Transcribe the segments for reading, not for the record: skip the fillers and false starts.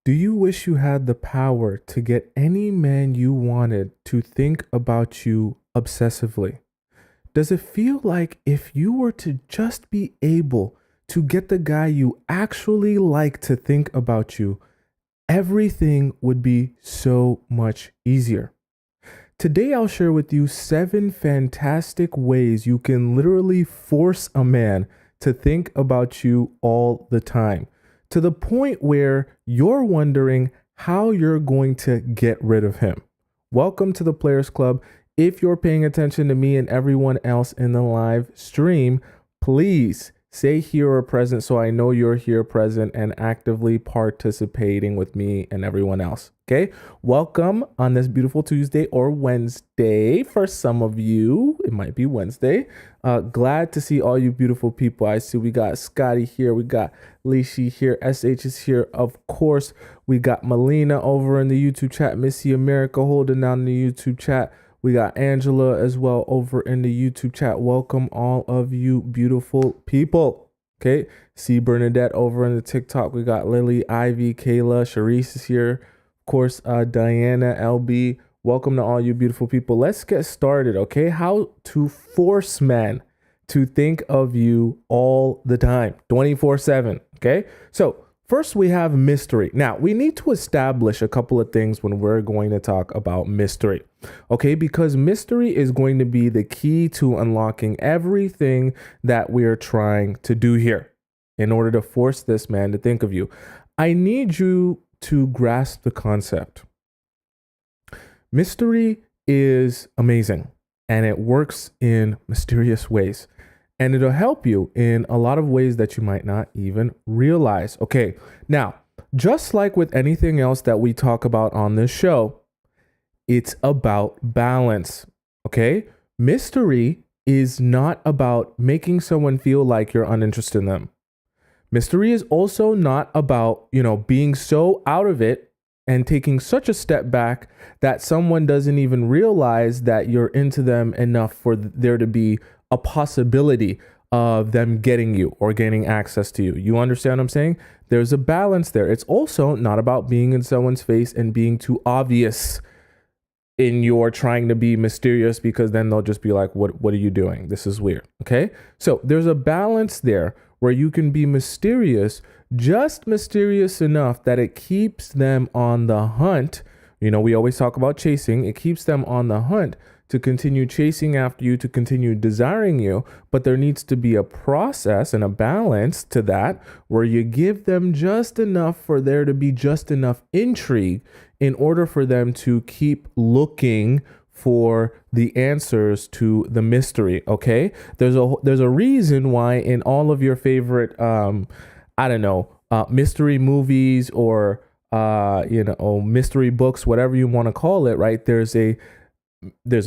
Do you wish you had the power to get any man you wanted to think about you obsessively? Does it feel like if you were to just be able to get the guy you actually like to think about you, everything would be so much easier? Today, I'll share with you 7 fantastic ways you can literally force a man to think about you all the time, to the point where you're wondering how you're going to get rid of him. Welcome to the Players Club. If you're paying attention to me and everyone else in the live stream, please say here or present so I know you're here present and actively participating with me and everyone else. Okay, welcome on this beautiful Tuesday or Wednesday. For some of you, it might be Wednesday. Glad to see all you beautiful people. I see we got Scotty here, we got Lishi here, SH is here. Of course, we got Melina over in the YouTube chat, Missy America holding down the YouTube chat. We got Angela as well over in the YouTube chat. Welcome all of you beautiful people. Okay. See Bernadette over in the TikTok. We got Lily, Ivy, Kayla, Sharice is here. Of course, Diana, LB. Welcome to all you beautiful people. Let's get started. Okay. How to force men to think of you all the time, 24/7. Okay. So first, we have mystery. Now, we need to establish a couple of things when we're going to talk about mystery, okay? Because mystery is going to be the key to unlocking everything that we're trying to do here in order to force this man to think of you. I need you to grasp the concept. Mystery is amazing, and it works in mysterious ways. And it'll help you in a lot of ways that you might not even realize. Okay, now, just like with anything else that we talk about on this show, it's about balance, okay? Mystery is not about making someone feel like you're uninterested in them. Mystery is also not about, being so out of it and taking such a step back that someone doesn't even realize that you're into them enough for there to be a possibility of them getting you or gaining access to you. You understand what I'm saying? There's a balance there. It's also not about being in someone's face and being too obvious in your trying to be mysterious, because then they'll just be like, what are you doing? This is weird. Okay. So there's a balance there where you can be mysterious, just mysterious enough that it keeps them on the hunt. We always talk about chasing. It keeps them on the hunt to continue chasing after you, to continue desiring you. But there needs to be a process and a balance to that where you give them just enough for there to be just enough intrigue in order for them to keep looking for the answers to the mystery. Okay. There's a reason why in all of your favorite, mystery movies or, mystery books, whatever you want to call it, right? There's a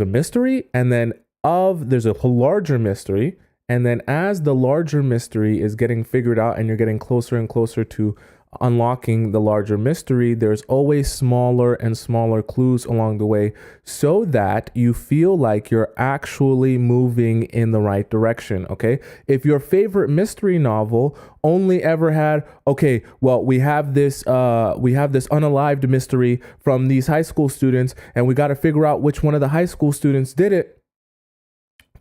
mystery, and then there's a larger mystery. And then as the larger mystery is getting figured out and you're getting closer and closer to unlocking the larger mystery, there's always smaller and smaller clues along the way so that you feel like you're actually moving in the right direction. Okay. If your favorite mystery novel only ever had, we have this unalived mystery from these high school students, and we got to figure out which one of the high school students did it.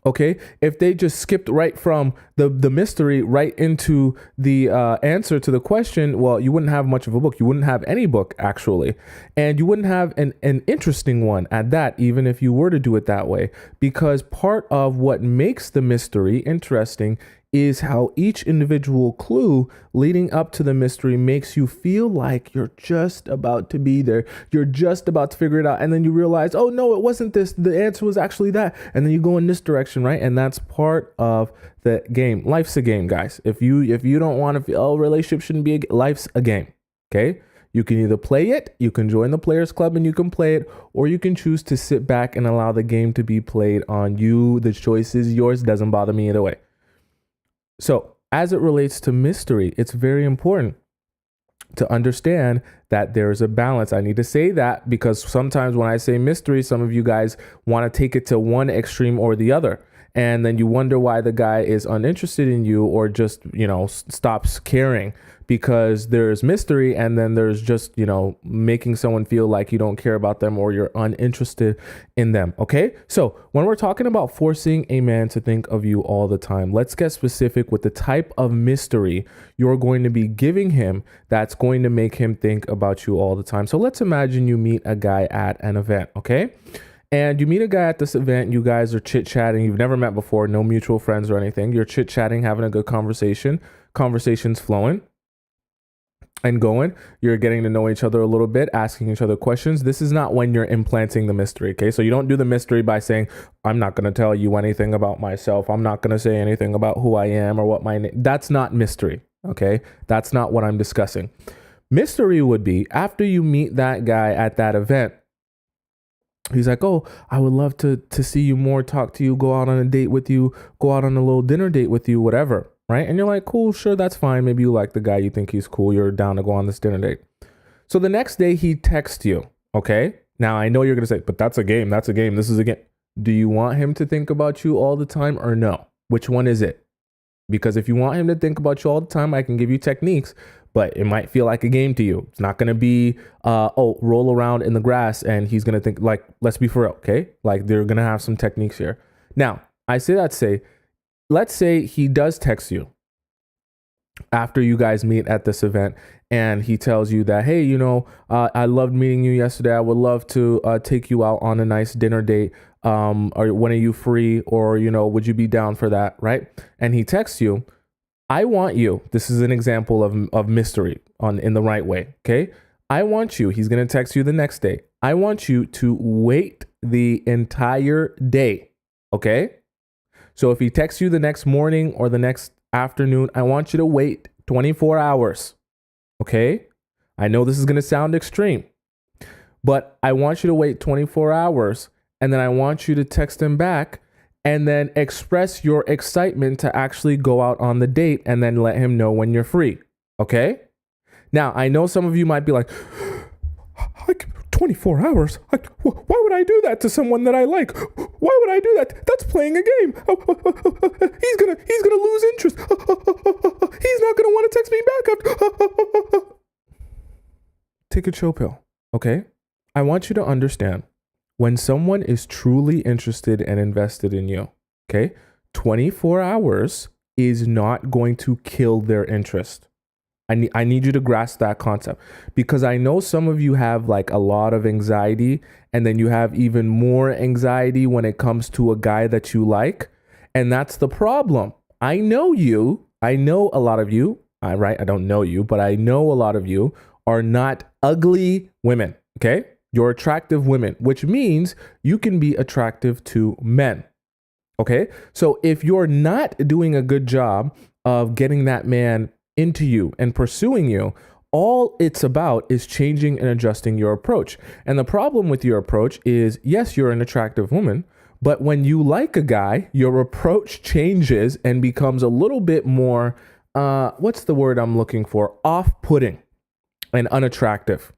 Okay, if they just skipped right from the mystery right into the answer to the question, well, you wouldn't have much of a book. You wouldn't have any book, actually. And you wouldn't have an interesting one at that, even if you were to do it that way. Because part of what makes the mystery interesting is how each individual clue leading up to the mystery makes you feel like you're just about to be there. You're just about to figure it out. And then you realize, oh no, it wasn't this. The answer was actually that. And then you go in this direction, right? And that's part of the game. Life's a game, guys. If you don't want to feel, relationship shouldn't be life's a game. Okay. You can either play it, you can join the Players Club and you can play it, or you can choose to sit back and allow the game to be played on you. The choice is yours. Doesn't bother me either way. So as it relates to mystery, it's very important to understand that there's a balance. I need to say that because sometimes when I say mystery, some of you guys want to take it to one extreme or the other. And then you wonder why the guy is uninterested in you or just, stops caring, because there's mystery, and then there's just, making someone feel like you don't care about them or you're uninterested in them. Okay. So when we're talking about forcing a man to think of you all the time, let's get specific with the type of mystery you're going to be giving him that's going to make him think about you all the time. So let's imagine you meet a guy at an event. Okay. And you meet a guy at this event, you guys are chit-chatting, you've never met before, no mutual friends or anything. You're chit-chatting, having a good conversation's flowing and going. You're getting to know each other a little bit, asking each other questions. This is not when you're implanting the mystery, okay? So you don't do the mystery by saying, I'm not going to tell you anything about myself. I'm not going to say anything about who I am or what my name. That's not mystery, okay? That's not what I'm discussing. Mystery would be after you meet that guy at that event, he's like, oh, I would love to see you more, talk to you, go out on a date with you, go out on a little dinner date with you, whatever, right? And you're like, cool, sure, that's fine. Maybe you like the guy, you think he's cool, you're down to go on this dinner date. So the next day he texts you, okay? Now I know you're going to say, but that's a game, this is a game. Do you want him to think about you all the time or no? Which one is it? Because if you want him to think about you all the time, I can give you techniques, but it might feel like a game to you. It's not going to be, roll around in the grass and he's going to think, like, let's be for real, okay? Like, they're going to have some techniques here. Now, I say that to say, let's say he does text you after you guys meet at this event and he tells you that, hey, I loved meeting you yesterday. I would love to take you out on a nice dinner date. Or when are you free? Or, would you be down for that, right? And he texts you, I want you, this is an example of mystery in the right way, okay? I want you, he's going to text you the next day. I want you to wait the entire day, okay? So if he texts you the next morning or the next afternoon, I want you to wait 24 hours, okay? I know this is going to sound extreme, but I want you to wait 24 hours, and then I want you to text him back and then express your excitement to actually go out on the date and then let him know when you're free. Okay? Now, I know some of you might be like 24 hours? Why would I do that to someone that I like? Why would I do that? That's playing a game. He's gonna lose interest. He's not gonna want to text me back. Take a chill pill, okay? I want you to understand, when someone is truly interested and invested in you, okay, 24 hours is not going to kill their interest. I need you to grasp that concept, because I know some of you have like a lot of anxiety, and then you have even more anxiety when it comes to a guy that you like. And that's the problem. I know a lot of you, right? I don't know you, but I know a lot of you are not ugly women, okay? You're attractive women, which means you can be attractive to men. Okay. So if you're not doing a good job of getting that man into you and pursuing you, all it's about is changing and adjusting your approach. And the problem with your approach is, yes, you're an attractive woman, but when you like a guy, your approach changes and becomes a little bit more, what's the word I'm looking for? Off-putting and unattractive,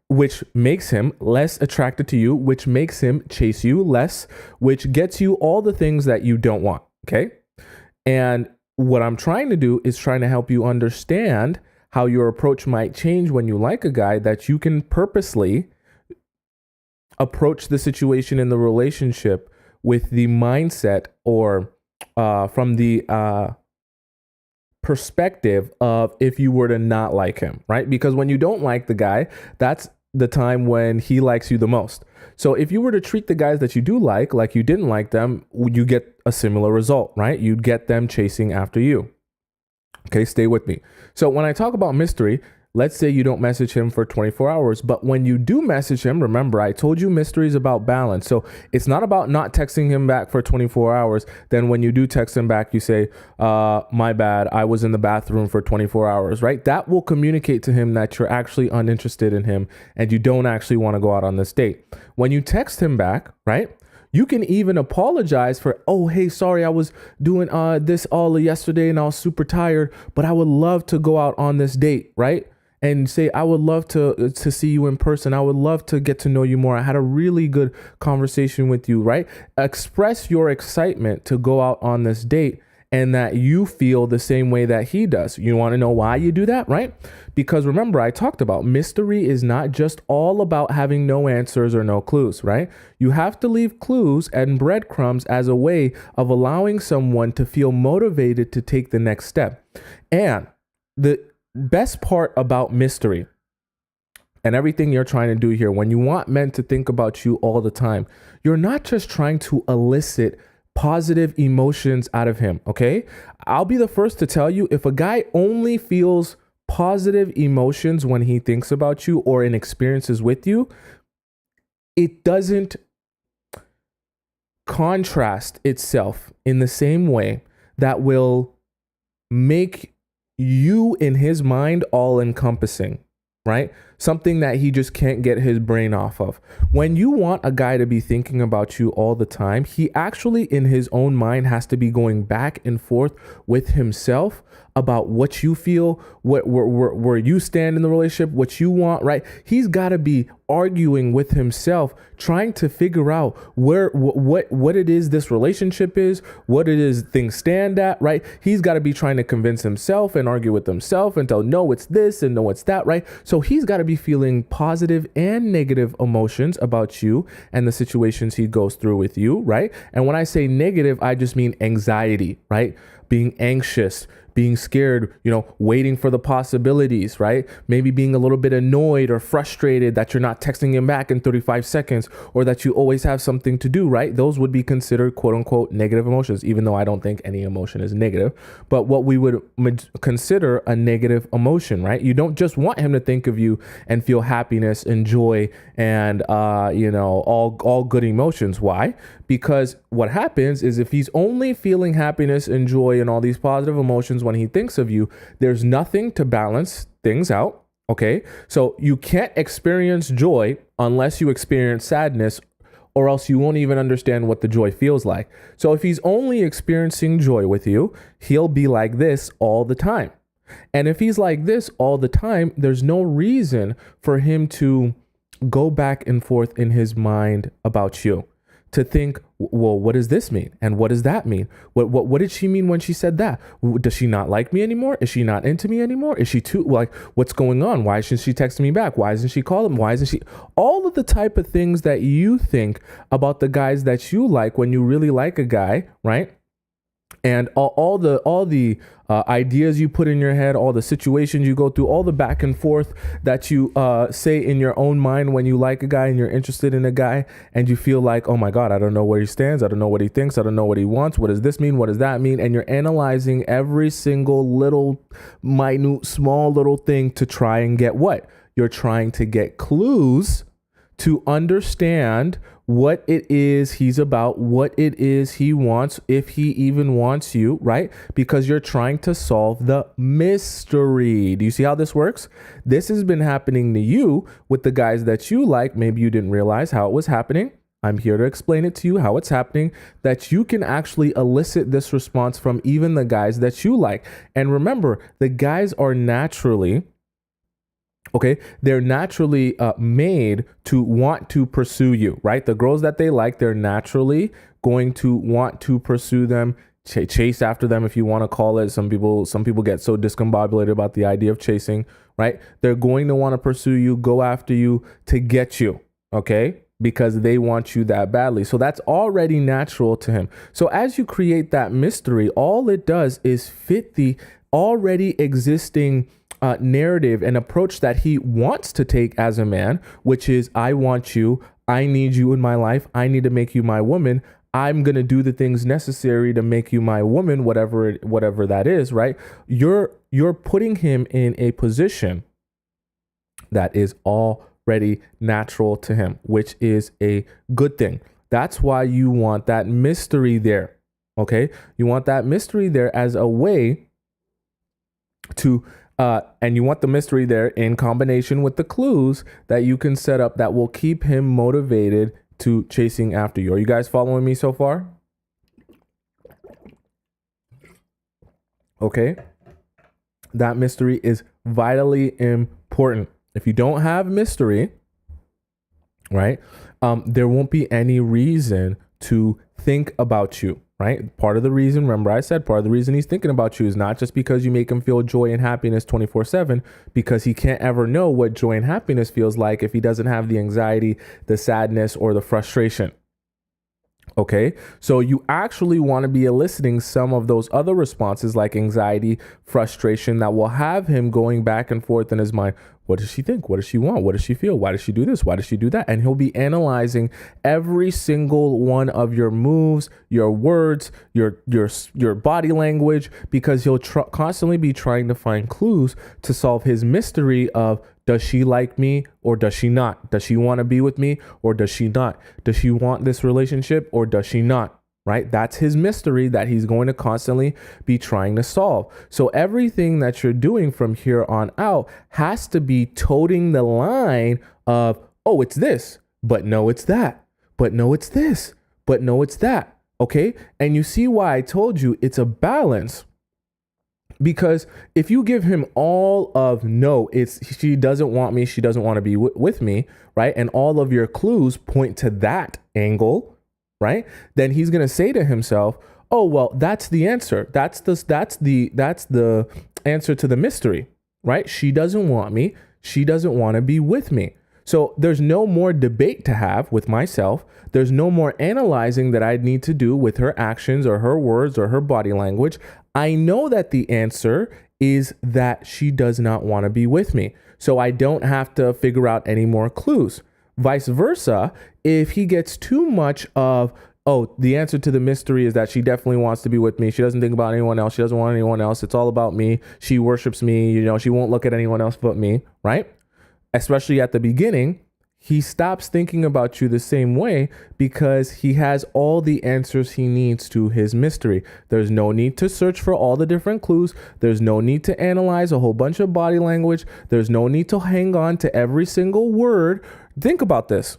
which makes him less attracted to you, which makes him chase you less, which gets you all the things that you don't want, okay? And what I'm trying to do is trying to help you understand how your approach might change when you like a guy, that you can purposely approach the situation in the relationship with the mindset or from the perspective of if you were to not like him, right? Because when you don't like the guy, that's the time when he likes you the most. So if you were to treat the guys that you do like you didn't like them, you get a similar result, right? You'd get them chasing after you. Okay, stay with me. So when I talk about mystery, let's say you don't message him for 24 hours, but when you do message him, remember, I told you mystery is about balance. So it's not about not texting him back for 24 hours. Then when you do text him back, you say, my bad, I was in the bathroom for 24 hours, right? That will communicate to him that you're actually uninterested in him and you don't actually want to go out on this date. When you text him back, right? You can even apologize for, oh, hey, sorry, I was doing this all yesterday and I was super tired, but I would love to go out on this date, right? and say, I would love to see you in person. I would love to get to know you more. I had a really good conversation with you, right? Express your excitement to go out on this date and that you feel the same way that he does. You want to know why you do that, right? Because remember, I talked about mystery is not just all about having no answers or no clues, right? You have to leave clues and breadcrumbs as a way of allowing someone to feel motivated to take the next step. And the best part about mystery and everything you're trying to do here, when you want men to think about you all the time, you're not just trying to elicit positive emotions out of him, okay? I'll be the first to tell you, if a guy only feels positive emotions when he thinks about you or in experiences with you, it doesn't contrast itself in the same way that will make you in his mind all encompassing, right? Something that he just can't get his brain off of. When you want a guy to be thinking about you all the time, he actually in his own mind has to be going back and forth with himself about what you feel, where you stand in the relationship, what you want, right? He's got to be arguing with himself, trying to figure out what it is this relationship is, what it is things stand at, right? He's got to be trying to convince himself and argue with himself and tell, no, it's this and no, it's that, right? So he's got to be feeling positive and negative emotions about you and the situations he goes through with you, right? And when I say negative, I just mean anxiety, right? Being anxious, being scared, waiting for the possibilities, right? Maybe being a little bit annoyed or frustrated that you're not texting him back in 35 seconds or that you always have something to do, right? Those would be considered quote unquote negative emotions, even though I don't think any emotion is negative, but what we would consider a negative emotion, right? You don't just want him to think of you and feel happiness and joy and, all good emotions. Why? Because what happens is if he's only feeling happiness and joy and all these positive emotions when he thinks of you, there's nothing to balance things out. Okay. So you can't experience joy unless you experience sadness, or else you won't even understand what the joy feels like. So if he's only experiencing joy with you, he'll be like this all the time. And if he's like this all the time, there's no reason for him to go back and forth in his mind about you, to think, well, what does this mean? And what does that mean? What did she mean when she said that? Does she not like me anymore? Is she not into me anymore? Is she too, like, what's going on? Why isn't she texting me back? Why isn't she calling? Why isn't she? All of the type of things that you think about the guys that you like when you really like a guy, right? And all the ideas you put in your head, all the situations you go through, all the back and forth that you say in your own mind when you like a guy and you're interested in a guy and you feel like, oh my God, I don't know where he stands. I don't know what he thinks. I don't know what he wants. What does this mean? What does that mean? And you're analyzing every single little minute, small little thing to try and get what? You're trying to get clues to understand what it is he's about, what it is he wants, if he even wants you, right? Because you're trying to solve the mystery. Do you see how this works? This has been happening to you with the guys that you like. Maybe you didn't realize how it was happening. I'm here to explain it to you how it's happening, that you can actually elicit this response from even the guys that you like. And remember, the guys are naturally they're naturally made to want to pursue you, right? The girls that they like, they're naturally going to want to pursue them, chase after them, if you want to call it. Some people get so discombobulated about the idea of chasing, right? They're going to want to pursue you, go after you to get you, okay? Because they want you that badly. So that's already natural to him. So as you create that mystery, all it does is fit the already existing narrative and approach that he wants to take as a man, which is, I want you, I need you in my life, I need to make you my woman, I'm going to do the things necessary to make you my woman, whatever that is, right? You're putting him in a position that is already natural to him, which is a good thing. That's why you want that mystery there, okay? You want that mystery there as a way to and you want the mystery there in combination with the clues that you can set up that will keep him motivated to chasing after you. Are you guys following me so far? Okay. That mystery is vitally important. important. If you don't have mystery, right, there won't be any reason to think about you, right? Part of the reason, remember I said, part of the reason he's thinking about you is not just because you make him feel joy and happiness 24/7, because he can't ever know what joy and happiness feels like if he doesn't have the anxiety, the sadness, or the frustration. Okay, so you actually want to be eliciting some of those other responses like anxiety, frustration, that will have him going back and forth in his mind. What does she think? What does she want? What does she feel? Why does she do this? Why does she do that? And he'll be analyzing every single one of your moves, your words, your body language, because he'll constantly be trying to find clues to solve his mystery of, does she like me or does she not? Does she want to be with me or does she not? Does she want this relationship or does she not? Right? That's his mystery that he's going to constantly be trying to solve. So everything that you're doing from here on out has to be toting the line of, oh, it's this, but no, it's that, but no, it's this, but no, it's that. Okay. And you see why I told you it's a balance. Because if you give him all of no, it's she doesn't want me, she doesn't want to be with me, right? And all of your clues point to that angle, right? Then he's going to say to himself, "Oh, well, that's the answer. That's the answer to the mystery, right? She doesn't want me, she doesn't want to be with me." So there's no more debate to have with myself. There's no more analyzing that I'd need to do with her actions or her words or her body language. I know that the answer is that she does not want to be with me. So I don't have to figure out any more clues. Vice versa, if he gets too much of, oh, the answer to the mystery is that she definitely wants to be with me. She doesn't think about anyone else. She doesn't want anyone else. It's all about me. She worships me. She won't look at anyone else but me, right? Especially at the beginning, he stops thinking about you the same way because he has all the answers he needs to his mystery. There's no need to search for all the different clues. There's no need to analyze a whole bunch of body language. There's no need to hang on to every single word. Think about this.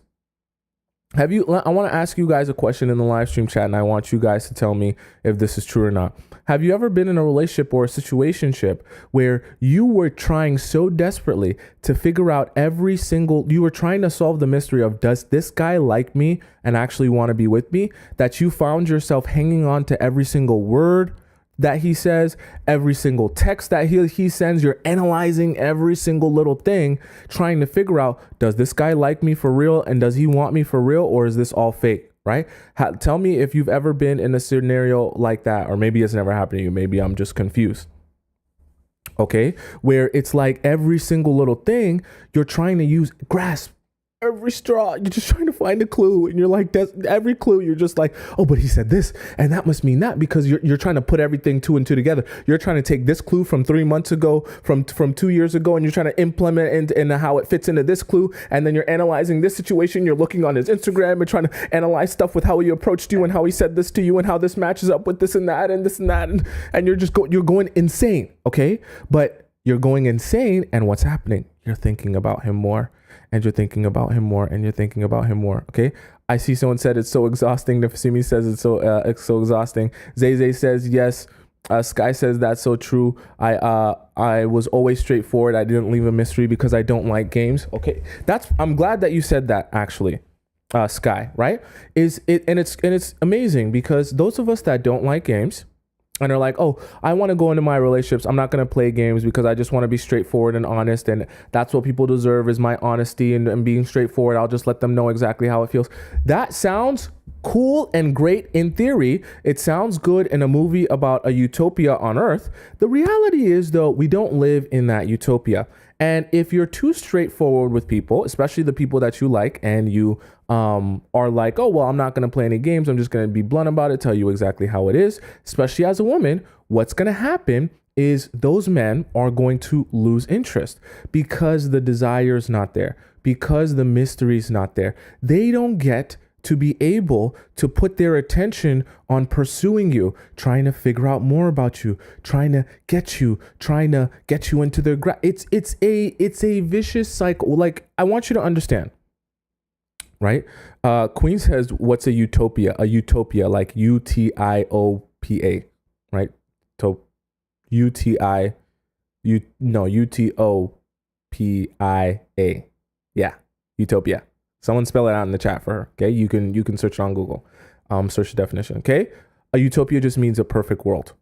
I want to ask you guys a question in the live stream chat, and I want you guys to tell me if this is true or not. Have you ever been in a relationship or a situationship where you were trying so desperately to figure out you were trying to solve the mystery of, does this guy like me and actually want to be with me, that you found yourself hanging on to every single word that he says, every single text that he sends? You're analyzing every single little thing, trying to figure out, does this guy like me for real, and does he want me for real, or is this all fake, right? Tell me if you've ever been in a scenario like that, or maybe it's never happened to you. Maybe I'm just confused. Okay, where it's like every single little thing you're trying to grasp every straw. You're just trying to find a clue, and you're like, every clue you're just like, oh, but he said this and that must mean that, because you're trying to put everything two and two together. You're trying to take this clue from 3 months ago, from 2 years ago, and you're trying to implement into how it fits into this clue, and then you're analyzing this situation. You're looking on his Instagram and trying to analyze stuff with how he approached you and how he said this to you and how this matches up with this and that and this and that, and you're just you're going insane. Okay, but you're going insane, and what's happening? You're thinking about him more, and you're thinking about him more, and you're thinking about him more. Okay. I see someone said it's so exhausting. Nafasimi says it's so exhausting. Zay says yes. Sky says that's so true. I was always straightforward. I didn't leave a mystery because I don't like games. Okay. I'm glad that you said that, actually. Sky, right? It's amazing, because those of us that don't like games and are like, oh, I want to go into my relationships, I'm not going to play games because I just want to be straightforward and honest, and that's what people deserve, is my honesty and being straightforward. I'll just let them know exactly how it feels. That sounds cool and great in theory. It sounds good in a movie about a utopia on Earth. The reality is, though, we don't live in that utopia. And if you're too straightforward with people, especially the people that you like, and you are like, oh, well, I'm not going to play any games, I'm just going to be blunt about it, tell you exactly how it is, especially as a woman, what's going to happen is those men are going to lose interest because the desire is not there, because the mystery is not there. They don't get to be able to put their attention on pursuing you, trying to figure out more about you, trying to get you into their it's a vicious cycle. Like, I want you to understand, right? Queen says, what's a utopia? A utopia, like UTIOPA, right? UTO Utopia. Yeah, utopia. Someone spell it out in the chat for her. Okay, you can search it on Google. Search the definition. Okay, a utopia just means a perfect world.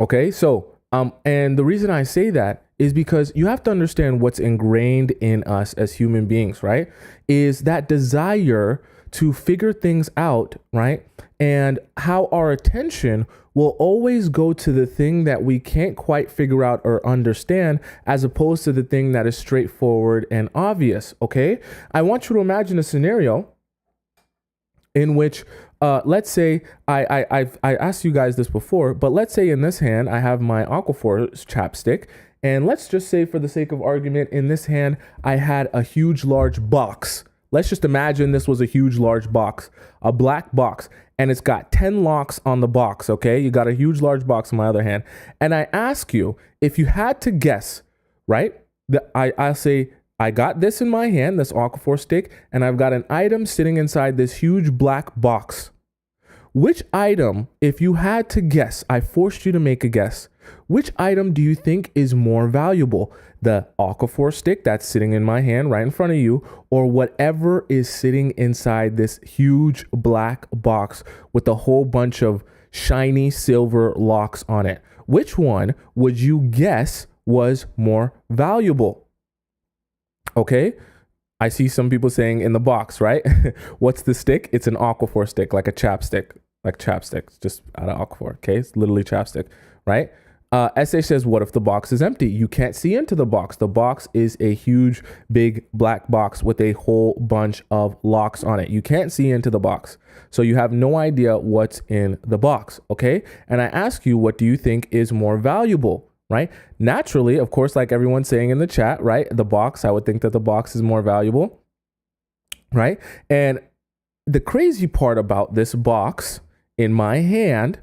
Okay, so and the reason I say that is because you have to understand what's ingrained in us as human beings, right? Is that desire to figure things out, right? And how our attention will always go to the thing that we can't quite figure out or understand, as opposed to the thing that is straightforward and obvious. Okay, I want you to imagine a scenario in which let's say I asked you guys this before, but let's say in this hand I have my Aquaphor chapstick, and let's just say for the sake of argument, in this hand I had a huge large box. Let's just imagine this was a huge large box, a black box, and it's got 10 locks on the box. Okay, you got a huge large box in my other hand, and I ask you if you had to guess, right? I say, I got this in my hand, this Aquaphor stick, and I've got an item sitting inside this huge black box. Which item, if you had to guess, I forced you to make a guess, which item do you think is more valuable? The Aquaphor stick that's sitting in my hand right in front of you, or whatever is sitting inside this huge black box with a whole bunch of shiny silver locks on it? Which one would you guess was more valuable? Okay, I see some people saying in the box, right? What's the stick? It's an Aquaphor stick, like a chapstick, like chapstick, just out of Aquaphor. Okay, it's literally chapstick, right? SH says, what if the box is empty? You can't see into the box. The box is a huge, big black box with a whole bunch of locks on it. You can't see into the box. So you have no idea what's in the box, okay? And I ask you, what do you think is more valuable? Right? Naturally, of course, like everyone's saying in the chat, right? The box, I would think that the box is more valuable, right? And the crazy part about this box in my hand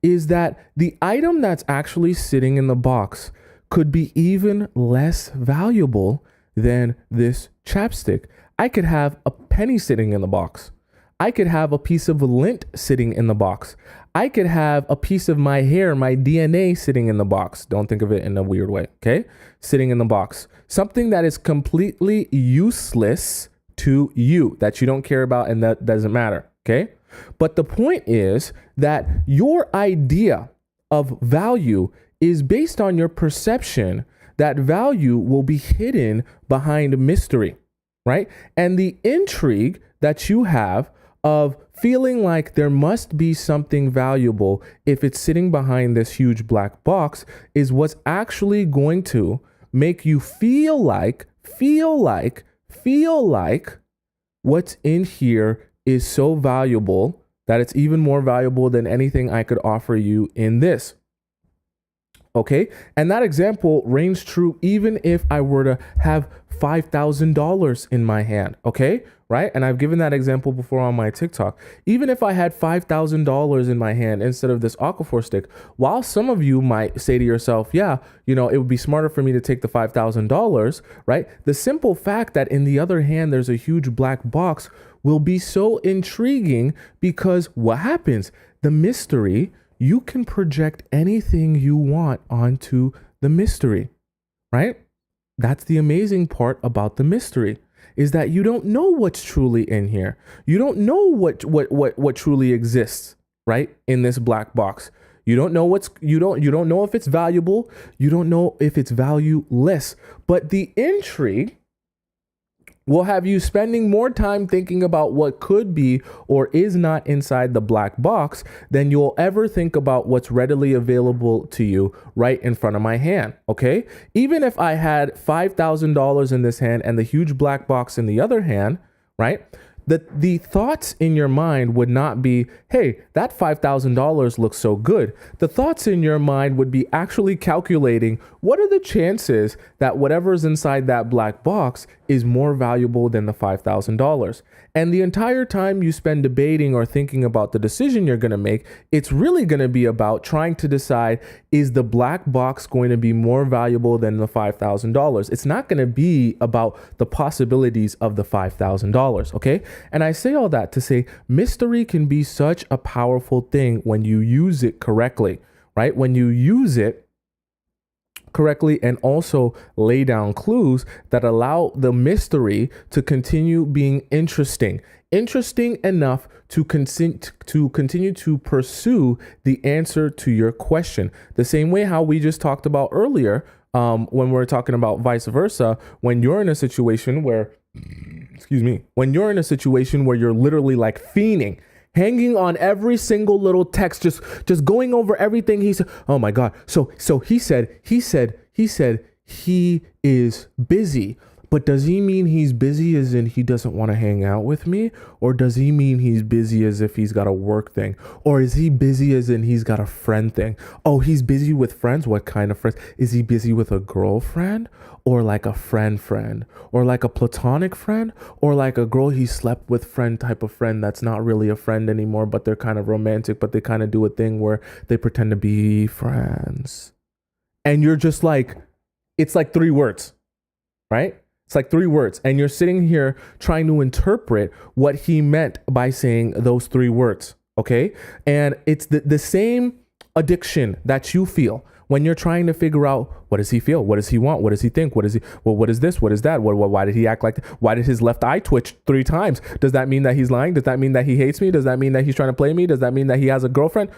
is that the item that's actually sitting in the box could be even less valuable than this chapstick. I could have a penny sitting in the box. I could have a piece of lint sitting in the box. I could have a piece of my hair, my DNA sitting in the box. Don't think of it in a weird way, okay? Sitting in the box. Something that is completely useless to you, that you don't care about and that doesn't matter, okay? But the point is that your idea of value is based on your perception that value will be hidden behind mystery, right? And the intrigue that you have of feeling like there must be something valuable if it's sitting behind this huge black box is what's actually going to make you feel like what's in here is so valuable that it's even more valuable than anything I could offer you in this. Okay, and that example reigns true even if I were to have $5,000 in my hand, okay? Right? And I've given that example before on my TikTok. Even if I had $5,000 in my hand instead of this Aquaphor stick, while some of you might say to yourself, yeah, you know, it would be smarter for me to take the $5,000, right? The simple fact that in the other hand, there's a huge black box will be so intriguing because what happens? The mystery, you can project anything you want onto the mystery, right? That's the amazing part about the mystery, is that you don't know what's truly in here. You don't know what truly exists, right? In this black box. You don't know you don't know if it's valuable. You don't know if it's valueless. But the intrigue will have you spending more time thinking about what could be or is not inside the black box than you'll ever think about what's readily available to you right in front of my hand, okay? Even if I had $5,000 in this hand and the huge black box in the other hand, right? The thoughts in your mind would not be, hey, that $5,000 looks so good. The thoughts in your mind would be actually calculating what are the chances that whatever's inside that black box is more valuable than the $5,000. And the entire time you spend debating or thinking about the decision you're going to make, it's really going to be about trying to decide, is the black box going to be more valuable than the $5,000? It's not going to be about the possibilities of the $5,000, okay? And I say all that to say mystery can be such a powerful thing when you use it correctly, right? When you use it correctly, and also lay down clues that allow the mystery to continue being interesting enough to continue to pursue the answer to your question. The same way how we just talked about earlier, when we're talking about vice versa, when you're in a situation where, when you're in a situation where you're literally like fiending, hanging on every single little text, just going over everything he said. Oh my God. So he said he is busy. But does he mean he's busy as in he doesn't want to hang out with me? Or does he mean he's busy as if he's got a work thing? Or is he busy as in he's got a friend thing? Oh, he's busy with friends? What kind of friends? Is he busy with a girlfriend? Or like a friend? Or like a platonic friend? Or like a girl he slept with friend type of friend that's not really a friend anymore, but they're kind of romantic, but they kind of do a thing where they pretend to be friends. And you're just like, it's like 3 words, right? It's like 3 words. And you're sitting here trying to interpret what he meant by saying those 3 words. Okay. And it's the same addiction that you feel when you're trying to figure out, what does he feel? What does he want? What does he think? What is he? Well, what is this? What is that? Why did he act like that? Why did his left eye twitch 3 times? Does that mean that he's lying? Does that mean that he hates me? Does that mean that he's trying to play me? Does that mean that he has a girlfriend?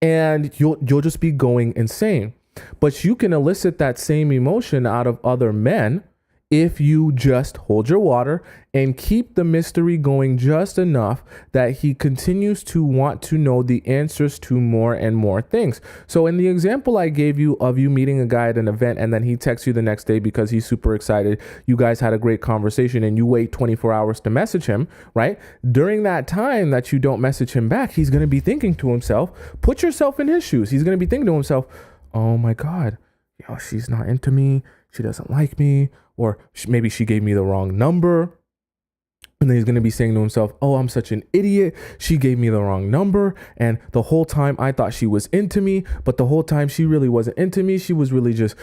And you'll just be going insane. But you can elicit that same emotion out of other men if you just hold your water and keep the mystery going just enough that he continues to want to know the answers to more and more things. So in the example I gave you of you meeting a guy at an event and then he texts you the next day because he's super excited, you guys had a great conversation, and you wait 24 hours to message him, right? During that time that you don't message him back, he's going to be thinking to himself, put yourself in his shoes. He's going to be thinking to himself, oh my God, she's not into me. She doesn't like me. Or maybe she gave me the wrong number. And then he's going to be saying to himself, oh, I'm such an idiot. She gave me the wrong number. And the whole time I thought she was into me, but the whole time she really wasn't into me. She was really just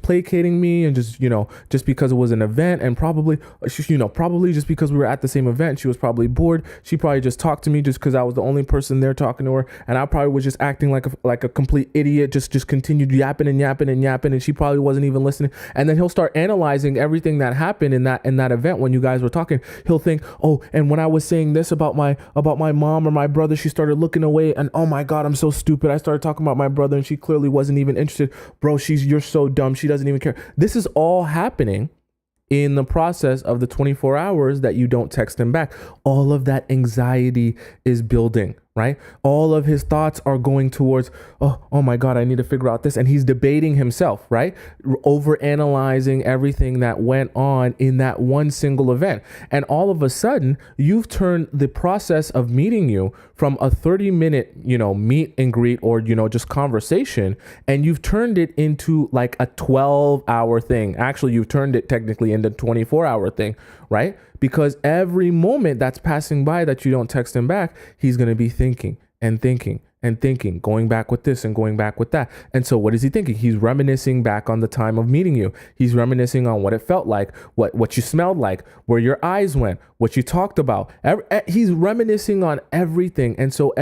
placating me, and just because it was an event, and probably just because we were at the same event, she was probably bored. She probably just talked to me just because I was the only person there talking to her. And I probably was just acting like a complete idiot, just continued yapping. And she probably wasn't even listening. And then he'll start analyzing everything that happened in that event when you guys were talking. He'll think, oh, and when I was saying this about my mom or my brother, she started looking away, and oh my God, I'm so stupid. I started talking about my brother and she clearly wasn't even interested. Bro, you're so dumb. She doesn't even care. This is all happening in the process of the 24 hours that you don't text him back. All of that anxiety is building, right? All of his thoughts are going towards, oh my God, I need to figure out this. And he's debating himself, right? Over analyzing everything that went on in that one single event. And all of a sudden, you've turned the process of meeting you from a 30-minute, meet and greet or, just conversation, and you've turned it into like a 12-hour thing. Actually, you've turned it technically into a 24-hour thing, right? Because every moment that's passing by that you don't text him back, he's going to be thinking, going back with this and going back with that. And so what is he thinking? He's reminiscing back on the time of meeting you. He's reminiscing on what it felt like, what you smelled like, where your eyes went, what you talked about. He's reminiscing on everything. And so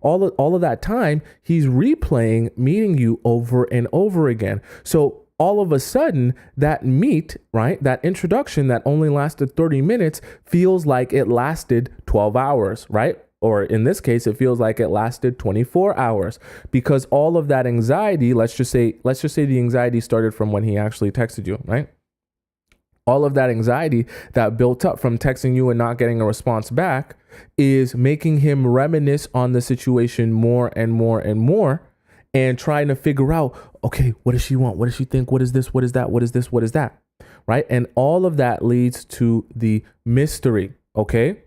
all of that time, he's replaying meeting you over and over again. So all of a sudden, that meet, right, that introduction that only lasted 30 minutes feels like it lasted 12 hours, right? Or in this case, it feels like it lasted 24 hours, because all of that anxiety, let's just say the anxiety started from when he actually texted you, right? All of that anxiety that built up from texting you and not getting a response back is making him reminisce on the situation more and more and more, and trying to figure out, okay, what does she want? What does she think? What is this? What is that? What is this? What is that? Right? And all of that leads to the mystery. Okay.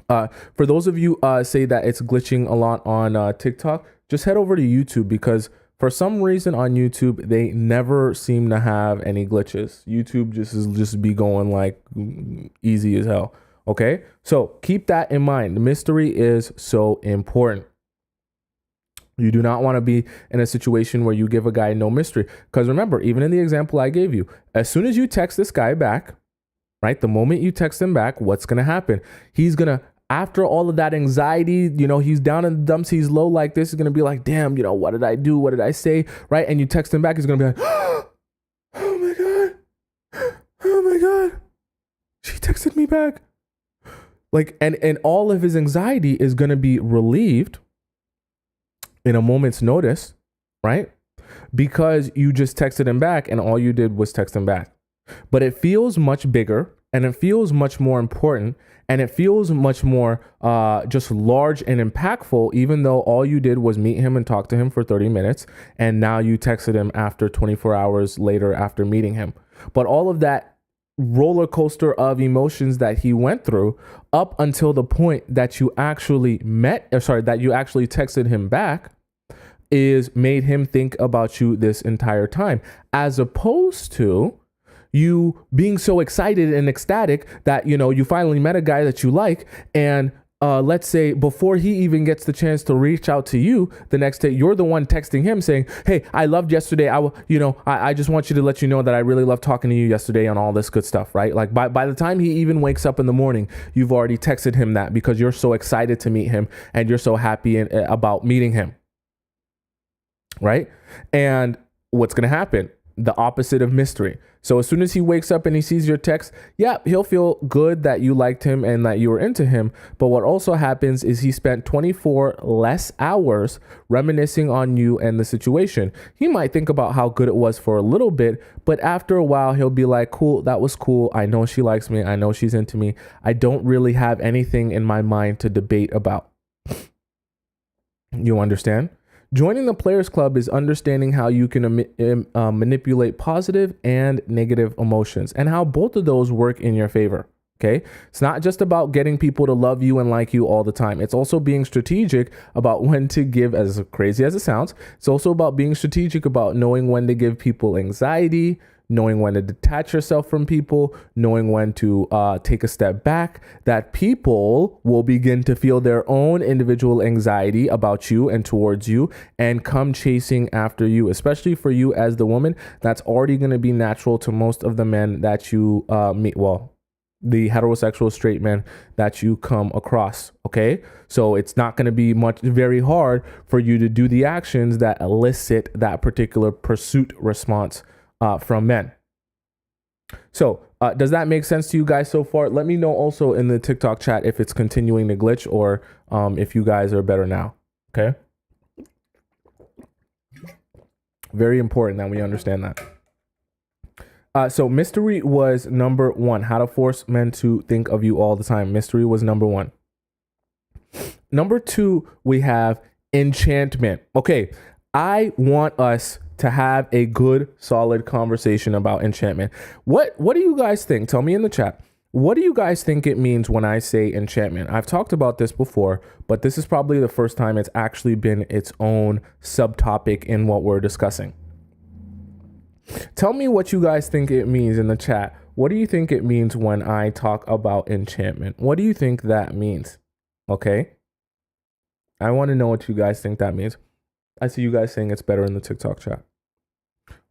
For those of you say that it's glitching a lot on TikTok, just head over to YouTube, because for some reason on YouTube, they never seem to have any glitches. YouTube just be going like easy as hell. Okay. So keep that in mind. The mystery is so important. You do not want to be in a situation where you give a guy no mystery. Because remember, even in the example I gave you, as soon as you text this guy back, right, the moment you text him back, what's going to happen? He's going to after all of that anxiety, he's down in the dumps, he's low like this, he's going to be like, damn, what did I do? What did I say? Right? And you text him back, he's going to be like, oh my God. Oh my God. She texted me back. Like, and all of his anxiety is going to be relieved in a moment's notice, right? Because you just texted him back and all you did was text him back. But it feels much bigger and it feels much more important and it feels much more just large and impactful, even though all you did was meet him and talk to him for 30 minutes. And now you texted him after 24 hours later after meeting him. But all of that roller coaster of emotions that he went through up until the point that you actually that you actually texted him back is made him think about you this entire time, as opposed to you being so excited and ecstatic that, you finally met a guy that you like. And let's say before he even gets the chance to reach out to you the next day, you're the one texting him saying, hey, I loved yesterday. I just want you to let you know that I really loved talking to you yesterday and all this good stuff, right? Like by the time he even wakes up in the morning, you've already texted him that because you're so excited to meet him and you're so happy about meeting him, right? And what's going to happen? The opposite of mystery. So as soon as he wakes up and he sees your text, yeah, he'll feel good that you liked him and that you were into him. But what also happens is he spent 24 less hours reminiscing on you and the situation. He might think about how good it was for a little bit, but after a while, he'll be like, cool, that was cool. I know she likes me. I know she's into me. I don't really have anything in my mind to debate about. You understand? Joining the Players Club is understanding how you can manipulate positive and negative emotions and how both of those work in your favor. Okay. It's not just about getting people to love you and like you all the time. It's also being strategic about when to give, as crazy as it sounds. It's also about being strategic about knowing when to give people anxiety, knowing when to detach yourself from people, knowing when to take a step back, that people will begin to feel their own individual anxiety about you and towards you and come chasing after you, especially for you as the woman. That's already going to be natural to most of the men that you meet. Well, the heterosexual straight men that you come across. Okay. So it's not going to be very hard for you to do the actions that elicit that particular pursuit response from men. So does that make sense to you guys so far? Let me know also in the TikTok chat if it's continuing to glitch or if you guys are better now. Okay. Very important that we understand that. So mystery was number one. How to force men to think of you all the time. Mystery was number one. Number two, we have enchantment. Okay. I want us to have a good, solid conversation about enchantment. What do you guys think? Tell me in the chat. What do you guys think it means when I say enchantment? I've talked about this before, but this is probably the first time it's actually been its own subtopic in what we're discussing. Tell me what you guys think it means in the chat. What do you think it means when I talk about enchantment? What do you think that means? Okay. I want to know what you guys think that means. I see you guys saying it's better in the TikTok chat.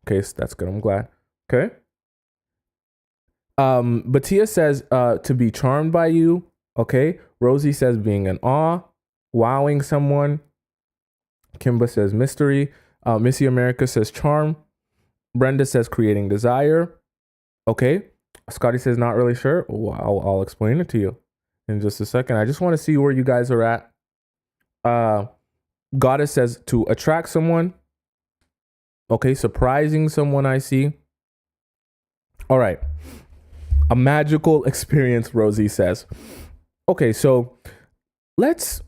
Okay, so that's good. I'm glad. Okay. Batia says to be charmed by you. Okay. Rosie says being in awe, wowing someone. Kimba says mystery. Missy America says charm. Brenda says creating desire. Okay. Scotty says not really sure. Well, I'll explain it to you in just a second. I just want to see where you guys are at. Goddess says to attract someone. Okay, surprising someone I see. All right. A magical experience, Rosie says. Okay, so let's,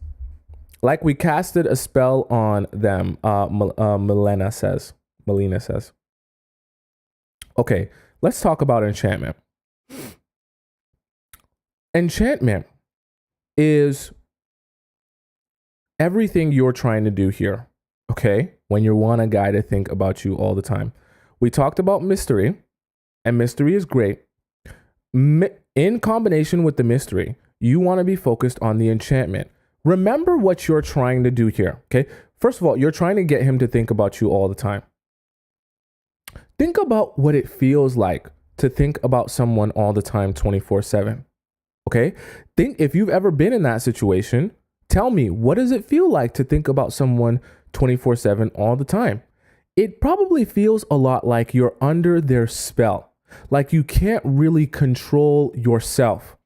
like we casted a spell on them, Melina says. Okay, let's talk about enchantment. Enchantment is everything you're trying to do here, okay? When you want a guy to think about you all the time. We talked about mystery, and mystery is great. In combination with the mystery, you want to be focused on the enchantment. Remember what you're trying to do here, okay? First of all, you're trying to get him to think about you all the time. Think about what it feels like to think about someone all the time, 24/7. Okay. Think if you've ever been in that situation, tell me, what does it feel like to think about someone 24/7 all the time? It probably feels a lot like you're under their spell, like you can't really control yourself.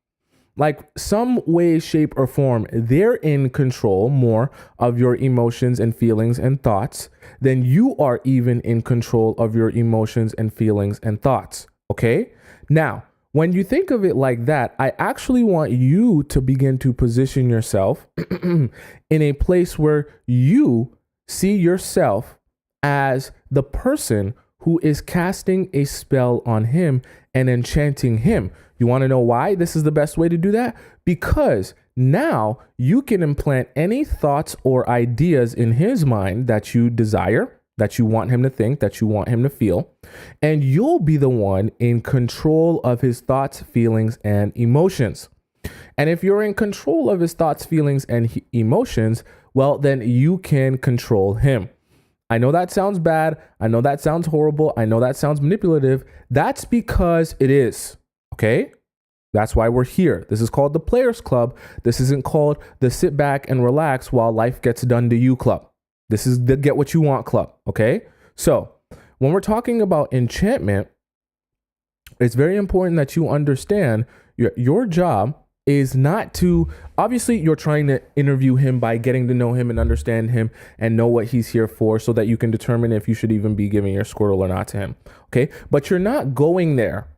Like some way, shape, or form, they're in control more of your emotions and feelings and thoughts than you are even in control of your emotions and feelings and thoughts. Okay. Now, when you think of it like that, I actually want you to begin to position yourself in a place where you see yourself as the person who is casting a spell on him and enchanting him. You want to know why this is the best way to do that? Because now you can implant any thoughts or ideas in his mind that you desire, that you want him to think, that you want him to feel, and you'll be the one in control of his thoughts, feelings, and emotions. And if you're in control of his thoughts, feelings, and emotions, well, then you can control him. I know that sounds bad. I know that sounds horrible. I know that sounds manipulative. That's because it is. Okay? That's why we're here. This is called the Players Club. This isn't called the sit back and relax while life gets done to you club. This is the get what you want club. Okay? So when we're talking about enchantment, it's very important that you understand your job is not to, obviously you're trying to interview him by getting to know him and understand him and know what he's here for so that you can determine if you should even be giving your Squirtle or not to him. Okay. But you're not going there,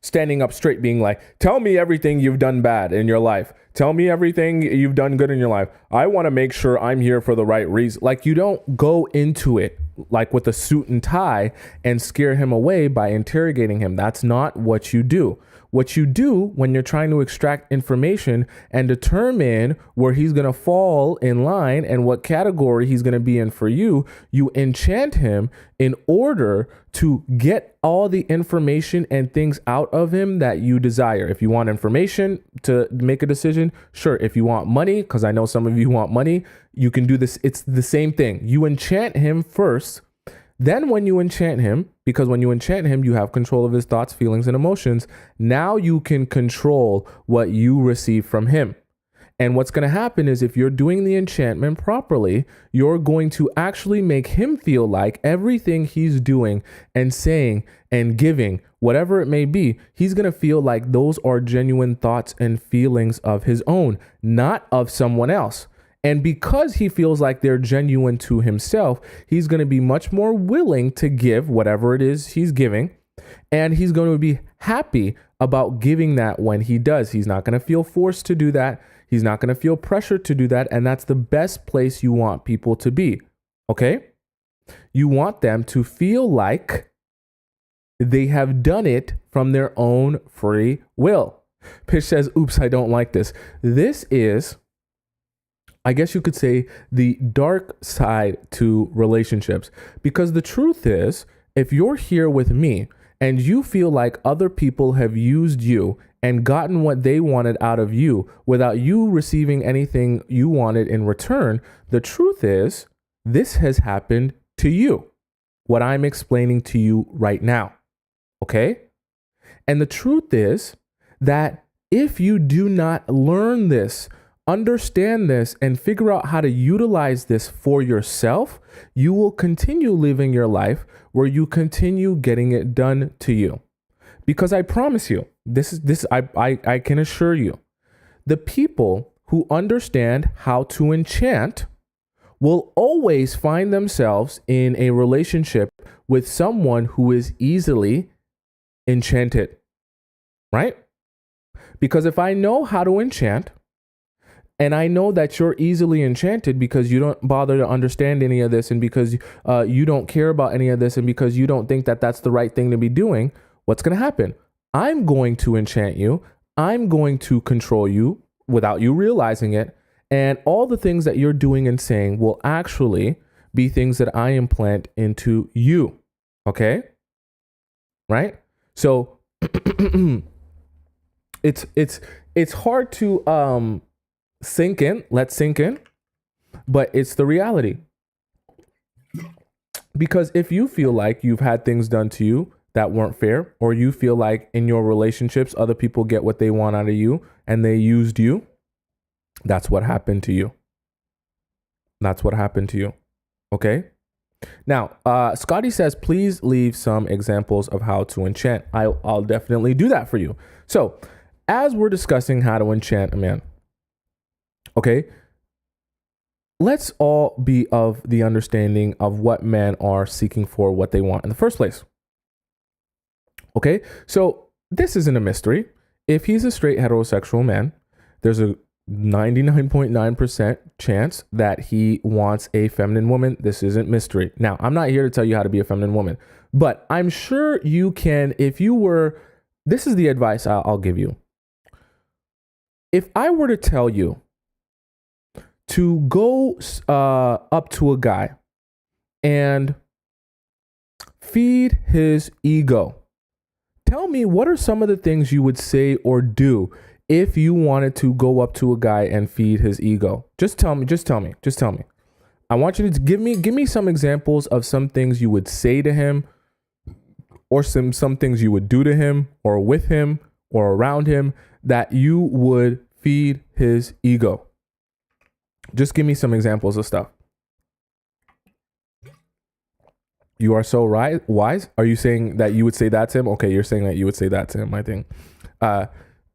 standing up straight being like, tell me everything you've done bad in your life. Tell me everything you've done good in your life. I want to make sure I'm here for the right reason. Like you don't go into it like with a suit and tie and scare him away by interrogating him. That's not what you do. What you do when you're trying to extract information and determine where he's going to fall in line and what category he's going to be in for you, you enchant him in order to get all the information and things out of him that you desire. If you want information to make a decision, sure. If you want money, because I know some of you want money, you can do this. It's the same thing. You enchant him first. Then when you enchant him, because when you enchant him, you have control of his thoughts, feelings, and emotions. Now you can control what you receive from him. And what's going to happen is if you're doing the enchantment properly, you're going to actually make him feel like everything he's doing and saying and giving, whatever it may be, he's going to feel like those are genuine thoughts and feelings of his own, not of someone else. And because he feels like they're genuine to himself, he's going to be much more willing to give whatever it is he's giving. And he's going to be happy about giving that when he does. He's not going to feel forced to do that. He's not going to feel pressure to do that. And that's the best place you want people to be. Okay? You want them to feel like they have done it from their own free will. Pitch says, oops, I don't like this. This is, I guess you could say, the dark side to relationships. Because the truth is, if you're here with me and you feel like other people have used you and gotten what they wanted out of you without you receiving anything you wanted in return, the truth is, this has happened to you. What I'm explaining to you right now. Okay? And the truth is that if you do not learn this, understand this, and figure out how to utilize this for yourself, you will continue living your life where you continue getting it done to you. Because I promise you, I can assure you, the people who understand how to enchant will always find themselves in a relationship with someone who is easily enchanted, right? Because if I know how to enchant, and I know that you're easily enchanted because you don't bother to understand any of this, and because you don't care about any of this, and because you don't think that that's the right thing to be doing, what's going to happen? I'm going to enchant you. I'm going to control you without you realizing it. And all the things that you're doing and saying will actually be things that I implant into you. Okay? Right? So it's hard to sink in. Let's sink in. But it's the reality. Because if you feel like you've had things done to you, that weren't fair, or you feel like in your relationships, other people get what they want out of you and they used you, that's what happened to you. That's what happened to you. Okay. Now, Scotty says, please leave some examples of how to enchant. I'll definitely do that for you. So, as we're discussing how to enchant a man, okay, let's all be of the understanding of what men are seeking for, what they want in the first place. Okay, so this isn't a mystery. If he's a straight heterosexual man, there's a 99.9% chance that he wants a feminine woman. This isn't mystery. Now, I'm not here to tell you how to be a feminine woman, but I'm sure you can, if you were, this is the advice I'll give you. If I were to tell you to go up to a guy and feed his ego, tell me what are some of the things you would say or do if you wanted to go up to a guy and feed his ego. Just tell me. I want you to give me some examples of some things you would say to him, or some things you would do to him or with him or around him that you would feed his ego. Just give me some examples of stuff. You are so wise. Are you saying that you would say that to him? Okay, you're saying that you would say that to him, I think.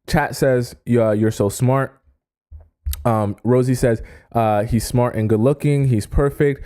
Chat says, you're so smart. Rosie says, he's smart and good looking. He's perfect.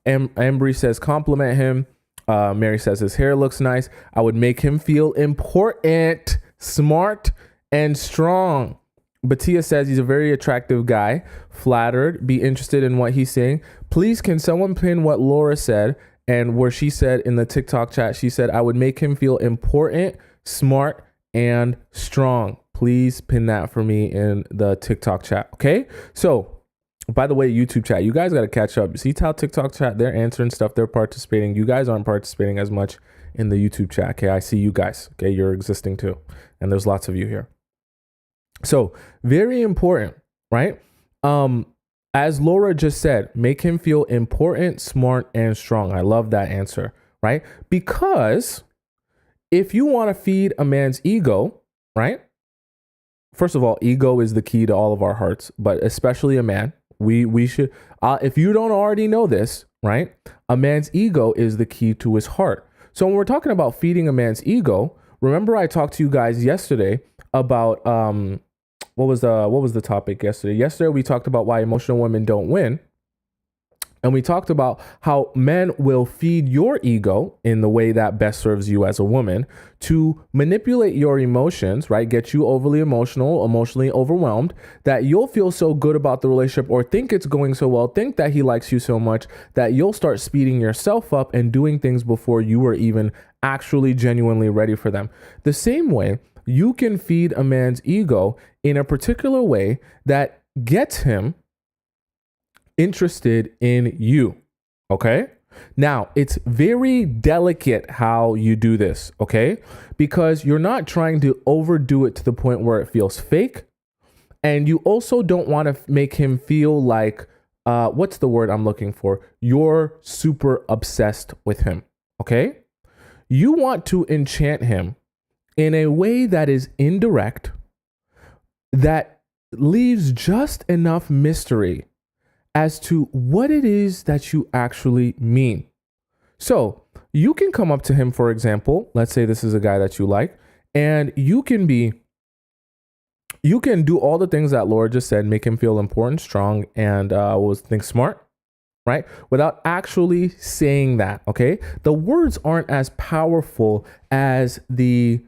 Embry says, compliment him. Mary says, his hair looks nice. I would make him feel important, smart, and strong. Batia says he's a very attractive guy. Flattered. Be interested in what he's saying. Please, can someone pin what Laura said? And where she said in the TikTok chat, she said, I would make him feel important, smart, and strong. Please pin that for me in the TikTok chat. Okay. So, by the way, YouTube chat, you guys got to catch up. See how TikTok chat, they're answering stuff. They're participating. You guys aren't participating as much in the YouTube chat. Okay. I see you guys. Okay. You're existing too. And there's lots of you here. So very important, right? As Laura just said, make him feel important, smart, and strong. I love that answer, right? Because if you want to feed a man's ego, right? First of all, ego is the key to all of our hearts, but especially a man. We should, if you don't already know this, right? A man's ego is the key to his heart. So when we're talking about feeding a man's ego, remember I talked to you guys yesterday about what was the topic yesterday? Yesterday we talked about why emotional women don't win. And we talked about how men will feed your ego in the way that best serves you as a woman to manipulate your emotions, right? Get you overly emotional, emotionally overwhelmed, that you'll feel so good about the relationship or think it's going so well, think that he likes you so much that you'll start speeding yourself up and doing things before you were even actually genuinely ready for them. The same way, you can feed a man's ego in a particular way that gets him interested in you. Okay. Now it's very delicate how you do this. Okay. Because you're not trying to overdo it to the point where it feels fake. And you also don't want to make him feel like, what's the word I'm looking for? You're super obsessed with him. Okay. You want to enchant him in a way that is indirect, that leaves just enough mystery as to what it is that you actually mean. So you can come up to him, for example, let's say this is a guy that you like, and you can do all the things that Laura just said, make him feel important, strong, and think smart, right? Without actually saying that, okay? The words aren't as powerful as the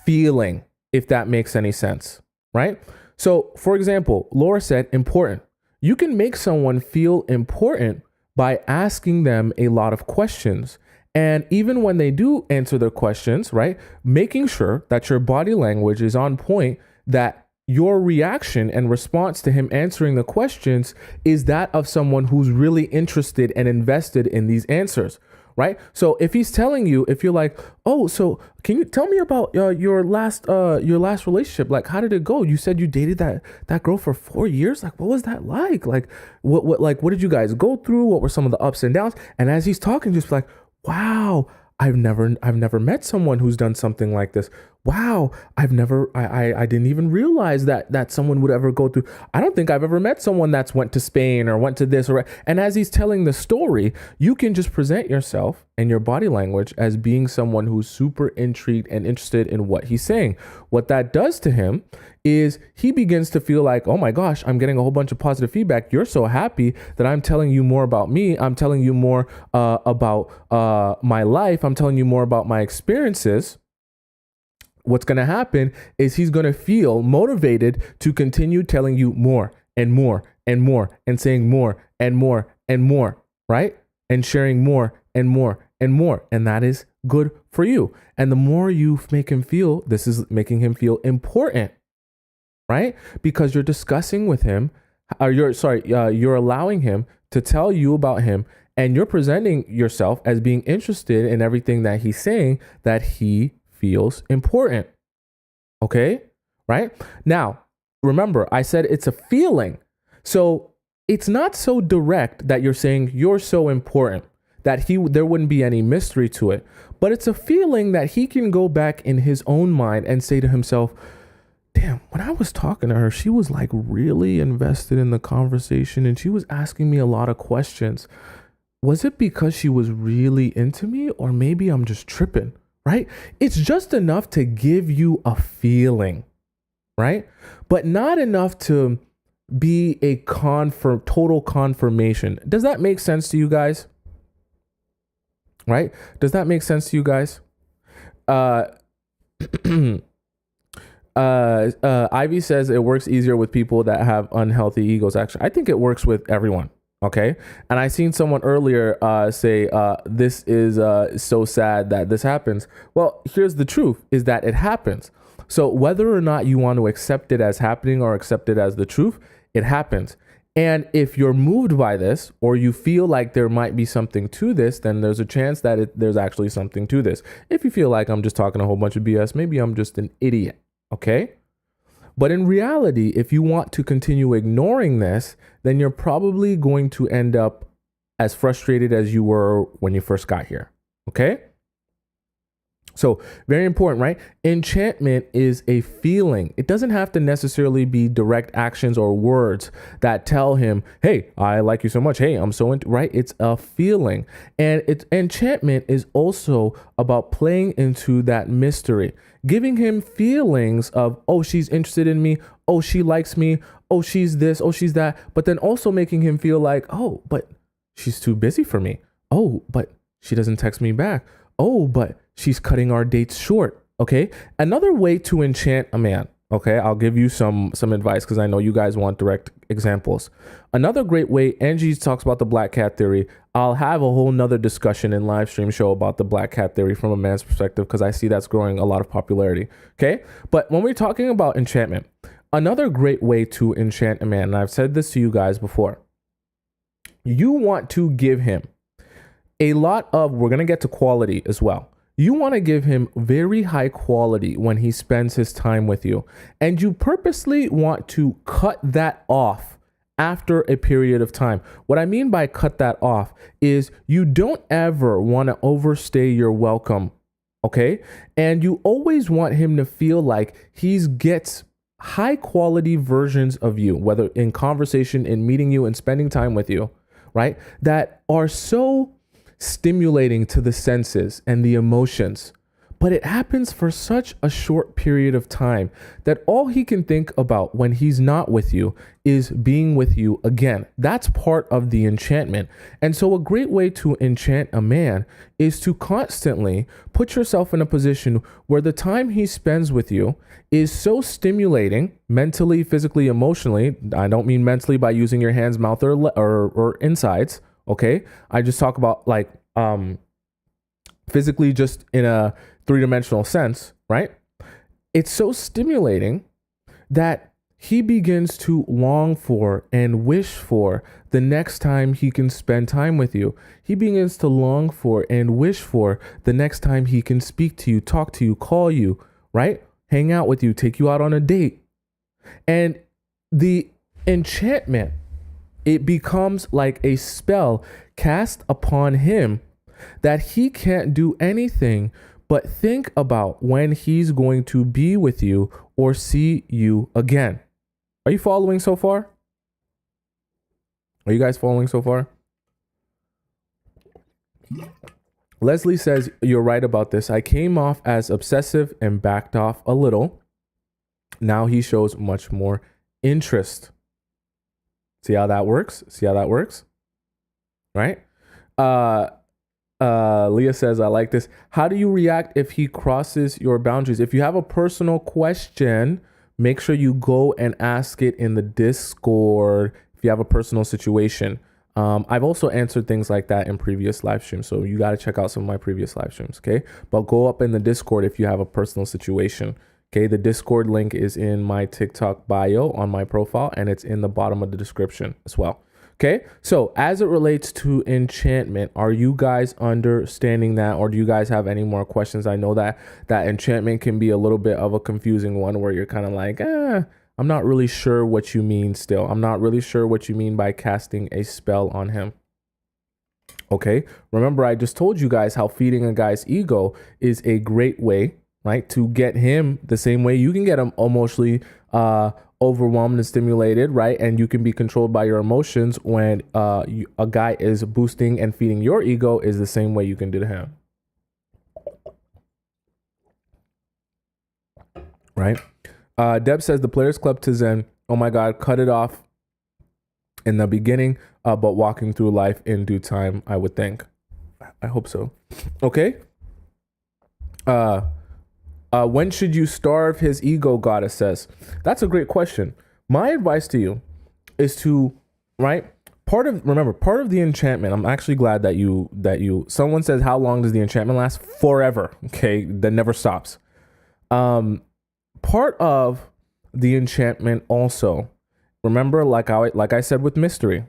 feeling, if that makes any sense, right? So for example, Laura said important. You can make someone feel important by asking them a lot of questions. And even when they do answer their questions, right, making sure that your body language is on point, that your reaction and response to him answering the questions is that of someone who's really interested and invested in these answers. Right. So if he's telling you, if you're like, oh, so can you tell me about your last relationship? Like, how did it go? You said you dated that girl for 4 years. Like, what was that like? Like, what did you guys go through? What were some of the ups and downs? And as he's talking, just like, wow, I've never met someone who's done something like this. Wow, I didn't even realize that someone would ever go through. I don't think I've ever met someone that's went to Spain or went to this or, and as he's telling the story, you can just present yourself and your body language as being someone who's super intrigued and interested in what he's saying. What that does to him is he begins to feel like, oh my gosh, I'm getting a whole bunch of positive feedback. You're so happy that I'm telling you more about me. I'm telling you more about my life. I'm telling you more about my experiences. What's going to happen is he's going to feel motivated to continue telling you more and more and more and saying more and more and more, right? And sharing more and more and more. And that is good for you. And the more you make him feel, this is making him feel important, right? Because you're discussing with him, or you're allowing him to tell you about him, and you're presenting yourself as being interested in everything that he's saying, that he feels important. Okay? Right? Now, remember, I said it's a feeling. So it's not so direct that you're saying you're so important that there wouldn't be any mystery to it. But it's a feeling that he can go back in his own mind and say to himself, damn, when I was talking to her, she was like really invested in the conversation and she was asking me a lot of questions. Was it because she was really into me, or maybe I'm just tripping, right? It's just enough to give you a feeling, right? But not enough to be a total confirmation. Does that make sense to you guys? Right? Does that make sense to you guys? Ivy says it works easier with people that have unhealthy egos. Actually, I think it works with everyone. Okay. And I seen someone earlier say, this is so sad that this happens. Well, here's the truth, is that it happens. So whether or not you want to accept it as happening or accept it as the truth, it happens. And if you're moved by this, or you feel like there might be something to this, then there's a chance that there's actually something to this. If you feel like I'm just talking a whole bunch of BS, maybe I'm just an idiot. Okay. But in reality, if you want to continue ignoring this, then you're probably going to end up as frustrated as you were when you first got here. Okay. So very important, right? Enchantment is a feeling. It doesn't have to necessarily be direct actions or words that tell him, hey, I like you so much. Hey, I'm so into, right? It's a feeling. And enchantment is also about playing into that mystery, giving him feelings of, oh, she's interested in me. Oh, she likes me. Oh, she's this. Oh, she's that. But then also making him feel like, oh, but she's too busy for me. Oh, but she doesn't text me back. Oh, but she's cutting our dates short. Okay. Another way to enchant a man. Okay. I'll give you some advice because I know you guys want direct examples. Another great way, Angie talks about the black cat theory. I'll have a whole nother discussion and live stream show about the black cat theory from a man's perspective, because I see that's growing a lot of popularity. Okay. But when we're talking about enchantment, another great way to enchant a man, and I've said this to you guys before, you want to give him a lot of, we're going to get to quality as well. You want to give him very high quality when he spends his time with you. And you purposely want to cut that off after a period of time. What I mean by cut that off is you don't ever want to overstay your welcome. Okay. And you always want him to feel like he gets high quality versions of you, whether in conversation, in meeting you and spending time with you, right? That are so stimulating to the senses and the emotions, but it happens for such a short period of time that all he can think about when he's not with you is being with you again. That's part of the enchantment. And so a great way to enchant a man is to constantly put yourself in a position where the time he spends with you is so stimulating mentally, physically, emotionally. I don't mean mentally by using your hands, mouth, or insides. Okay. I just talk about like physically, just in a three-dimensional sense, right? It's so stimulating that he begins to long for and wish for the next time he can spend time with you. He begins to long for and wish for the next time he can speak to you, talk to you, call you, right? Hang out with you, take you out on a date. And the enchantment, it becomes like a spell cast upon him that he can't do anything but think about when he's going to be with you or see you again. Are you following so far? Are you guys following so far? Leslie says, you're right about this. I came off as obsessive and backed off a little. Now he shows much more interest. See how that works? See how that works? Right? Leah says, I like this. How do you react if he crosses your boundaries? If you have a personal question, make sure you go and ask it in the Discord if you have a personal situation. I've also answered things like that in previous live streams, so you got to check out some of my previous live streams, okay? But go up in the Discord if you have a personal situation, okay? The Discord link is in my TikTok bio on my profile, and it's in the bottom of the description as well. Okay, so as it relates to enchantment, are you guys understanding that, or do you guys have any more questions? I know that enchantment can be a little bit of a confusing one where you're kind of like, I'm not really sure what you mean still. I'm not really sure what you mean by casting a spell on him. Okay, remember I just told you guys how feeding a guy's ego is a great way, right, to get him the same way you can get him emotionally overwhelmed and stimulated, right? And you can be controlled by your emotions when a guy is boosting and feeding your ego is the same way you can do to him. Right? Deb says the Players Club to Zen, oh my God, cut it off in the beginning, but walking through life in due time, I would think. I hope so. Okay. When should you starve his ego, Goddess says? That's a great question. My advice to you is to, right? Part of the enchantment, I'm actually glad that someone says, how long does the enchantment last? Forever. Okay. That never stops. Part of the enchantment also, remember, like I said with mystery,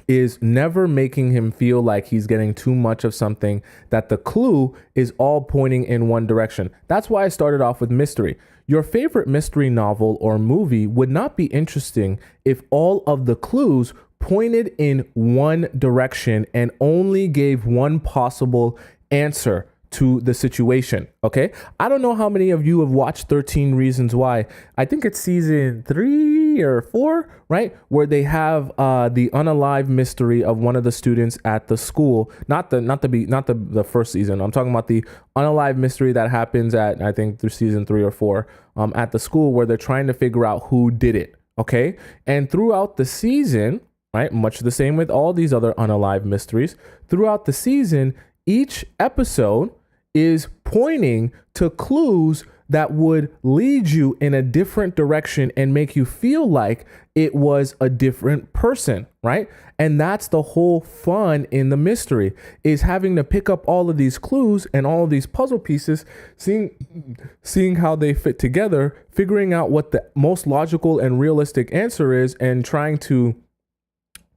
is never making him feel like he's getting too much of something, that the clue is all pointing in one direction. That's why I started off with mystery. Your favorite mystery novel or movie would not be interesting if all of the clues pointed in one direction and only gave one possible answer to the situation. Okay, I don't know how many of you have watched 13 Reasons Why. I think it's season 3 or 4, right, where they have the unalive mystery of one of the students at the school. Not the first season. I'm talking about the unalive mystery that happens at, I think, through season 3 or 4 at the school, where they're trying to figure out who did it. Okay, and throughout the season, right, much the same with all these other unalive mysteries, throughout the season, each episode is pointing to clues that would lead you in a different direction and make you feel like it was a different person, right? And that's the whole fun in the mystery, is having to pick up all of these clues and all of these puzzle pieces, seeing how they fit together, figuring out what the most logical and realistic answer is, and trying to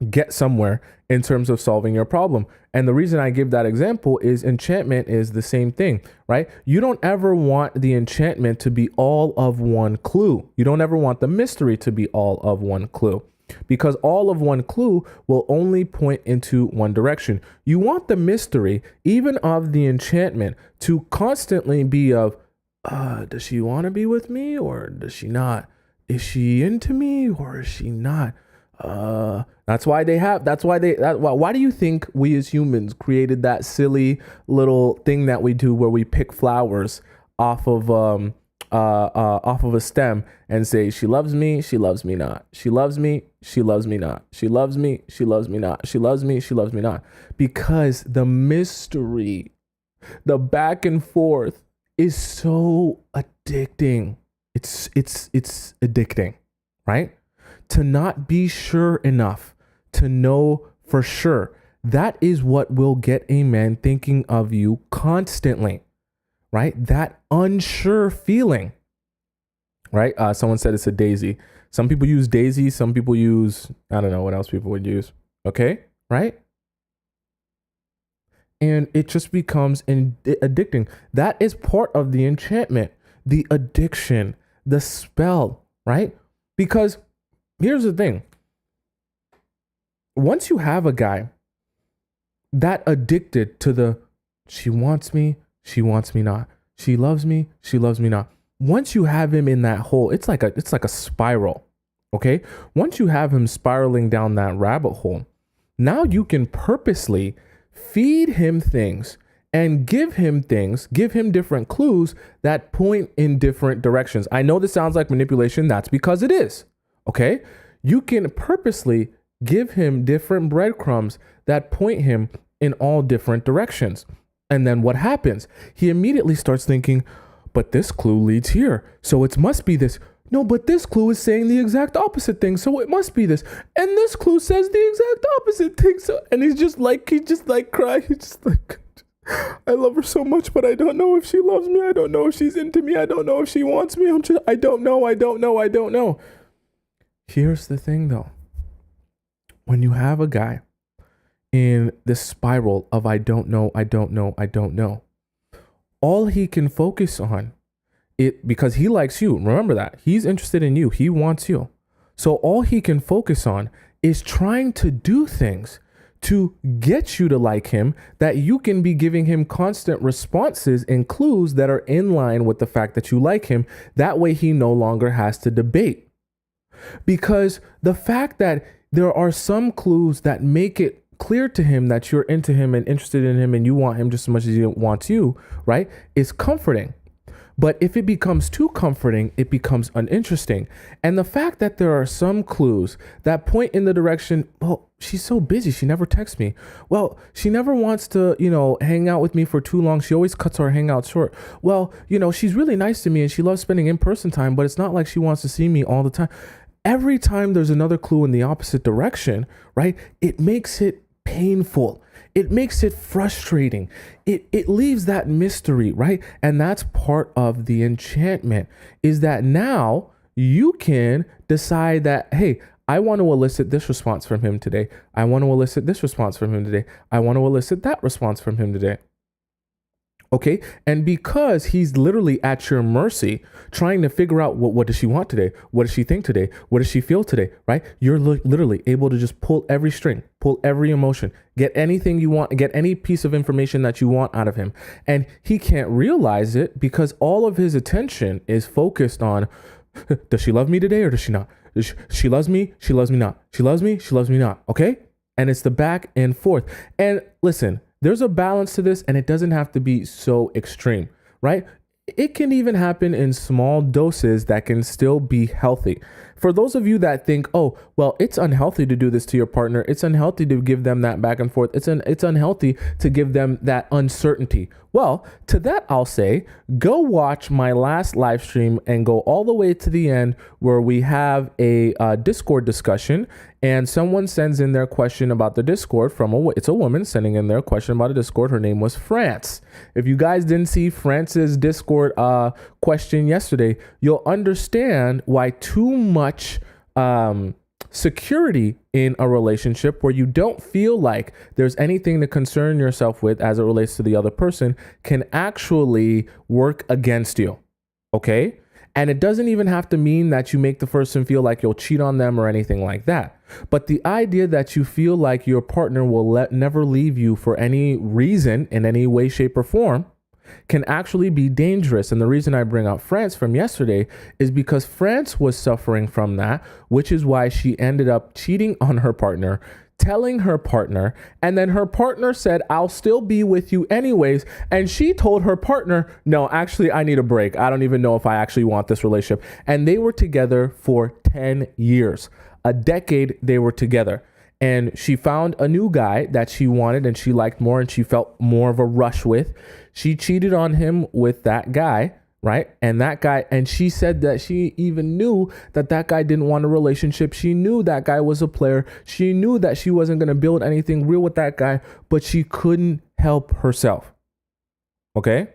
get somewhere in terms of solving your problem. And the reason I give that example is enchantment is the same thing, right? You don't ever want the enchantment to be all of one clue. You don't ever want the mystery to be all of one clue, because all of one clue will only point into one direction. You want the mystery, even of the enchantment, to constantly be of, does she want to be with me or does she not? Is she into me or is she not? Why do you think we as humans created that silly little thing that we do where we pick flowers off of a stem and say, she loves me not, she loves me not, she loves me not, she loves me not? Because the mystery, the back and forth is so addicting. It's addicting, right? To not be sure enough to know for sure. That is what will get a man thinking of you constantly, right? That unsure feeling, right? Someone said it's a daisy. Some people use daisy. Some people use, I don't know what else people would use. Okay, right? And it just becomes addicting. That is part of the enchantment, the addiction, the spell, right? Because here's the thing. Once you have a guy, that addicted to the she wants me not. She loves me not. Once you have him in that hole, it's like a spiral. Okay? Once you have him spiraling down that rabbit hole, now you can purposely feed him things and give him different clues that point in different directions. I know this sounds like manipulation. That's because it is. Okay? You can purposely give him different breadcrumbs that point him in all different directions. And then what happens? He immediately starts thinking, but this clue leads here. So it must be this. No, but this clue is saying the exact opposite thing. So it must be this. And this clue says the exact opposite thing. So, and he's just like crying. He's just like, I love her so much, but I don't know if she loves me. I don't know if she's into me. I don't know if she wants me. I don't know. Here's the thing though. When you have a guy in this spiral of I don't know, all he can focus on it, because he likes you. Remember that. He's interested in you. He wants you. So all he can focus on is trying to do things to get you to like him, that you can be giving him constant responses and clues that are in line with the fact that you like him. That way he no longer has to debate. Because the fact that there are some clues that make it clear to him that you're into him and interested in him and you want him just as much as he wants you, right, is comforting. But if it becomes too comforting, it becomes uninteresting. And the fact that there are some clues that point in the direction, well, she's so busy, she never texts me. Well, she never wants to, hang out with me for too long. She always cuts our hangouts short. Well, she's really nice to me and she loves spending in-person time, but it's not like she wants to see me all the time. Every time there's another clue in the opposite direction, right, it makes it painful. It makes it frustrating. It leaves that mystery, right? And that's part of the enchantment, is that now you can decide that, hey, I want to elicit this response from him today. I want to elicit this response from him today. I want to elicit that response from him today. Okay. And because he's literally at your mercy, trying to figure out what does she want today? What does she think today? What does she feel today? Right? You're literally able to just pull every string, pull every emotion, get anything you want, get any piece of information that you want out of him. And he can't realize it because all of his attention is focused on, does she love me today or does she not? She loves me. She loves me not. She loves me. She loves me not. Okay. And it's the back and forth. And listen, there's a balance to this, and it doesn't have to be so extreme, right? It can even happen in small doses that can still be healthy. For those of you that think, oh, well, it's unhealthy to do this to your partner. It's unhealthy to give them that back and forth. It's unhealthy to give them that uncertainty. Well, to that, I'll say, go watch my last live stream and go all the way to the end where we have a Discord discussion and someone sends in their question about the Discord it's a woman sending in their question about a Discord. Her name was France. If you guys didn't see France's Discord question yesterday, you'll understand why too much security in a relationship where you don't feel like there's anything to concern yourself with as it relates to the other person can actually work against you. Okay? And it doesn't even have to mean that you make the person feel like you'll cheat on them or anything like that. But the idea that you feel like your partner will never leave you for any reason in any way, shape, or form can actually be dangerous. And the reason I bring up France from yesterday is because France was suffering from that, which is why she ended up cheating on her partner, telling her partner, and then her partner said, I'll still be with you anyways. And she told her partner, no, actually, I need a break. I don't even know if I actually want this relationship. And they were together for 10 years. A decade they were together. And she found a new guy that she wanted and she liked more and she felt more of a rush with. She cheated on him with that guy, right? And she said that she even knew that guy didn't want a relationship. She knew that guy was a player. She knew that she wasn't going to build anything real with that guy, but she couldn't help herself. Okay?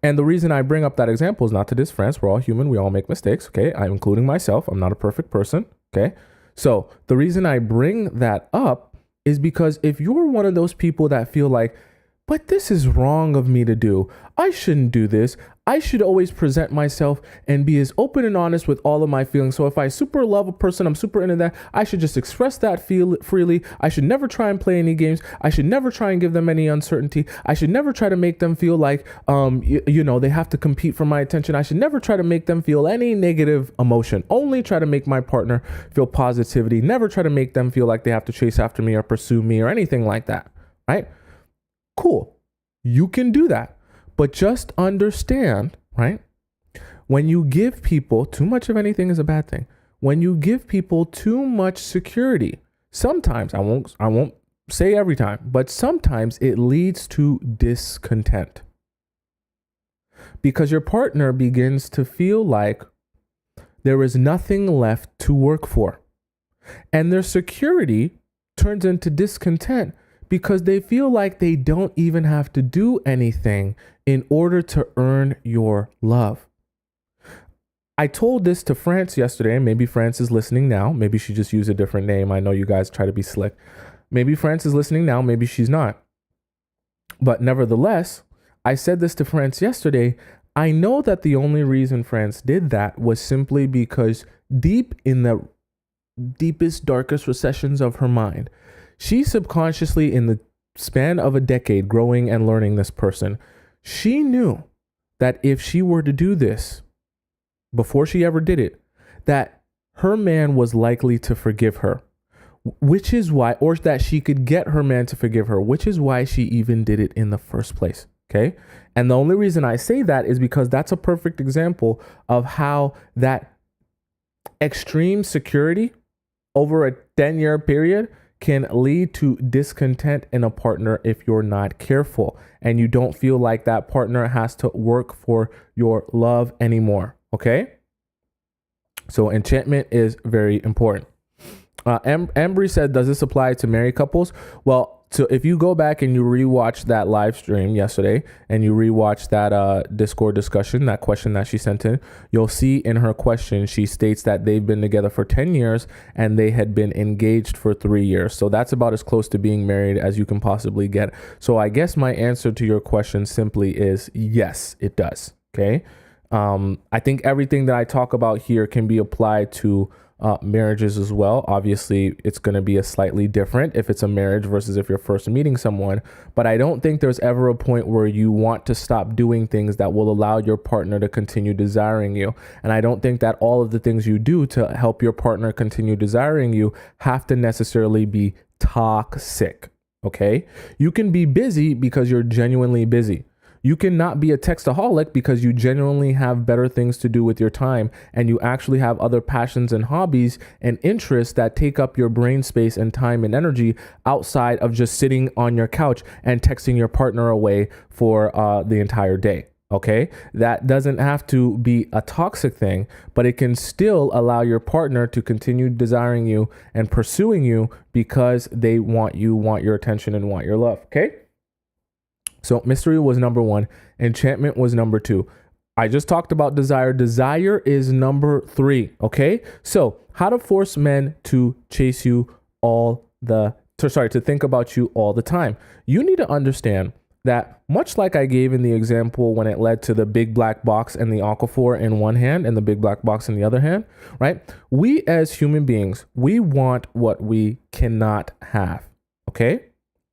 And the reason I bring up that example is not to diss France. We're all human. We all make mistakes. Okay? I'm including myself. I'm not a perfect person. Okay? So the reason I bring that up is because if you're one of those people that feel like, but this is wrong of me to do. I shouldn't do this. I should always present myself and be as open and honest with all of my feelings. So if I super love a person, I'm super into that, I should just express that feel freely. I should never try and play any games. I should never try and give them any uncertainty. I should never try to make them feel like, they have to compete for my attention. I should never try to make them feel any negative emotion. Only try to make my partner feel positivity. Never try to make them feel like they have to chase after me or pursue me or anything like that, right? Cool. You can do that. But just understand, right? When you give people too much of anything is a bad thing. When you give people too much security, sometimes, I won't say every time, but sometimes it leads to discontent. Because your partner begins to feel like there is nothing left to work for. And their security turns into discontent because they feel like they don't even have to do anything in order to earn your love. I told this to France yesterday, and maybe France is listening now. Maybe she just used a different name. I know you guys try to be slick. Maybe France is listening now. Maybe she's not. But nevertheless, I said this to France yesterday. I know that the only reason France did that was simply because deep in the deepest, darkest recessions of her mind, she subconsciously, in the span of a decade, growing and learning this person, she knew that if she were to do this, before she ever did it, that her man was likely to forgive her, which is why, or that she could get her man to forgive her, which is why she even did it in the first place. Okay. And the only reason I say that is because that's a perfect example of how that extreme security over a 10-year period can lead to discontent in a partner if you're not careful and you don't feel like that partner has to work for your love anymore. Okay. So enchantment is very important. Embry said, does this apply to married couples? Well, so if you go back and you rewatch that live stream yesterday and you rewatch that Discord discussion, that question that she sent in, you'll see in her question, she states that they've been together for 10 years and they had been engaged for 3 years. So that's about as close to being married as you can possibly get. So I guess my answer to your question simply is yes, it does. Okay. I think everything that I talk about here can be applied to marriages as well. Obviously, it's going to be a slightly different if it's a marriage versus if you're first meeting someone. But I don't think there's ever a point where you want to stop doing things that will allow your partner to continue desiring you. And I don't think that all of the things you do to help your partner continue desiring you have to necessarily be toxic. Okay? You can be busy because you're genuinely busy. You cannot be a textaholic because you genuinely have better things to do with your time and you actually have other passions and hobbies and interests that take up your brain space and time and energy outside of just sitting on your couch and texting your partner away for the entire day. Okay, that doesn't have to be a toxic thing, but it can still allow your partner to continue desiring you and pursuing you because they want you, want your attention, and want your love. Okay. So mystery was number 1. Enchantment was number 2. I just talked about desire. Desire is number 3. Okay. So how to force men to chase you to think about you all the time. You need to understand that much like I gave in the example when it led to the big black box and the aquaphor in one hand and the big black box in the other hand, right? We as human beings, we want what we cannot have. Okay.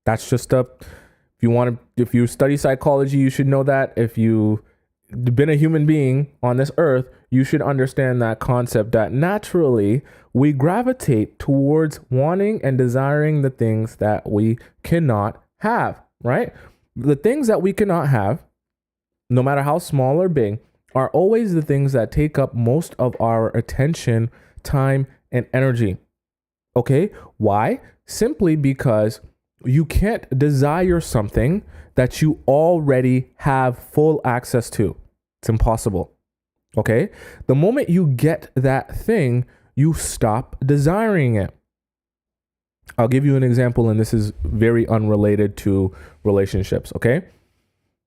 That's just if you study psychology, you should know that. If you've been a human being on this earth, you should understand that concept that naturally we gravitate towards wanting and desiring the things that we cannot have, right? The things that we cannot have, no matter how small or big, are always the things that take up most of our attention, time, and energy. Okay? Why? Simply because you can't desire something that you already have full access to. It's impossible. Okay? The moment you get that thing, you stop desiring it. I'll give you an example, and this is very unrelated to relationships. Okay?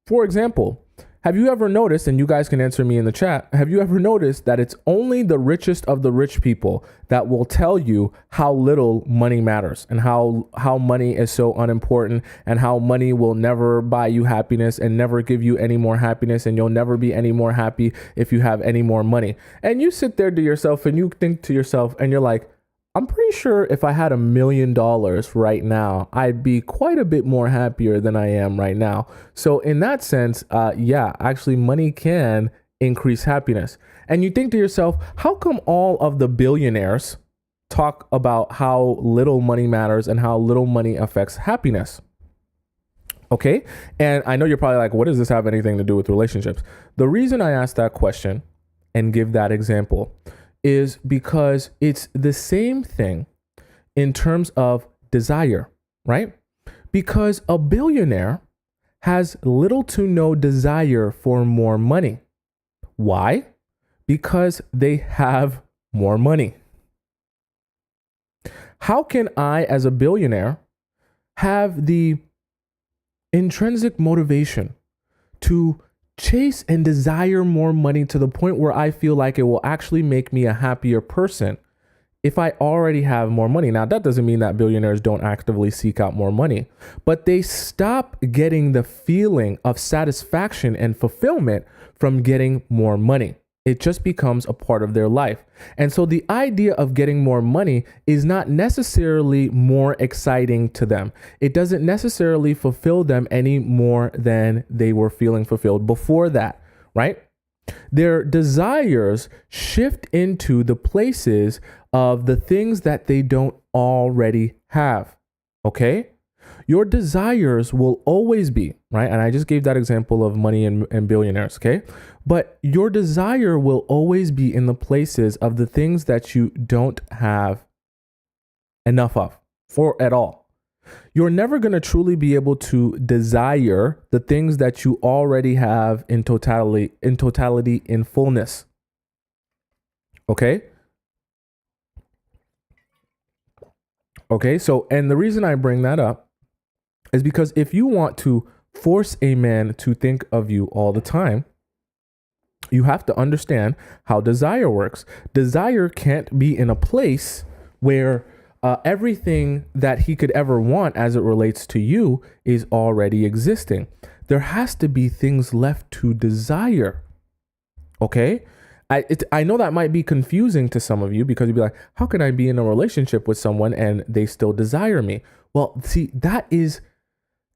For example, Have you ever noticed, and you guys can answer me in the chat, have you ever noticed that it's only the richest of the rich people that will tell you how little money matters and how money is so unimportant and how money will never buy you happiness and never give you any more happiness, and you'll never be any more happy if you have any more money? And you sit there to yourself and you think to yourself and you're like, I'm pretty sure if I had $1 million right now, I'd be quite a bit more happier than I am right now. So in that sense, yeah, actually money can increase happiness. And you think to yourself, how come all of the billionaires talk about how little money matters and how little money affects happiness? Okay. And I know you're probably like, what does this have anything to do with relationships? The reason I asked that question and give that example is because it's the same thing in terms of desire, right? Because a billionaire has little to no desire for more money. Why? Because they have more money. How can I, as a billionaire, have the intrinsic motivation to chase and desire more money to the point where I feel like it will actually make me a happier person if I already have more money? Now, that doesn't mean that billionaires don't actively seek out more money, but they stop getting the feeling of satisfaction and fulfillment from getting more money. It just becomes a part of their life. And so the idea of getting more money is not necessarily more exciting to them. It doesn't necessarily fulfill them any more than they were feeling fulfilled before that, right? Their desires shift into the places of the things that they don't already have, okay? Your desires will always be, right? And I just gave that example of money and billionaires, okay? But your desire will always be in the places of the things that you don't have enough of or at all. You're never going to truly be able to desire the things that you already have in totality, in fullness. Okay? Okay, so, and the reason I bring that up is because if you want to force a man to think of you all the time, you have to understand how desire works. Desire can't be in a place where everything that he could ever want as it relates to you is already existing. There has to be things left to desire. Okay? I know that might be confusing to some of you because you'd be like, how can I be in a relationship with someone and they still desire me? Well, see, that is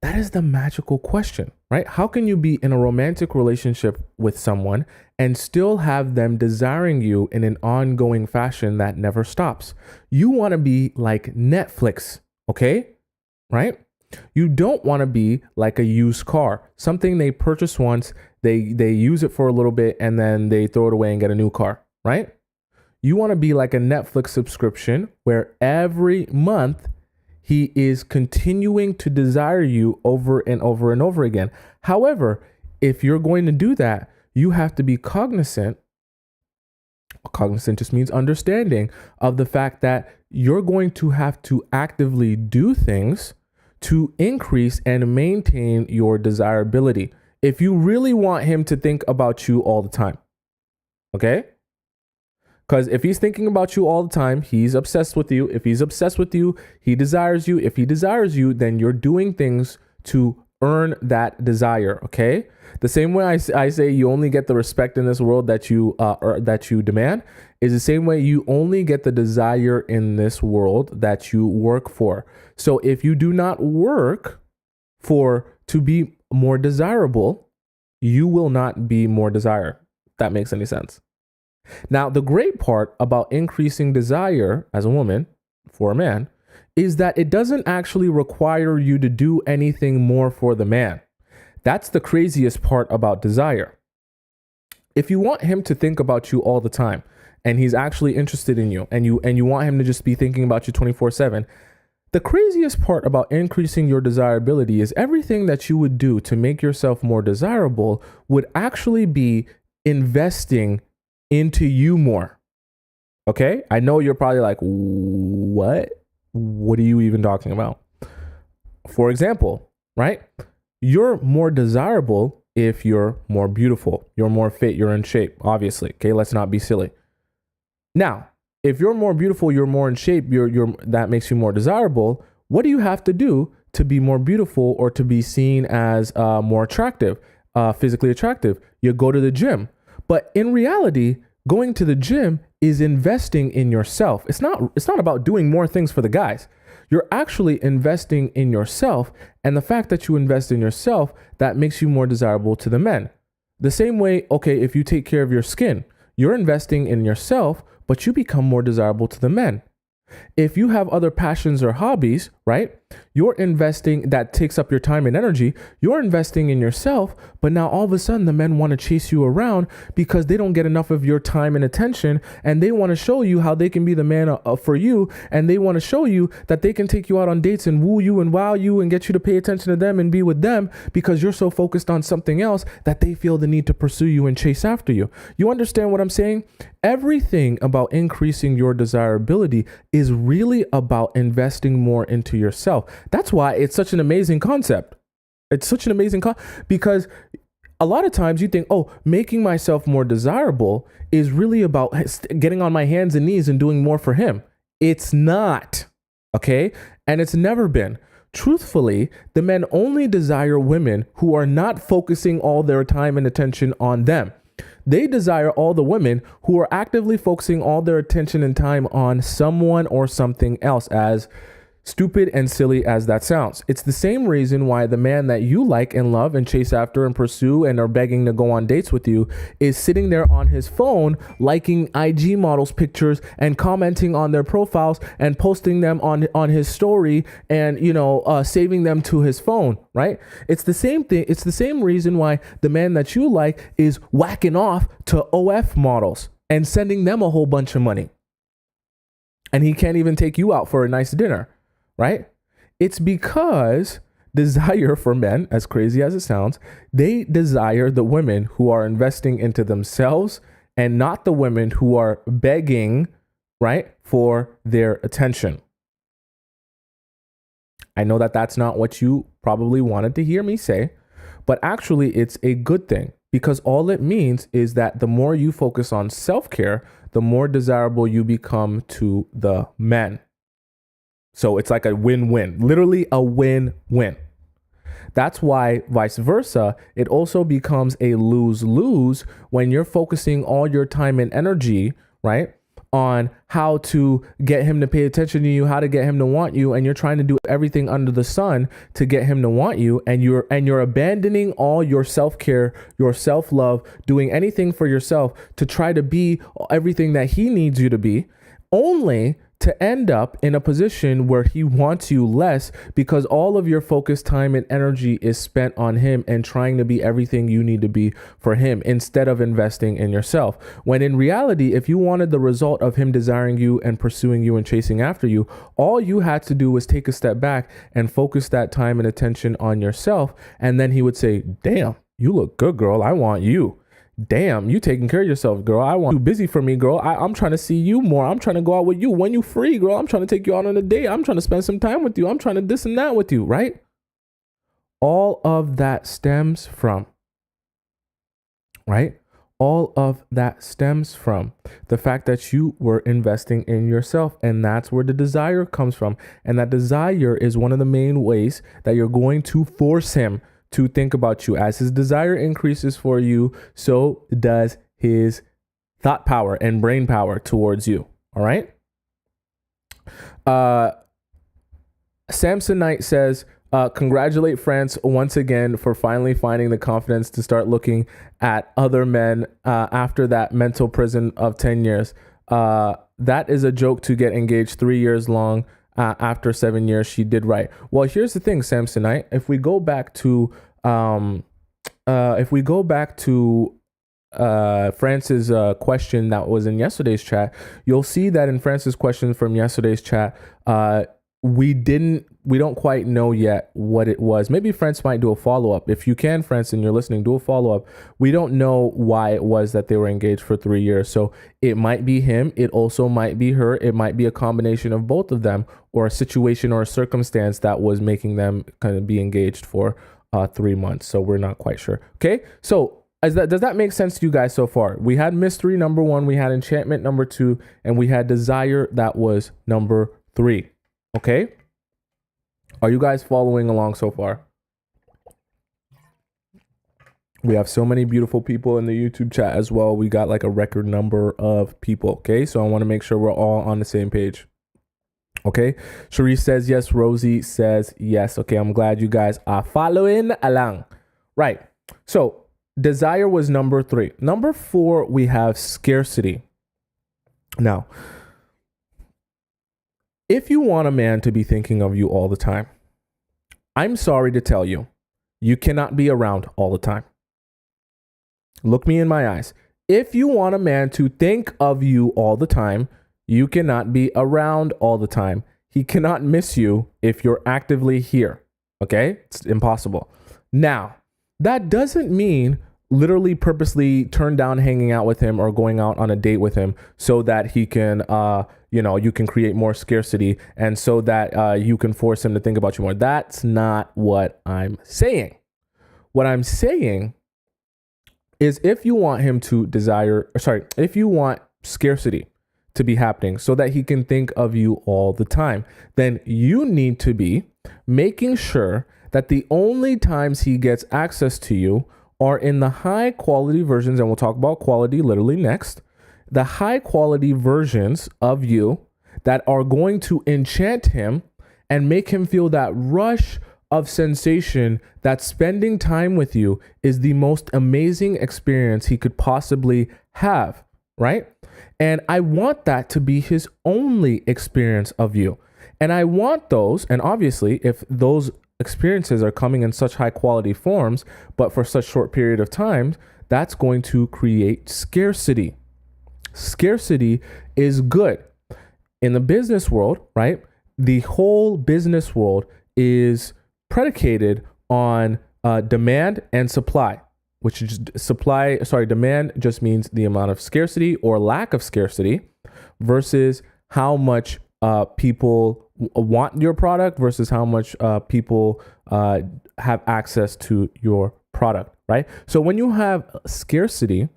the magical question, right? How can you be in a romantic relationship with someone and still have them desiring you in an ongoing fashion that never stops? You want to be like Netflix, okay? Right? You don't want to be like a used car, something they purchase once, they use it for a little bit, and then they throw it away and get a new car, right? You want to be like a Netflix subscription where every month he is continuing to desire you over and over and over again. However, if you're going to do that, you have to be cognizant. Cognizant just means understanding of the fact that you're going to have to actively do things to increase and maintain your desirability if you really want him to think about you all the time. Okay? Because if he's thinking about you all the time, he's obsessed with you. If he's obsessed with you, he desires you. If he desires you, then you're doing things to earn that desire. Okay. The same way I say you only get the respect in this world that you demand is the same way you only get the desire in this world that you work for. So if you do not work to be more desirable, you will not be more desired. If that makes any sense. Now, the great part about increasing desire as a woman for a man is that it doesn't actually require you to do anything more for the man. That's the craziest part about desire. If you want him to think about you all the time and he's actually interested in you and you want him to just be thinking about you 24/7, the craziest part about increasing your desirability is everything that you would do to make yourself more desirable would actually be investing into you more. Okay? I know you're probably like, what? What are you even talking about? For example, right? You're more desirable if you're more beautiful, you're more fit, you're in shape, obviously. Okay, let's not be silly. Now, if you're more beautiful, you're more in shape, that makes you more desirable. What do you have to do to be more beautiful or to be seen as more attractive, physically attractive? You go to the gym. But in reality, going to the gym is investing in yourself. It's not about doing more things for the guys. You're actually investing in yourself. And the fact that you invest in yourself, that makes you more desirable to the men. The same way, okay, if you take care of your skin, you're investing in yourself, but you become more desirable to the men. If you have other passions or hobbies, right, you're investing, that takes up your time and energy, you're investing in yourself, but now all of a sudden the men want to chase you around because they don't get enough of your time and attention, and they want to show you how they can be the man for you, and they want to show you that they can take you out on dates and woo you and wow you and get you to pay attention to them and be with them because you're so focused on something else that they feel the need to pursue you and chase after you. You understand what I'm saying? Everything about increasing your desirability is really about investing more into yourself. That's why it's such an amazing concept. It's such an amazing because a lot of times you think, oh, making myself more desirable is really about getting on my hands and knees and doing more for him. It's not, okay? And it's never been. Truthfully, the men only desire women who are not focusing all their time and attention on them. They desire all the women who are actively focusing all their attention and time on someone or something else, as stupid and silly as that sounds. It's the same reason why the man that you like and love and chase after and pursue and are begging to go on dates with you is sitting there on his phone, liking IG models' pictures and commenting on their profiles and posting them on his story and, saving them to his phone, right? It's the same thing. It's the same reason why the man that you like is whacking off to OF models and sending them a whole bunch of money. And he can't even take you out for a nice dinner. Right? It's because desire for men, as crazy as it sounds, they desire the women who are investing into themselves and not the women who are begging, right, for their attention. I know that that's not what you probably wanted to hear me say, but actually it's a good thing because all it means is that the more you focus on self-care, the more desirable you become to the men. So it's like a win-win, literally a win-win. That's why vice versa, it also becomes a lose-lose when you're focusing all your time and energy, right, on how to get him to pay attention to you, how to get him to want you, and you're trying to do everything under the sun to get him to want you, and you're abandoning all your self-care, your self-love, doing anything for yourself to try to be everything that he needs you to be, only to end up in a position where he wants you less because all of your focus, time, and energy is spent on him and trying to be everything you need to be for him instead of investing in yourself. When in reality, if you wanted the result of him desiring you and pursuing you and chasing after you, all you had to do was take a step back and focus that time and attention on yourself. And then he would say, damn, you look good, girl. I want you. Damn, you taking care of yourself, girl. I want you busy for me, girl. I'm trying to see you more. I'm trying to go out with you when you free, girl. I'm trying to take you out on a date. I'm trying to spend some time with you. I'm trying to this and that with you, right? All of that stems from, right? All of that stems from the fact that you were investing in yourself. And that's where the desire comes from. And that desire is one of the main ways that you're going to force him to think about you. As his desire increases for you, so does his thought power and brain power towards you. All right. Samsonite says, congratulate France once again for finally finding the confidence to start looking at other men after that mental prison of 10 years. That is a joke to get engaged 3 years long. After 7 years, she did right. Well, here's the thing, Samsonite. If we go back to, France's question that was in yesterday's chat, you'll see that in France's question from yesterday's chat, we don't quite know yet what it was. Maybe France might do a follow-up. If you can, France, and you're listening, do a follow-up. We don't know why it was that they were engaged for 3 years. So it might be him. It also might be her. It might be a combination of both of them, or a situation or a circumstance that was making them kind of be engaged for 3 months. So we're not quite sure. Okay. So does that make sense to you guys so far? We had mystery number 1, we had enchantment number 2, and we had desire that was number 3. Okay. Are you guys following along so far? We have so many beautiful people in the YouTube chat as well. We got like a record number of people. Okay. So I want to make sure we're all on the same page. Okay. Cherie says yes. Rosie says yes. Okay. I'm glad you guys are following along. Right. So desire was number 3. Number 4, we have scarcity. Now, if you want a man to be thinking of you all the time, I'm sorry to tell you, you cannot be around all the time. Look me in my eyes. If you want a man to think of you all the time, you cannot be around all the time. He cannot miss you if you're actively here. Okay? It's impossible. Now, that doesn't mean literally purposely turn down hanging out with him or going out on a date with him so that he can, you can create more scarcity and so that you can force him to think about you more. That's not what I'm saying. What I'm saying is if you want him to if you want scarcity to be happening so that he can think of you all the time, then you need to be making sure that the only times he gets access to you are in the high quality versions, and we'll talk about quality literally next, the high quality versions of you that are going to enchant him and make him feel that rush of sensation that spending time with you is the most amazing experience he could possibly have, right? And I want that to be his only experience of you. And I want those, and obviously if those experiences are coming in such high quality forms, but for such short period of time, that's going to create scarcity. Scarcity is good. In the business world, right? The whole business world is predicated on demand and supply, which is demand just means the amount of scarcity or lack of scarcity versus how much people want your product versus how much people have access to your product, right? So when you have scarcity,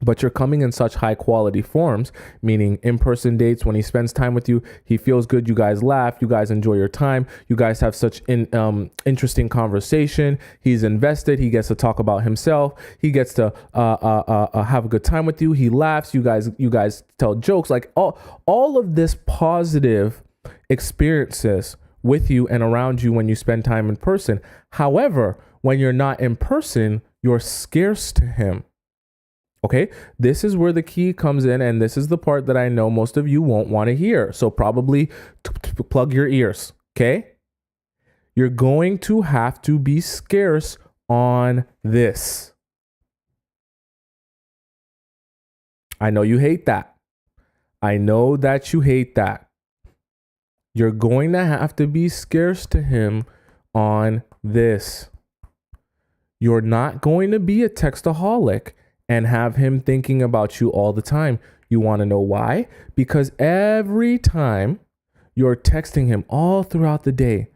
but you're coming in such high quality forms, meaning in-person dates, when he spends time with you, he feels good, you guys laugh, you guys enjoy your time, you guys have such interesting conversation, he's invested, he gets to talk about himself, he gets to have a good time with you, he laughs, you guys tell jokes, like all of this positive experiences with you and around you when you spend time in person. However, when you're not in person, you're scarce to him. Okay, this is where the key comes in, and this is the part that I know most of you won't want to hear. So probably plug your ears, okay? You're going to have to be scarce on this. I know you hate that. I know that you hate that. You're going to have to be scarce to him on this. You're not going to be a textaholic and have him thinking about you all the time. You want to know why? Because every time you're texting him all throughout the day,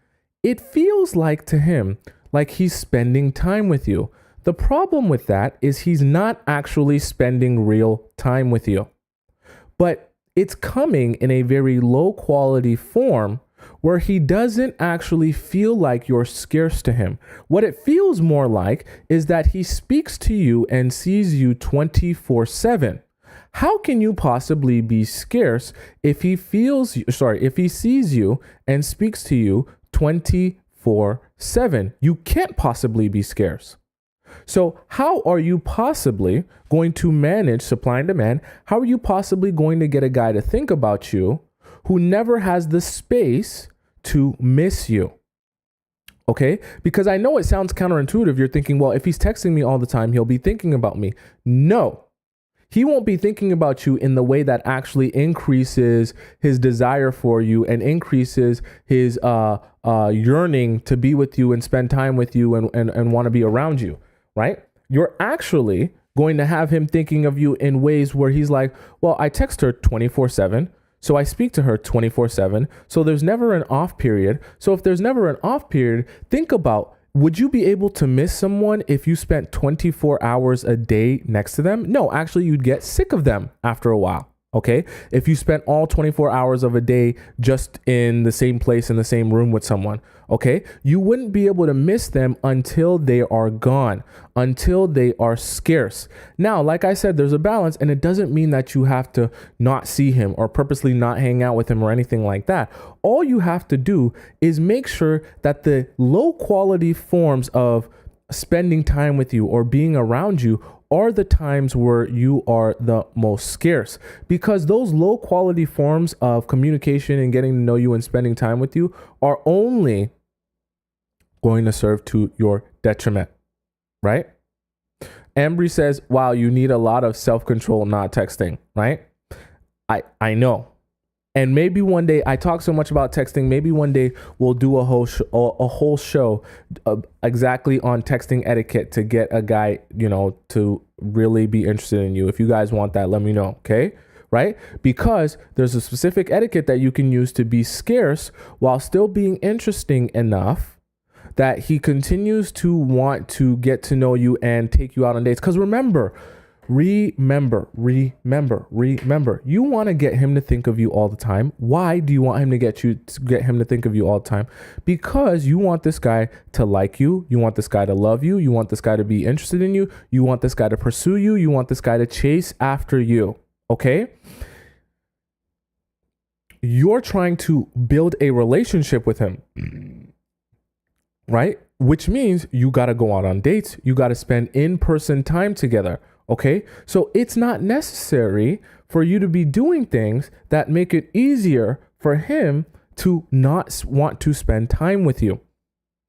it feels like to him like he's spending time with you. The problem with that is he's not actually spending real time with you. But it's coming in a very low quality form where he doesn't actually feel like you're scarce to him. What it feels more like is that he speaks to you and sees you 24/7. How can you possibly be scarce if he sees you and speaks to you 24/7? You can't possibly be scarce. So how are you possibly going to manage supply and demand? How are you possibly going to get a guy to think about you who never has the space to miss you? Okay? Because I know it sounds counterintuitive. You're thinking, well, if he's texting me all the time, he'll be thinking about me. No, he won't be thinking about you in the way that actually increases his desire for you and increases his yearning to be with you and spend time with you and want to be around you, right? You're actually going to have him thinking of you in ways where he's like, well, I text her 24/7. So I speak to her 24/7. So there's never an off period. So if there's never an off period, think about Would you be able to miss someone if you spent 24 hours a day next to them? No, actually, you'd get sick of them after a while. Okay. If you spent all 24 hours of a day just in the same place in the same room with someone, okay, you wouldn't be able to miss them until they are gone, until they are scarce. Now, like I said, there's a balance, and it doesn't mean that you have to not see him or purposely not hang out with him or anything like that. All you have to do is make sure that the low quality forms of spending time with you or being around you are the times where you are the most scarce, because those low quality forms of communication and getting to know you and spending time with you are only going to serve to your detriment, right? Embry says, wow, you need a lot of self-control not texting, right? I know. And maybe one day, I talk so much about texting, maybe one day we'll do a whole show exactly on texting etiquette to get a guy, to really be interested in you. If you guys want that, let me know, okay? Right? Because there's a specific etiquette that you can use to be scarce while still being interesting enough that he continues to want to get to know you and take you out on dates. Because remember, you want to get him to think of you all the time. Why do you want him to get him to think of you all the time? Because you want this guy to like you. You want this guy to love you. You want this guy to be interested in you. You want this guy to pursue you. You want this guy to chase after you. Okay? You're trying to build a relationship with him, right? Which means you got to go out on dates. You got to spend in-person time together. Okay, so it's not necessary for you to be doing things that make it easier for him to not want to spend time with you.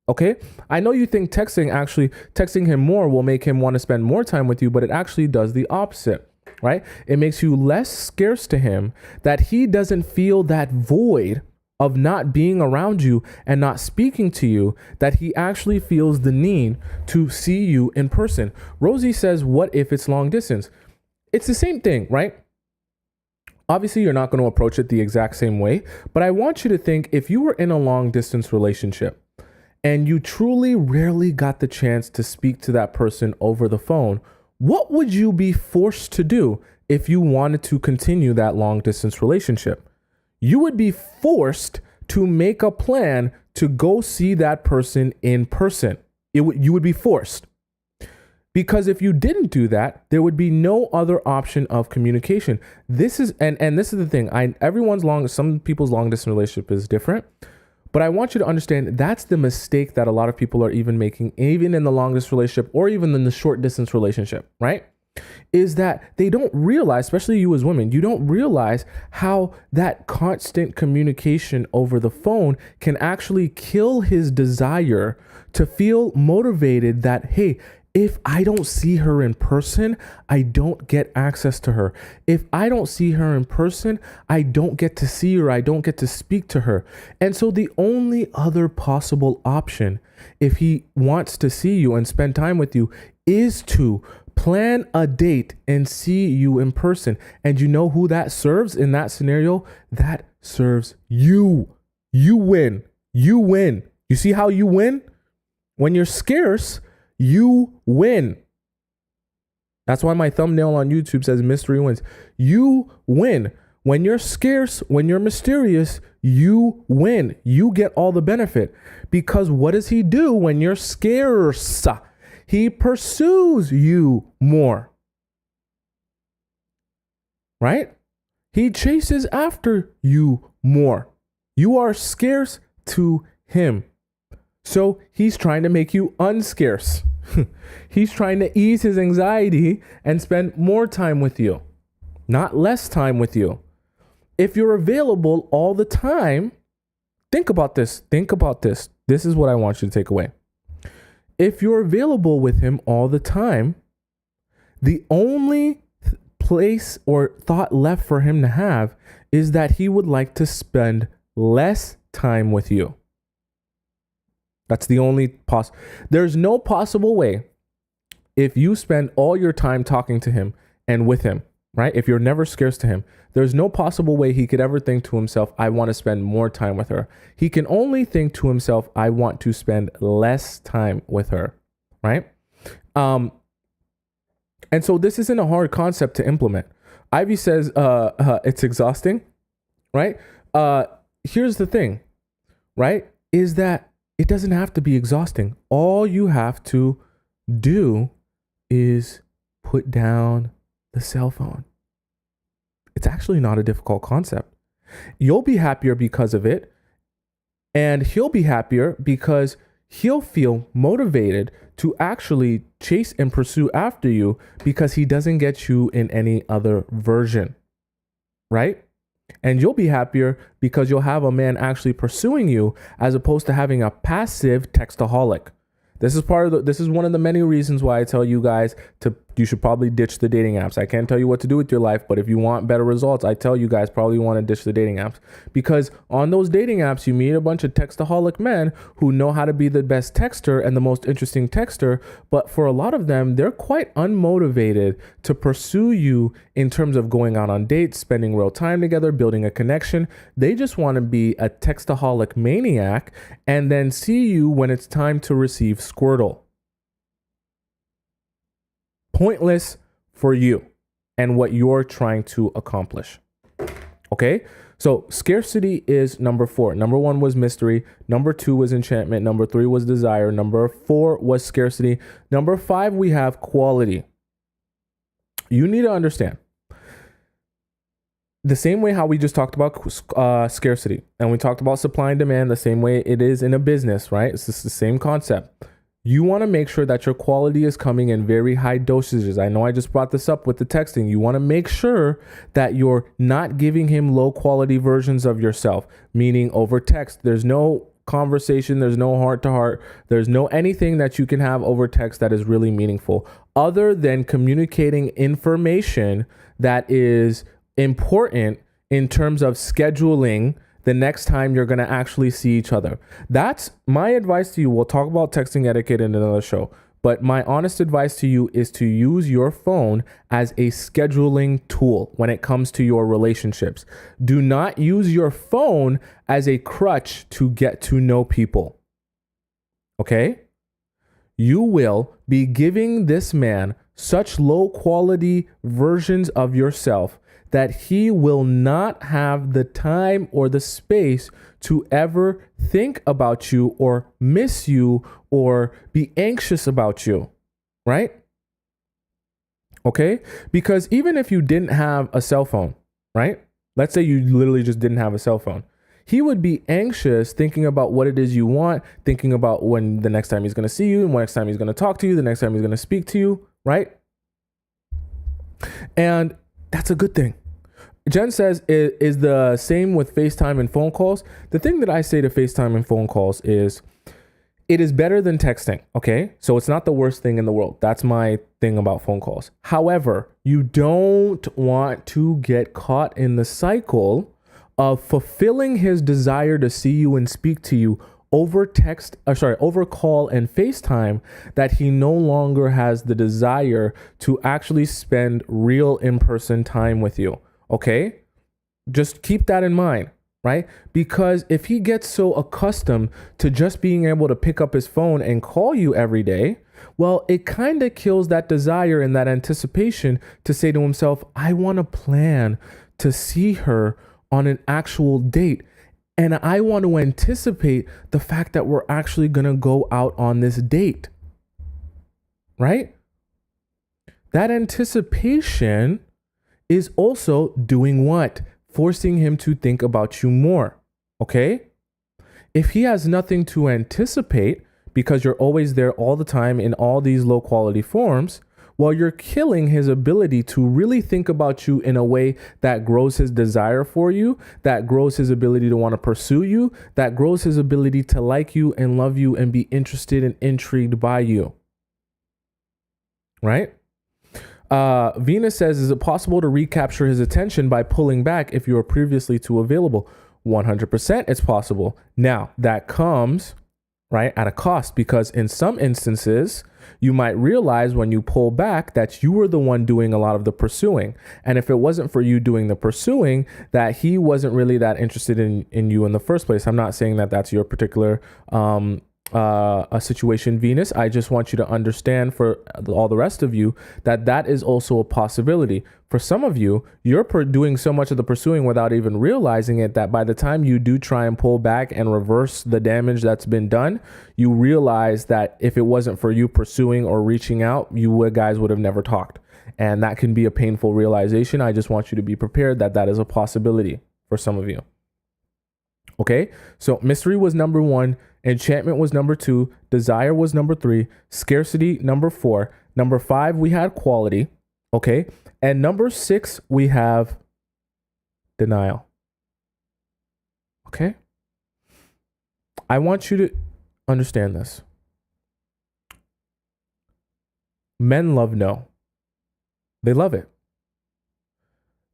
Okay, I know you think texting him more will make him want to spend more time with you, but it actually does the opposite, right? It makes you less scarce to him, that he doesn't feel that void of not being around you and not speaking to you, that he actually feels the need to see you in person. Rosie says, what if it's long distance? It's the same thing, right? Obviously, you're not going to approach it the exact same way, but I want you to think, if you were in a long distance relationship and you truly rarely got the chance to speak to that person over the phone, what would you be forced to do if you wanted to continue that long distance relationship? You would be forced to make a plan to go see that person in person. You would be forced. Because if you didn't do that, there would be no other option of communication. This is the thing. Some people's long distance relationship is different, but I want you to understand that's the mistake that a lot of people are even making, even in the longest relationship or even in the short distance relationship, right? Is that they don't realize, especially you as women, you don't realize how that constant communication over the phone can actually kill his desire to feel motivated that, hey, if I don't see her in person, I don't get access to her. If I don't see her in person, I don't get to see her. I don't get to speak to her. And so the only other possible option, if he wants to see you and spend time with you, is to plan a date and see you in person. And you know who that serves in that scenario? That serves you. You win. You win. You see how you win? When you're scarce, you win. That's why my thumbnail on YouTube says mystery wins. You win. When you're scarce, when you're mysterious, you win. You get all the benefit. Because what does he do when you're scarce? He pursues you more, right? He chases after you more. You are scarce to him. So he's trying to make you unscarce. He's trying to ease his anxiety and spend more time with you, not less time with you. If you're available all the time, think about this. This is what I want you to take away. If you're available with him all the time, the only place or thought left for him to have is that he would like to spend less time with you. That's the only there's no possible way, if you spend all your time talking to him and with him, right? If you're never scarce to him, there's no possible way he could ever think to himself, I want to spend more time with her. He can only think to himself, I want to spend less time with her, right? And so this isn't a hard concept to implement. Ivy says it's exhausting, right? Here's the thing, right? Is that it doesn't have to be exhausting. All you have to do is put down the cell phone. It's actually not a difficult concept. You'll be happier because of it. And he'll be happier because he'll feel motivated to actually chase and pursue after you because he doesn't get you in any other version, right? And you'll be happier because you'll have a man actually pursuing you as opposed to having a passive textaholic. This is one of the many reasons why I tell you guys you should probably ditch the dating apps. I can't tell you what to do with your life, but if you want better results, I tell you guys probably want to ditch the dating apps, because on those dating apps, you meet a bunch of textaholic men who know how to be the best texter and the most interesting texter. But for a lot of them, they're quite unmotivated to pursue you in terms of going out on dates, spending real time together, building a connection. They just want to be a textaholic maniac and then see you when it's time to receive Squirtle. Pointless for you and what you're trying to accomplish. Okay, so scarcity is number 4. Number 1 was mystery. Number 2 was enchantment. Number 3 was desire. Number 4 was scarcity. Number 5, we have quality. You need to understand the same way how we just talked about scarcity and we talked about supply and demand, the same way it is in a business, right? It's just the same concept. You want to make sure that your quality is coming in very high dosages. I know I just brought this up with the texting. You want to make sure that you're not giving him low quality versions of yourself, meaning over text. There's no conversation. There's no heart to heart. There's no anything that you can have over text that is really meaningful other than communicating information that is important in terms of scheduling the next time you're going to actually see each other. That's my advice to you. We'll talk about texting etiquette in another show, but my honest advice to you is to use your phone as a scheduling tool when it comes to your relationships. Do not use your phone as a crutch to get to know people. Okay? You will be giving this man such low quality versions of yourself that he will not have the time or the space to ever think about you or miss you or be anxious about you, right? Okay? Because even if you didn't have a cell phone, right? Let's say you literally just didn't have a cell phone. He would be anxious thinking about what it is you want, thinking about when the next time he's going to see you, and when next time he's going to talk to you, the next time he's going to speak to you, right? And that's a good thing. Jen says it is the same with FaceTime and phone calls. The thing that I say to FaceTime and phone calls is it is better than texting. Okay. So it's not the worst thing in the world. That's my thing about phone calls. However, you don't want to get caught in the cycle of fulfilling his desire to see you and speak to you over call and FaceTime, that he no longer has the desire to actually spend real in-person time with you. Okay, just keep that in mind, right? Because if he gets so accustomed to just being able to pick up his phone and call you every day, well, it kind of kills that desire and that anticipation to say to himself, I want to plan to see her on an actual date. And I want to anticipate the fact that we're actually going to go out on this date, right? That anticipation is also doing what? Forcing him to think about you more, okay? If he has nothing to anticipate because you're always there all the time in all these low quality forms, well, you're killing his ability to really think about you in a way that grows his desire for you, that grows his ability to want to pursue you, that grows his ability to like you and love you and be interested and intrigued by you, right? Venus says, is it possible to recapture his attention by pulling back if you were previously too available? 100% it's possible. Now, that comes, right, at a cost, because in some instances, You might realize when you pull back that you were the one doing a lot of the pursuing. And if it wasn't for you doing the pursuing, that he wasn't really that interested in you in the first place. I'm not saying that that's your particular a situation, Venus. I just want you to understand, for all the rest of you, that that is also a possibility. For some of you, you're doing so much of the pursuing without even realizing it, that by the time you do try and pull back and reverse the damage that's been done, you realize that if it wasn't for you pursuing or reaching out, you guys would have never talked. And that can be a painful realization. I just want you to be prepared that that is a possibility for some of you. Okay, so mystery was number 1, enchantment was number 2, desire was number 3, scarcity number 4, number 5 we had quality, okay, and number 6 we have denial. Okay, I want you to understand this. Men love no. They love it.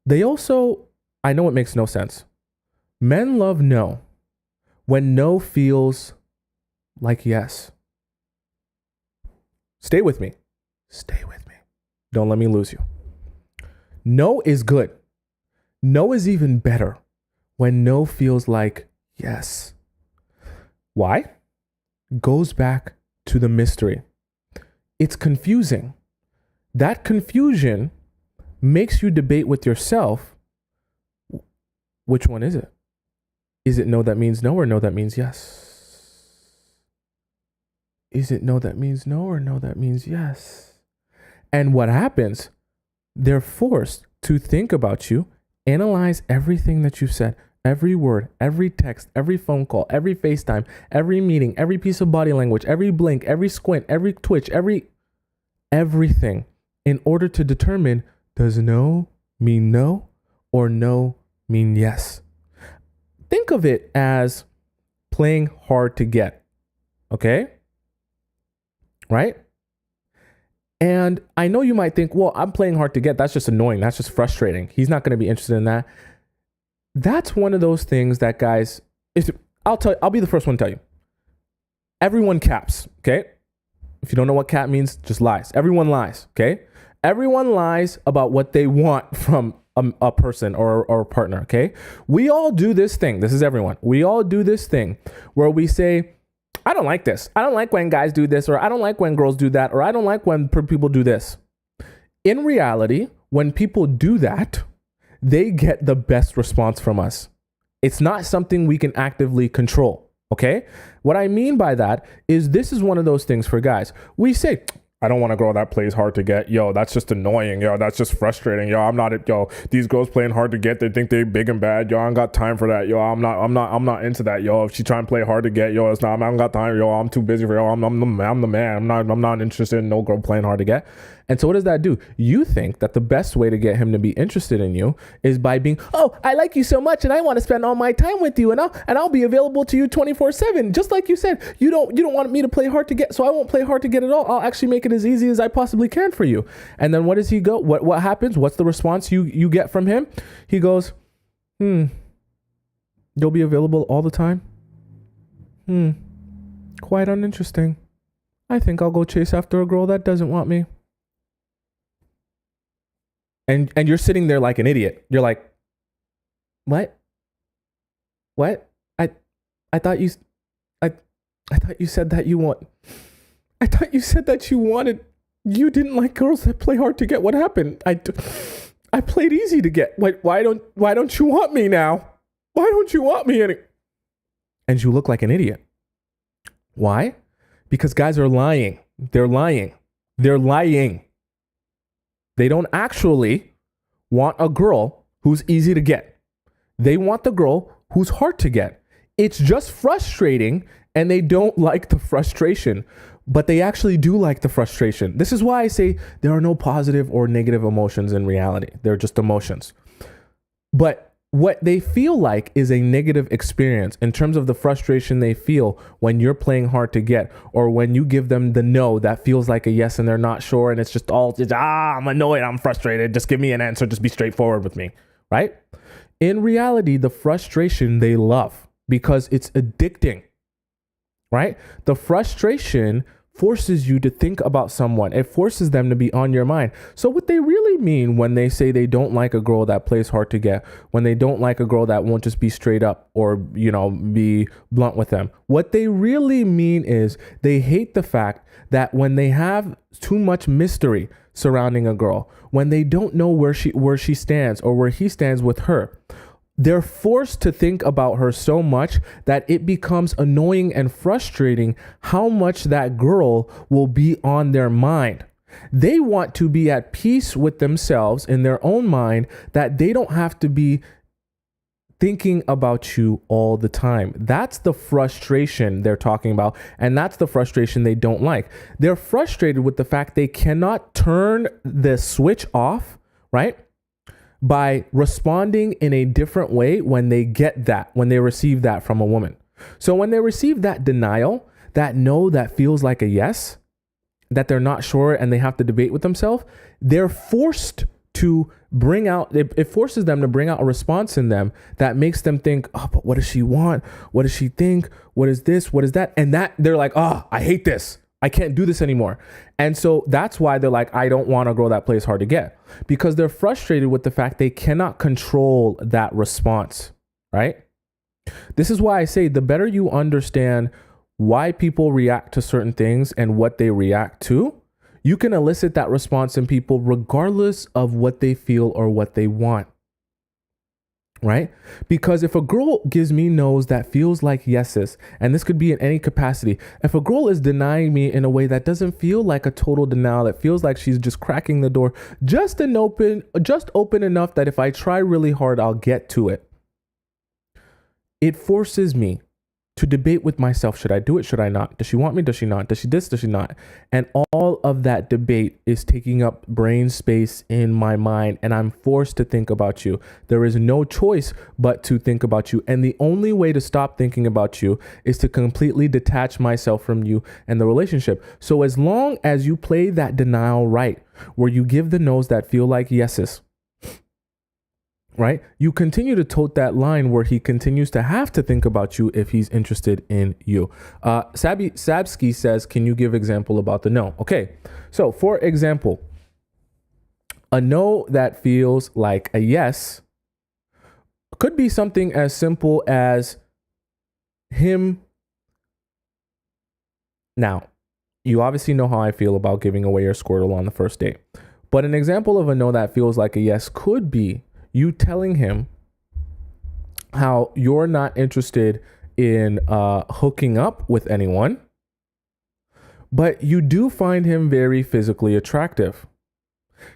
They also, I know it makes no sense. Men love no when no feels like yes. Stay with me. Stay with me. Don't let me lose you. No is good. No is even better when no feels like yes. Why? Goes back to the mystery. It's confusing. That confusion makes you debate with yourself. Which one is it? Is it no that means no, or no that means yes? Is it no that means no, or no that means yes? And what happens? They're forced to think about you, analyze everything that you've said, every word, every text, every phone call, every FaceTime, every meeting, every piece of body language, every blink, every squint, every twitch, everything, in order to determine, does no mean no, or no mean yes? Think of it as playing hard to get, okay? Right? And I know you might think, well, I'm playing hard to get. That's just annoying. That's just frustrating. He's not going to be interested in that. That's one of those things that, guys, I'll be the first one to tell you. Everyone caps, okay? If you don't know what cap means, just lies. Everyone lies, okay? Everyone lies about what they want from a person or a partner, okay? We all do this thing. This is everyone. We all do this thing where we say, I don't like this. I don't like when guys do this, or I don't like when girls do that, or I don't like when people do this. In reality, when people do that, they get the best response from us. It's not something we can actively control, okay? What I mean by that is, this is one of those things for guys. We say, I don't want a girl that plays hard to get. Yo, that's just annoying. Yo, that's just frustrating. Yo, these girls playing hard to get, they think they big and bad. Yo, I don't got time for that. Yo, I'm not into that. Yo, if she trying to play hard to get, yo, I don't got time. Yo, I'm too busy for yo. I'm the man. I'm not interested in no girl playing hard to get. And so what does that do? You think that the best way to get him to be interested in you is by being, oh, I like you so much and I want to spend all my time with you, and I'll be available to you 24/7. Just like you said, you don't want me to play hard to get, so I won't play hard to get at all. I'll actually make it as easy as I possibly can for you. And then what does he go? What happens? What's the response you get from him? He goes, you'll be available all the time? Quite uninteresting. I think I'll go chase after a girl that doesn't want me. And you're sitting there like an idiot. You're like, what? I thought you said that you want. I thought you said that you didn't like girls that play hard to get. What happened? I played easy to get. Why don't you want me now? Why don't you want me any? And you look like an idiot. Why? Because guys are lying. They're lying. They don't actually want a girl who's easy to get. They want the girl who's hard to get. It's just frustrating, and they don't like the frustration, but they actually do like the frustration. This is why I say there are no positive or negative emotions in reality. They're just emotions. But what they feel like is a negative experience in terms of the frustration they feel when you're playing hard to get, or when you give them the no that feels like a yes and they're not sure, and it's just I'm annoyed, I'm frustrated, just give me an answer, just be straightforward with me, right? In reality, the frustration they love because it's addicting, right? The frustration forces you to think about someone. It forces them to be on your mind. So what they really mean when they say they don't like a girl that plays hard to get, when they don't like a girl that won't just be straight up or, be blunt with them, what they really mean is they hate the fact that when they have too much mystery surrounding a girl, when they don't know where she stands or where he stands with her, they're forced to think about her so much that it becomes annoying and frustrating how much that girl will be on their mind. They want to be at peace with themselves in their own mind, that they don't have to be thinking about you all the time. That's the frustration they're talking about. And that's the frustration they don't like. They're frustrated with the fact they cannot turn the switch off, right? By responding in a different way when they receive that from a woman. So when they receive that denial, that no, that feels like a yes, that they're not sure and they have to debate with themselves, they're forced to it forces them to bring out a response in them that makes them think, oh, but what does she want? What does she think? What is this? What is that? And that they're like, oh, I hate this. I can't do this anymore. And so that's why they're like, I don't want a girl that plays hard to get, because they're frustrated with the fact they cannot control that response, right? This is why I say the better you understand why people react to certain things and what they react to, you can elicit that response in people regardless of what they feel or what they want. Right? Because if a girl gives me no's that feels like yeses, and this could be in any capacity, if a girl is denying me in a way that doesn't feel like a total denial, that feels like she's just cracking the door just open enough that if I try really hard, I'll get to it. It forces me to debate with myself. Should I do it? Should I not? Does she want me? Does she not? Does she this? Does she not? And all of that debate is taking up brain space in my mind, and I'm forced to think about you. There is no choice but to think about you. And the only way to stop thinking about you is to completely detach myself from you and the relationship. So as long as you play that denial right, where you give the no's that feel like yeses, right? You continue to tote that line where he continues to have to think about you if he's interested in you. Sabsky says, can you give example about the no? Okay. So for example, a no that feels like a yes could be something as simple as him. Now, you obviously know how I feel about giving away your Squirtle on the first date, but an example of a no that feels like a yes could be you telling him how you're not interested in hooking up with anyone, but you do find him very physically attractive.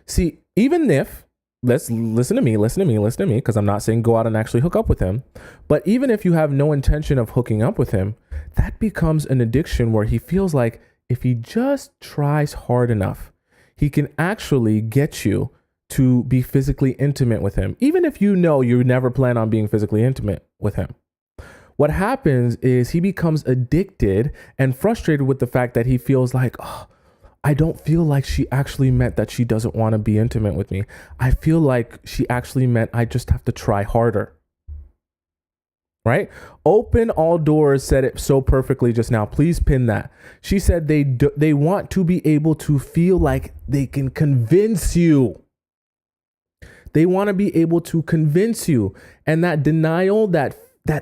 See, even if, listen to me, because I'm not saying go out and actually hook up with him, but even if you have no intention of hooking up with him, that becomes an addiction where he feels like if he just tries hard enough, he can actually get you to be physically intimate with him, even if you know you never plan on being physically intimate with him. What happens is he becomes addicted and frustrated with the fact that he feels like, oh, I don't feel like she actually meant that she doesn't want to be intimate with me. I feel like she actually meant I just have to try harder. Right? Open All Doors said it so perfectly just now. Please pin that. She said they want to be able to feel like they can convince you. They want to be able to convince you. And that denial, that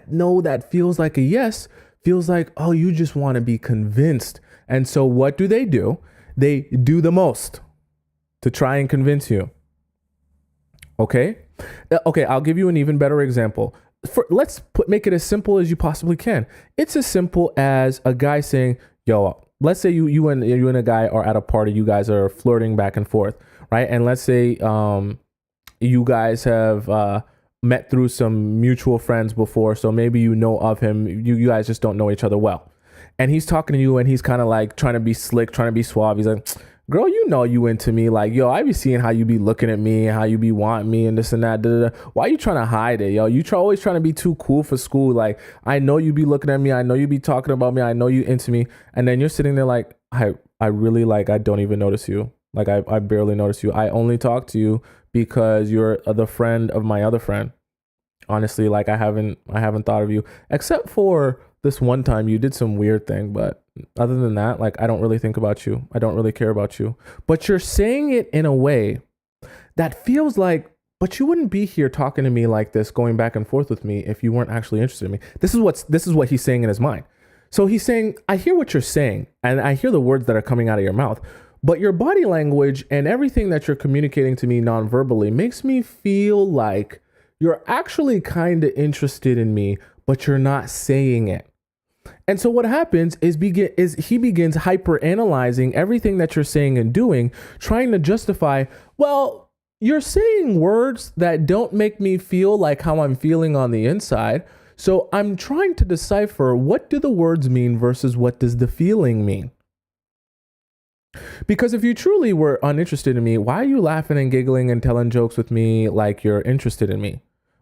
no, that feels like a yes, feels like, oh, you just want to be convinced. And so what do? They do the most to try and convince you. Okay? Okay, I'll give you an even better example. Let's make it as simple as you possibly can. It's as simple as a guy saying, yo, let's say you and a guy are at a party, you guys are flirting back and forth, right? And let's say you guys have met through some mutual friends before, so maybe you know of him. You guys just don't know each other well. And he's talking to you and he's kind of like trying to be slick, trying to be suave. He's like, girl, you know you into me. Like, yo, I be seeing how you be looking at me, how you be wanting me and this and that. Da, da, da. Why you trying to hide it, yo? You always trying to be too cool for school. Like, I know you be looking at me. I know you be talking about me. I know you into me. And then you're sitting there like, I really like, I don't even notice you. Like, I barely notice you. I only talk to you because you're the friend of my other friend. Honestly, like I haven't thought of you except for this one time you did some weird thing, but Other than that, like, I don't really think about you. I don't really care about you. But you're saying it in a way that feels like, but you wouldn't be here talking to me like this, going back and forth with me if you weren't actually interested in me. This is what he's saying in his mind. So he's saying, I hear what you're saying, and I hear the words that are coming out of your mouth, but your body language and everything that you're communicating to me non-verbally makes me feel like you're actually kind of interested in me, but you're not saying it. And so what happens is he begins hyper analyzing everything that you're saying and doing, trying to justify, well, you're saying words that don't make me feel like how I'm feeling on the inside. So I'm trying to decipher, what do the words mean versus what does the feeling mean? Because if you truly were uninterested in me, why are you laughing and giggling and telling jokes with me like you're interested in me?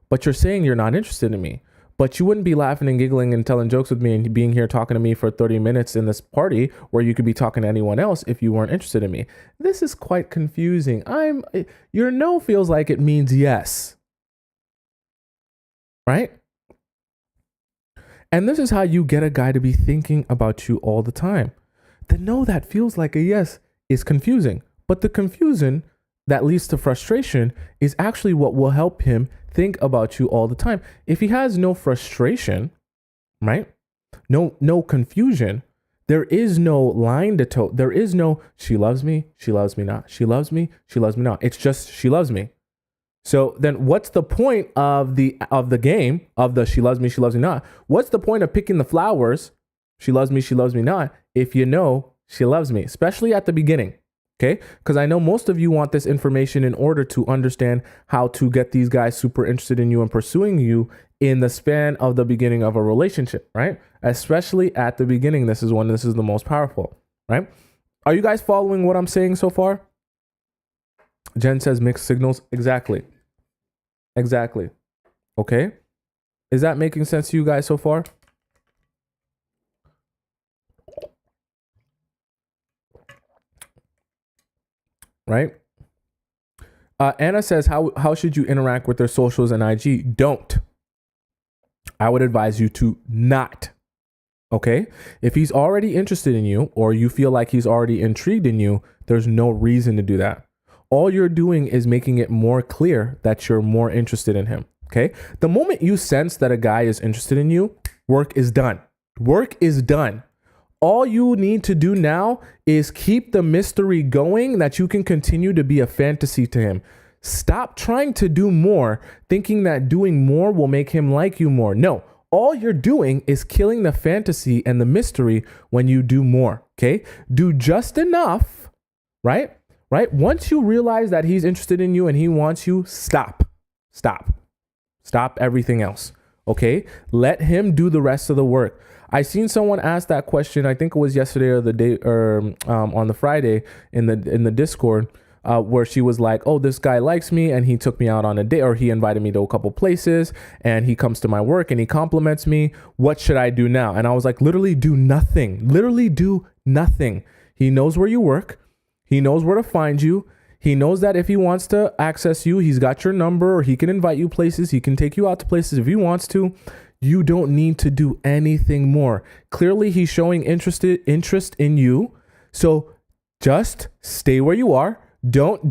But you're saying you're not interested in me. But you wouldn't be laughing and giggling and telling jokes with me and being here talking to me for 30 minutes in this party where you could be talking to anyone else if you weren't interested in me. This is quite confusing. Your no feels like it means yes. Right? And this is how you get a guy to be thinking about you all the time. The no that feels like a yes is confusing, but the confusion that leads to frustration is actually what will help him think about you all the time. If he has no frustration, right? No confusion, there is no line to toe. There is no, she loves me not. She loves me not. It's just, she loves me. So then what's the point of the game of the she loves me not? What's the point of picking the flowers? She loves me not, if you know she loves me, especially at the beginning. Okay, because I know most of you want this information in order to understand how to get these guys super interested in you and pursuing you in the span of the beginning of a relationship, right? Especially at the beginning. This is when this is the most powerful, right? Are you guys following what I'm saying so far? Jen says mixed signals. Exactly. Okay. Is that making sense to you guys so far? Right? Anna says, how should you interact with their socials and IG? Don't. I would advise you to not. Okay? If he's already interested in you or you feel like he's already intrigued in you, there's no reason to do that. All you're doing is making it more clear that you're more interested in him. Okay? The moment you sense that a guy is interested in you, work is done. Work is done. All you need to do now is keep the mystery going, that you can continue to be a fantasy to him. Stop trying to do more, thinking that doing more will make him like you more. No, all you're doing is killing the fantasy and the mystery when you do more. Okay? Do just enough, right? Once you realize that he's interested in you and he wants you, stop everything else. Okay? Let him do the rest of the work. I seen someone ask that question. I think it was yesterday or the day, or on the Friday in the Discord, where she was like, "Oh, this guy likes me, and he took me out on a date, or he invited me to a couple places, and he comes to my work and he compliments me. What should I do now?" And I was like, "Literally do nothing. Literally do nothing. He knows where you work. He knows where to find you. He knows that if he wants to access you, he's got your number, or he can invite you places. He can take you out to places if he wants to. You don't need to do anything more. Clearly, he's showing interest in you. So just stay where you are. Don't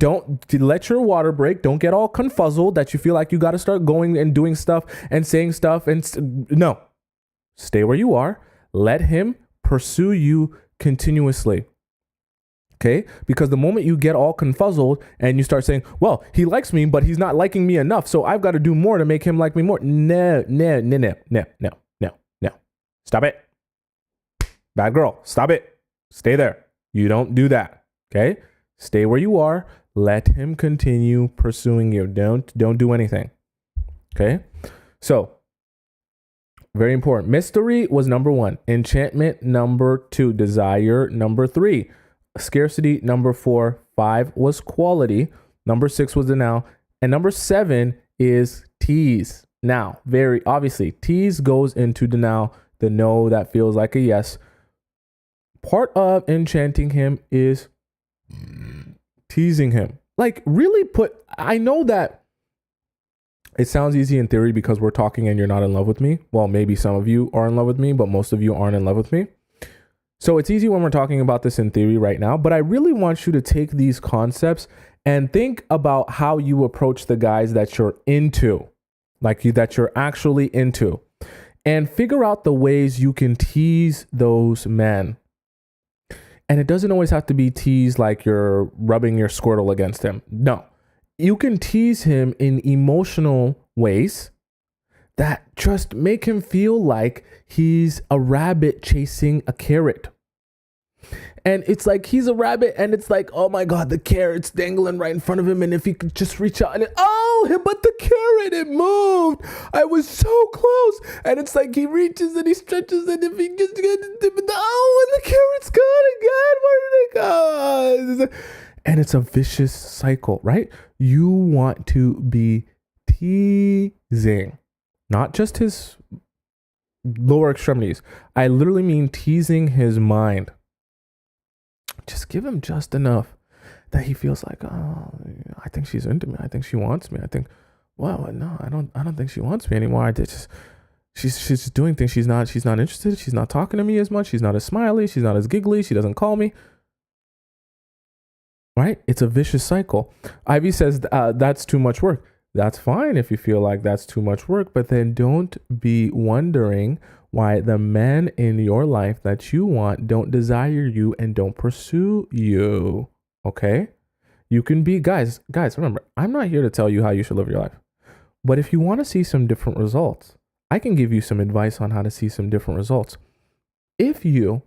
let your water break. Don't get all confuzzled that you feel like you got to start going and doing stuff and saying stuff. No, stay where you are. Let him pursue you continuously. Okay? Because the moment you get all confuzzled and you start saying, well, he likes me, but he's not liking me enough, so I've got to do more to make him like me more. No. Stop it. Bad girl. Stop it. Stay there. You don't do that. Okay? Stay where you are. Let him continue pursuing you. Don't do anything. Okay? So, very important. Mystery was number 1. Enchantment number 2. Desire number 3. Scarcity number 4. 5 was quality. Number 6 was the now. And number 7 is tease. Now, very obviously, tease goes into the now, the no that feels like a yes. Part of enchanting him is teasing him. Like, really I know that it sounds easy in theory because we're talking and you're not in love with me. Well, maybe some of you are in love with me, but most of you aren't in love with me. So it's easy when we're talking about this in theory right now, but I really want you to take these concepts and think about how you approach the guys that you're into, that you're actually into, and figure out the ways you can tease those men. And it doesn't always have to be tease like you're rubbing your Squirtle against him. No, you can tease him in emotional ways that just make him feel like he's a rabbit chasing a carrot. And it's like he's a rabbit and it's like, oh my God, the carrot's dangling right in front of him. And if he could just reach out and but the carrot, it moved. I was so close. And it's like he reaches and he stretches and if he gets and the carrot's gone again. Where did it go? And it's a vicious cycle, right? You want to be teasing, not just his lower extremities. I literally mean teasing his mind. Just give him just enough that he feels like, oh, I think she's into me. I think she wants me. I think, well, no, I don't think she wants me anymore. She's just doing things. She's not interested. She's not talking to me as much. She's not as smiley. She's not as giggly. She doesn't call me. Right? It's a vicious cycle. Ivy says that's too much work. That's fine if you feel like that's too much work, but then don't be wondering why the men in your life that you want don't desire you and don't pursue you. Okay? You can be, guys, remember, I'm not here to tell you how you should live your life. But if you want to see some different results, I can give you some advice on how to see some different results. If you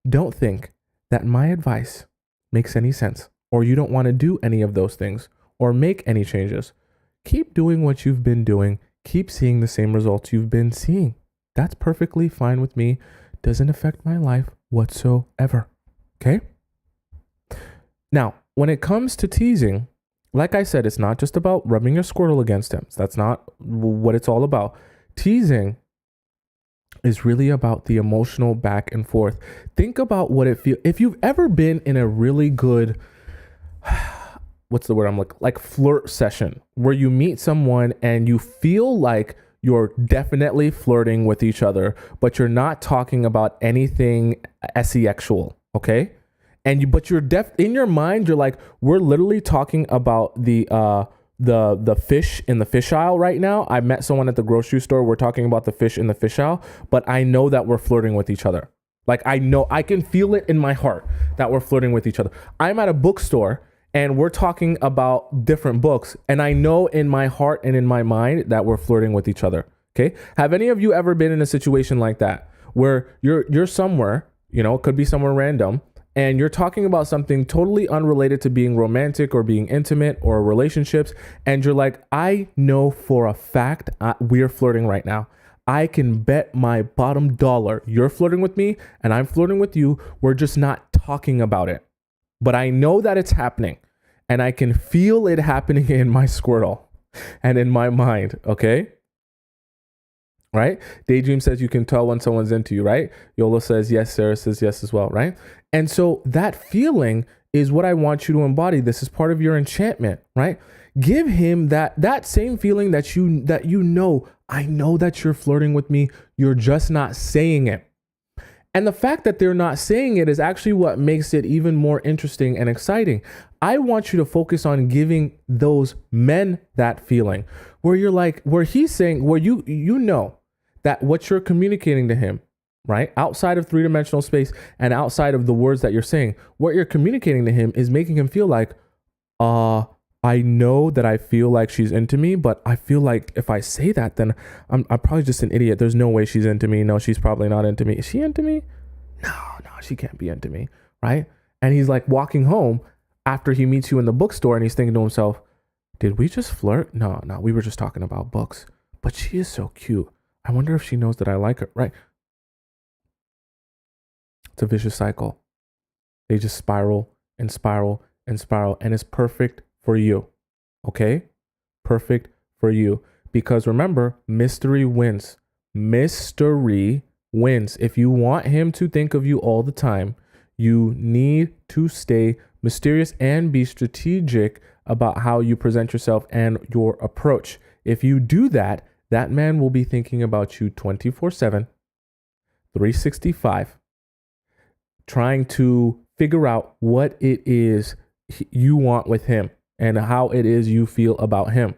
don't think that my advice makes any sense, or you don't want to do any of those things, or make any changes, keep doing what you've been doing. Keep seeing the same results you've been seeing. That's perfectly fine with me. Doesn't affect my life whatsoever. Okay? Now, when it comes to teasing, like I said, it's not just about rubbing your Squirtle against him. That's not what it's all about. Teasing is really about the emotional back and forth. Think about what it feels. If you've ever been in a really good, what's the word I'm looking, like flirt session where you meet someone and you feel like you're definitely flirting with each other, but you're not talking about anything sexual, okay? But you're in your mind, you're like, we're literally talking about the fish in the fish aisle right now. I met someone at the grocery store. We're talking about the fish in the fish aisle, but I know that we're flirting with each other. Like I know, I can feel it in my heart that we're flirting with each other. I'm at a bookstore and we're talking about different books. And I know in my heart and in my mind that we're flirting with each other. Okay. Have any of you ever been in a situation like that where you're somewhere, it could be somewhere random, and you're talking about something totally unrelated to being romantic or being intimate or relationships. And you're like, I know for a fact we're flirting right now. I can bet my bottom dollar you're flirting with me and I'm flirting with you. We're just not talking about it. But I know that it's happening and I can feel it happening in my Squirtle and in my mind. Okay. Right? Daydream says you can tell when someone's into you, right? Yola says yes. Sarah says yes as well, right? And so that feeling is what I want you to embody. This is part of your enchantment, right? Give him that same feeling that you know, I know that you're flirting with me. You're just not saying it. And the fact that they're not saying it is actually what makes it even more interesting and exciting. I want you to focus on giving those men that feeling where you're like, where he's saying, where you know that what you're communicating to him, right? Outside of three-dimensional space and outside of the words that you're saying, what you're communicating to him is making him feel like, I know that I feel like she's into me, but I feel like if I say that, then I'm probably just an idiot. There's no way she's into me. No, she's probably not into me. Is she into me? No, she can't be into me, right? And he's like walking home after he meets you in the bookstore and he's thinking to himself, did we just flirt? No, we were just talking about books, but she is so cute. I wonder if she knows that I like her, right? It's a vicious cycle. They just spiral and spiral and spiral, and it's perfect for you. Okay? Perfect for you. Because remember, mystery wins. Mystery wins. If you want him to think of you all the time, you need to stay mysterious and be strategic about how you present yourself and your approach. If you do that, that man will be thinking about you 24/7, 365. trying to figure out what it is you want with him and how it is you feel about him.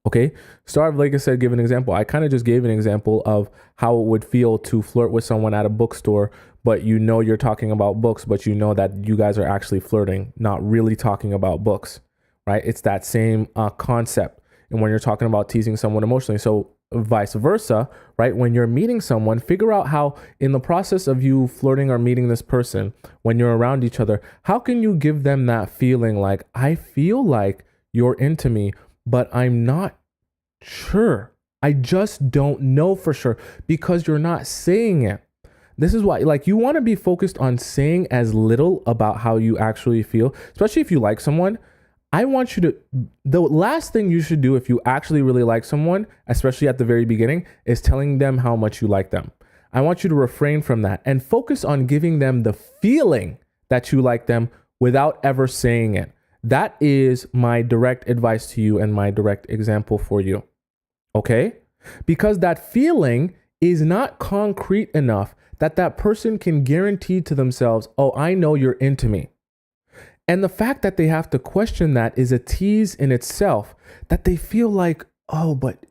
Okay. Starve, like I said, give an example. I kind of just gave an example of how it would feel to flirt with someone at a bookstore, but you know you're talking about books, but you know that you guys are actually flirting, not really talking about books, right? It's that same concept. And when you're talking about teasing someone emotionally, so vice versa, right? When you're meeting someone, figure out how in the process of you flirting or meeting this person, when you're around each other, how can you give them that feeling like, I feel like you're into me, but I'm not sure. I just don't know for sure because you're not saying it. This is why, like, you want to be focused on saying as little about how you actually feel, especially if you like someone. I want you to, the last thing you should do if you actually really like someone, especially at the very beginning, is telling them how much you like them. I want you to refrain from that and focus on giving them the feeling that you like them without ever saying it. That is my direct advice to you and my direct example for you. Okay? Because that feeling is not concrete enough that that person can guarantee to themselves, oh, I know you're into me. And the fact that they have to question that is a tease in itself, that they feel like, oh, but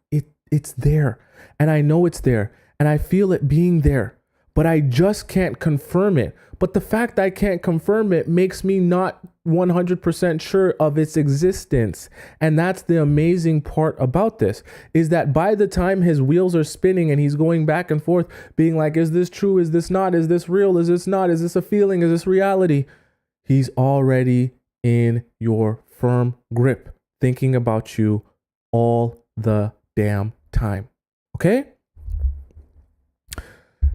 it's there. And I know it's there. And I feel it being there. But I just can't confirm it. But the fact I can't confirm it makes me not 100% sure of its existence. And that's the amazing part about this, is that by the time his wheels are spinning and he's going back and forth, being like, is this true? Is this not? Is this real? Is this not? Is this a feeling? Is this reality? He's already in your firm grip, thinking about you all the damn time. Okay?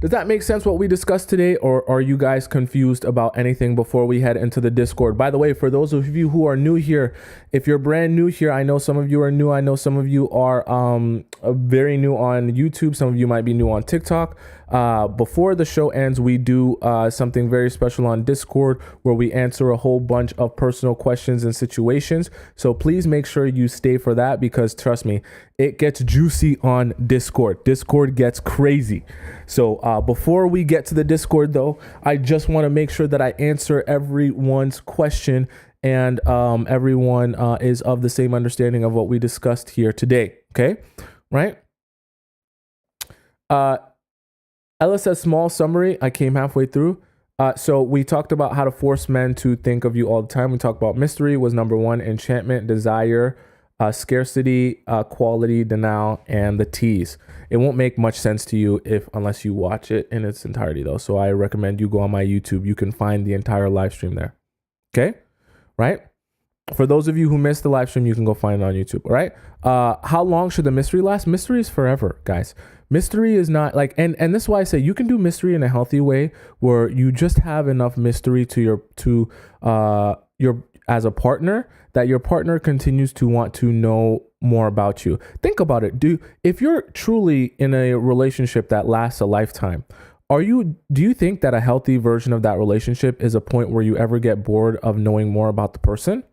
Does that make sense what we discussed today, or are you guys confused about anything before we head into the Discord? By the way, for those of you who are new here, if you're brand new here, I know some of you are new. I know some of you are very new on YouTube. Some of you might be new on TikTok. Before the show ends, we do something very special on Discord where we answer a whole bunch of personal questions and situations. So please make sure you stay for that, because trust me, it gets juicy on Discord. Discord gets crazy. So before we get to the Discord, though, I just want to make sure that I answer everyone's question and everyone is of the same understanding of what we discussed here today. Okay, right? Ella says, small summary. I came halfway through. So we talked about how to force men to think of you all the time. We talked about mystery was number one, enchantment, desire, scarcity, quality, denial, and the tease. It won't make much sense to you unless you watch it in its entirety, though. So I recommend you go on my YouTube. You can find the entire live stream there. Okay, right? For those of you who missed the live stream, you can go find it on YouTube. All right. How long should the mystery last? Mystery is forever, guys. Mystery is not like, and this is why I say you can do mystery in a healthy way where you just have enough mystery to your as a partner that your partner continues to want to know more about you. Think about it. If you're truly in a relationship that lasts a lifetime, do you think that a healthy version of that relationship is a point where you ever get bored of knowing more about the person?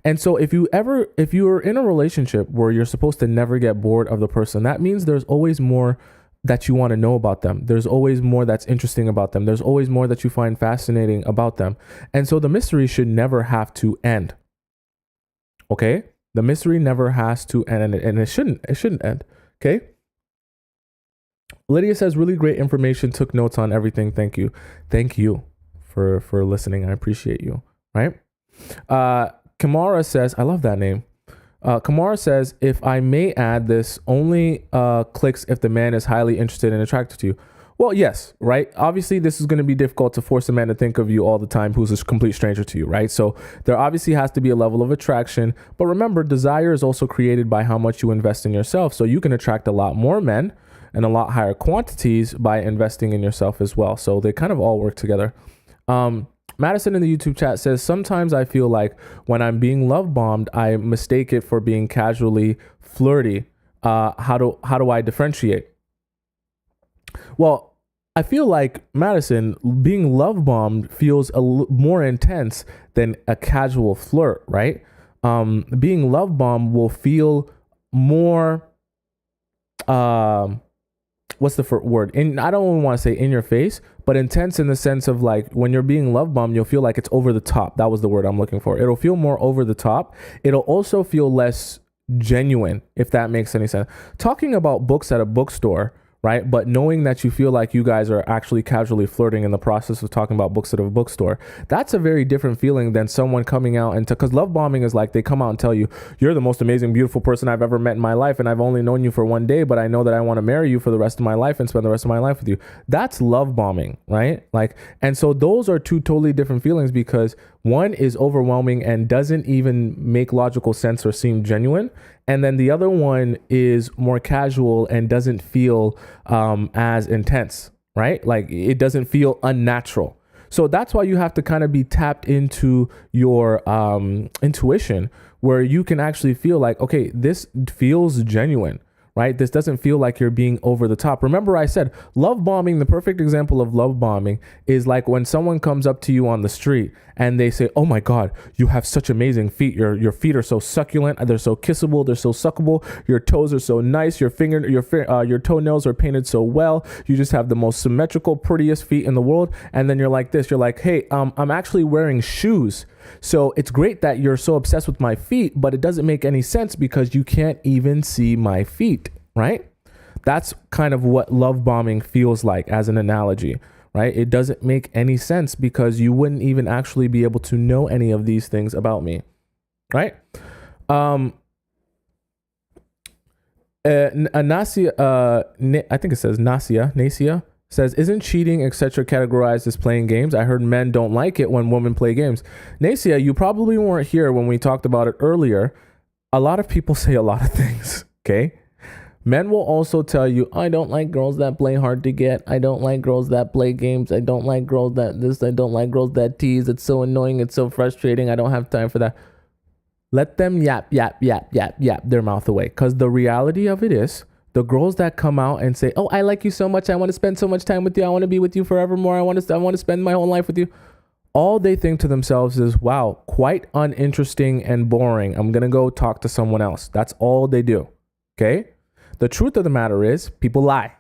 And so if you're in a relationship where you're supposed to never get bored of the person, that means there's always more that you want to know about them. There's always more that's interesting about them. There's always more that you find fascinating about them. And so the mystery should never have to end. Okay? The mystery never has to end, and it shouldn't end. Okay? Lydia says, really great information, took notes on everything. Thank you. Thank you for listening. I appreciate you. Right? Kamara says, I love that name. Kamara says, if I may add, this only clicks if the man is highly interested and attracted to you. Well, yes, right? Obviously, this is going to be difficult to force a man to think of you all the time who's a complete stranger to you, right? So there obviously has to be a level of attraction. But remember, desire is also created by how much you invest in yourself. So you can attract a lot more men and a lot higher quantities by investing in yourself as well. So they kind of all work together. Madison in the YouTube chat says, sometimes I feel like when I'm being love bombed, I mistake it for being casually flirty. How do I differentiate? Well, I feel like, Madison, being love bombed feels more intense than a casual flirt, right? Being love bombed will feel more, what's the word? I don't want to say in your face, but intense in the sense of like when you're being love bombed, you'll feel like it's over the top. That was the word I'm looking for. It'll feel more over the top. It'll also feel less genuine, if that makes any sense. Talking about books at a bookstore, right? But knowing that you feel like you guys are actually casually flirting in the process of talking about books at a bookstore, that's a very different feeling than someone coming out and because love bombing is like they come out and tell you, you're the most amazing, beautiful person I've ever met in my life. And I've only known you for one day, but I know that I want to marry you for the rest of my life and spend the rest of my life with you. That's love bombing, right? Like, and so those are two totally different feelings because one is overwhelming and doesn't even make logical sense or seem genuine. And then the other one is more casual and doesn't feel as intense, right? Like it doesn't feel unnatural. So that's why you have to kind of be tapped into your intuition where you can actually feel like, okay, this feels genuine, right? This doesn't feel like you're being over the top. Remember I said love bombing, the perfect example of love bombing is like when someone comes up to you on the street and they say, oh my God, you have such amazing feet. Your feet are so succulent. They're so kissable. They're so suckable. Your toes are so nice. Your toenails are painted so well. You just have the most symmetrical, prettiest feet in the world. And then you're like this, you're like, hey, I'm actually wearing shoes. So it's great that you're so obsessed with my feet, but it doesn't make any sense because you can't even see my feet, right? That's kind of what love bombing feels like as an analogy, right? It doesn't make any sense because you wouldn't even actually be able to know any of these things about me, right? Nasia, I think it says Nasia says, isn't cheating, etc. categorized as playing games? I heard men don't like it when women play games. Nasia, you probably weren't here when we talked about it earlier. A lot of people say a lot of things, okay? Men will also tell you, I don't like girls that play hard to get. I don't like girls that play games. I don't like girls that this. I don't like girls that tease. It's so annoying. It's so frustrating. I don't have time for that. Let them yap their mouth away. Because the reality of it is, the girls that come out and say, oh, I like you so much. I want to spend so much time with you. I want to be with you forevermore. I want to spend my whole life with you. All they think to themselves is, wow, quite uninteresting and boring. I'm going to go talk to someone else. That's all they do. Okay. The truth of the matter is people lie.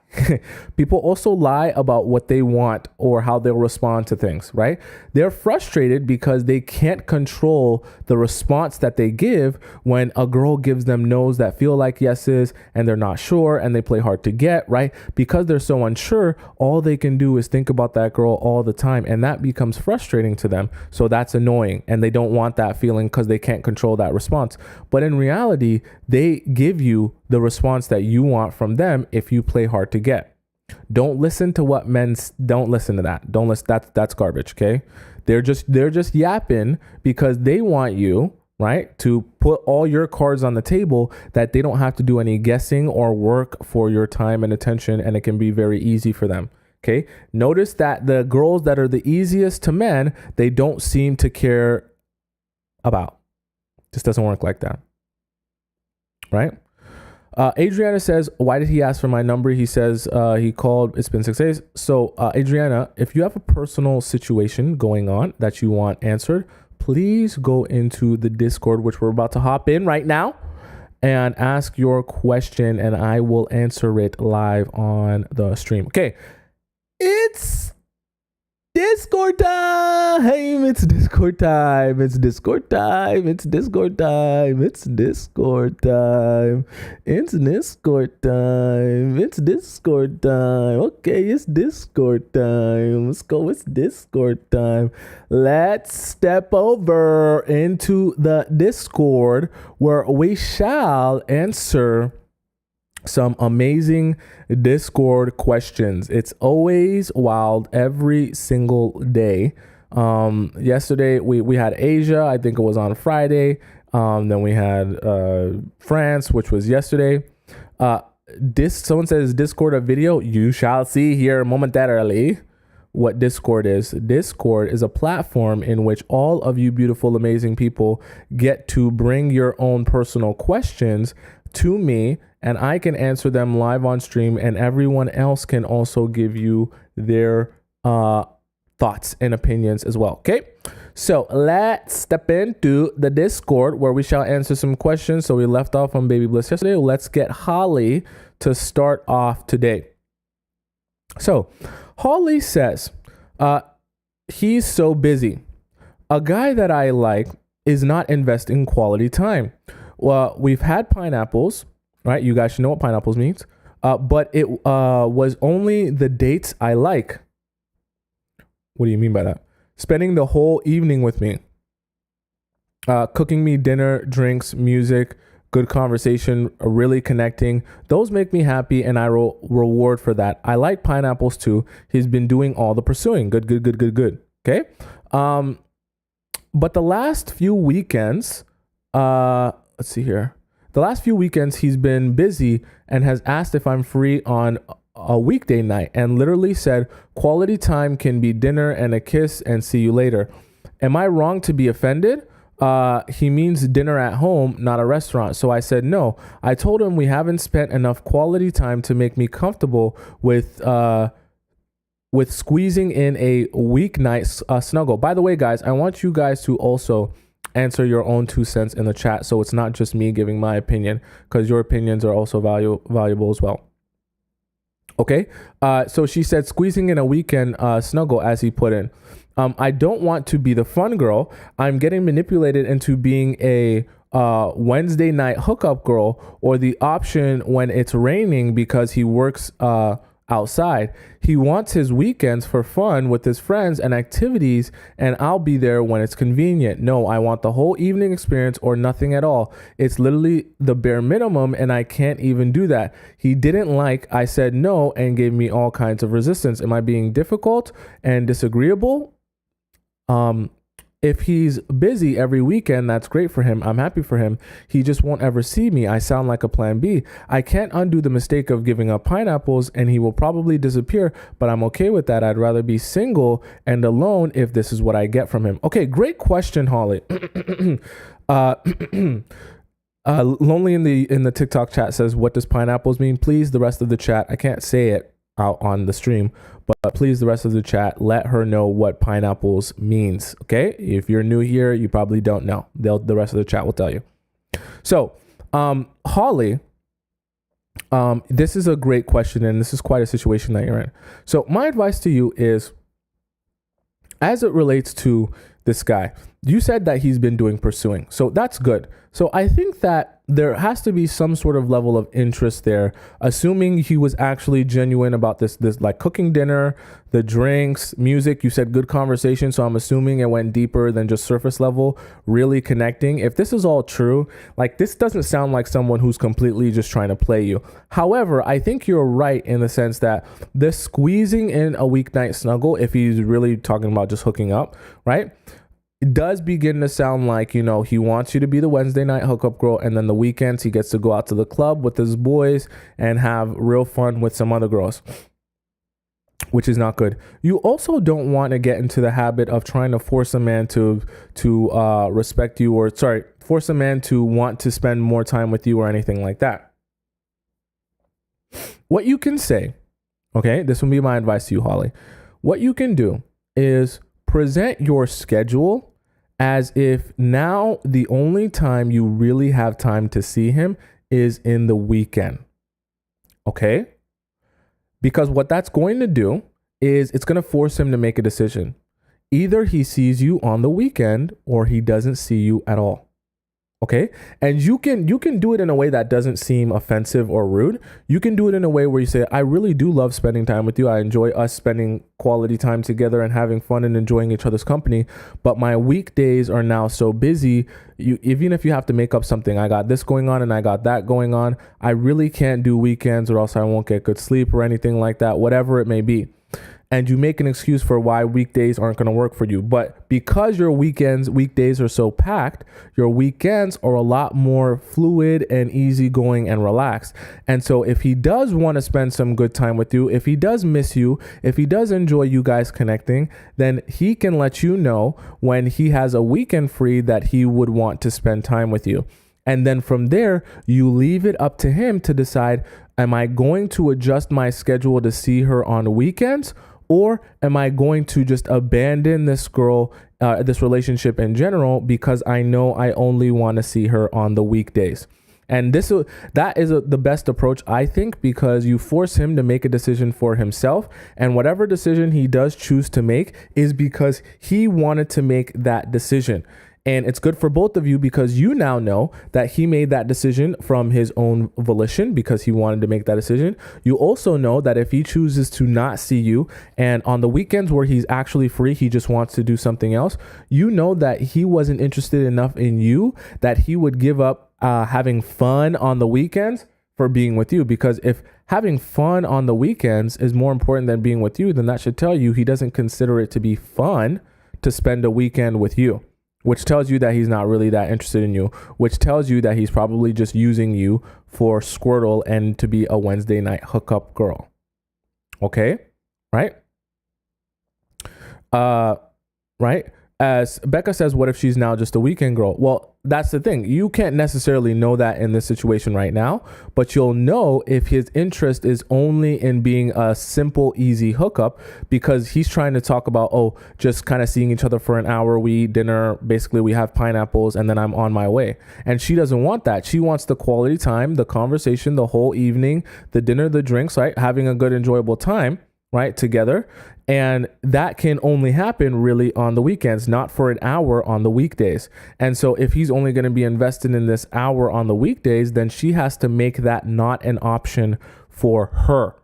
People also lie about what they want or how they'll respond to things, right? They're frustrated because they can't control the response that they give when a girl gives them no's that feel like yeses and they're not sure and they play hard to get, right? Because they're so unsure, all they can do is think about that girl all the time and that becomes frustrating to them. So that's annoying and they don't want that feeling because they can't control that response. But in reality, they give you the response that you want from them if you play hard to get. Don't listen to what don't listen to that. Don't listen. That's garbage. Okay. They're just yapping because they want you, right, to put all your cards on the table that they don't have to do any guessing or work for your time and attention. And it can be very easy for them. Okay. Notice that the girls that are the easiest to men, they don't seem to care about. Just doesn't work like that. Right. Adriana says, why did he ask for my number? He says he called. It's been 6 days. So Adriana, if you have a personal situation going on that you want answered, please go into the Discord, which we're about to hop in right now, and ask your question and I will answer it live on the stream. Okay. It's Discord time. It's Discord time. It's Discord time. It's Discord time. It's Discord time. It's Discord time. It's Discord time. Okay, it's Discord time. Let's go. It's Discord time. Let's step over into the Discord where we shall answer some amazing Discord questions. It's always wild every single day. Yesterday we had Asia, I think it was on Friday. Then we had France, which was yesterday. Someone says Discord a video. You shall see here momentarily what Discord is. Discord is a platform in which all of you beautiful, amazing people get to bring your own personal questions to me and I can answer them live on stream and everyone else can also give you their thoughts and opinions as well. Okay. So let's step into the Discord where we shall answer some questions. So we left off on Baby Bliss yesterday. Let's get Holly to start off today. So Holly says, Uh, he's so busy. A guy that I like is not investing quality time. Well, we've had pineapples, right? You guys should know what pineapples means. But it was only the dates I like. What do you mean by that? Spending the whole evening with me. Cooking me dinner, drinks, music, good conversation, really connecting. Those make me happy and I reward for that. I like pineapples too. He's been doing all the pursuing. Good. Okay? But the last few weekends, let's see here. The last few weekends, he's been busy and has asked if I'm free on a weekday night and literally said quality time can be dinner and a kiss and see you later. Am I wrong to be offended? He means dinner at home, not a restaurant. So I said no. I told him we haven't spent enough quality time to make me comfortable with squeezing in a weeknight snuggle. By the way, guys, I want you guys to also answer your own 2 cents in the chat, so it's not just me giving my opinion, because your opinions are also valuable as well. Okay, so she said squeezing in a weekend snuggle, as he put in. I don't want to be the fun girl. I'm getting manipulated into being a Wednesday night hookup girl, or the option when it's raining because he works outside. He wants his weekends for fun with his friends and activities, and I'll be there when it's convenient. No, I want the whole evening experience or nothing at all. It's literally the bare minimum, and I can't even do that. He didn't like I said no and gave me all kinds of resistance. Am I being difficult and disagreeable? If he's busy every weekend, that's great for him. I'm happy for him. He just won't ever see me. I sound like a plan B. I can't undo the mistake of giving up pineapples, and he will probably disappear, but I'm okay with that. I'd rather be single and alone if this is what I get from him. Okay, great question, Holly. Lonely in the TikTok chat says, what does pineapples mean? Please, the rest of the chat, I can't say it out on the stream, but please, the rest of the chat, let her know what pineapples means. Okay, if you're new here, you probably don't know. The rest of the chat will tell you. So Holly, this is a great question, and this is quite a situation that you're in. So my advice to you is, as it relates to this guy, you said that he's been doing pursuing, so that's good. So I think that there has to be some sort of level of interest there, assuming he was actually genuine about this like cooking dinner, the drinks, music. You said good conversation, so I'm assuming it went deeper than just surface level, really connecting. If this is all true, like, this doesn't sound like someone who's completely just trying to play you. However, I think you're right in the sense that this squeezing in a weeknight snuggle, if he's really talking about just hooking up, right? It does begin to sound like, you know, he wants you to be the Wednesday night hookup girl, and then the weekends he gets to go out to the club with his boys and have real fun with some other girls, which is not good. You also don't want to get into the habit of trying to force a man to respect you, or force a man to want to spend more time with you or anything like that. What you can say, okay, this will be my advice to you, Holly. What you can do is present your schedule as if now the only time you really have time to see him is in the weekend. Okay? Because what that's going to do is it's going to force him to make a decision. Either he sees you on the weekend or he doesn't see you at all. Okay? And you can do it in a way that doesn't seem offensive or rude. You can do it in a way where you say, I really do love spending time with you. I enjoy us spending quality time together and having fun and enjoying each other's company. But my weekdays are now so busy. Even if you have to make up something, I got this going on and I got that going on. I really can't do weekends or else I won't get good sleep or anything like that, whatever it may be. And you make an excuse for why weekdays aren't going to work for you. But because your weekdays are so packed, your weekends are a lot more fluid and easygoing and relaxed. And so if he does want to spend some good time with you, if he does miss you, if he does enjoy you guys connecting, then he can let you know when he has a weekend free that he would want to spend time with you. And then from there, you leave it up to him to decide, am I going to adjust my schedule to see her on weekends? Or am I going to just abandon this girl, this relationship in general, because I know I only want to see her on the weekdays? And that is the best approach, I think, because you force him to make a decision for himself. And whatever decision he does choose to make is because he wanted to make that decision. And it's good for both of you because you now know that he made that decision from his own volition because he wanted to make that decision. You also know that if he chooses to not see you and on the weekends where he's actually free, he just wants to do something else, you know that he wasn't interested enough in you that he would give up having fun on the weekends for being with you. Because if having fun on the weekends is more important than being with you, then that should tell you he doesn't consider it to be fun to spend a weekend with you, which tells you that he's not really that interested in you, which tells you that he's probably just using you for Squirtle and to be a Wednesday night hookup girl. Okay? Right? Right? As Becca says, what if she's now just a weekend girl? Well, that's the thing. You can't necessarily know that in this situation right now, but you'll know if his interest is only in being a simple, easy hookup because he's trying to talk about, just kind of seeing each other for an hour. We eat dinner. Basically, we have pineapples and then I'm on my way. And she doesn't want that. She wants the quality time, the conversation, the whole evening, the dinner, the drinks, right? Having a good, enjoyable time, right? Together. And that can only happen really on the weekends, not for an hour on the weekdays. And so if he's only going to be invested in this hour on the weekdays, then she has to make that not an option for her,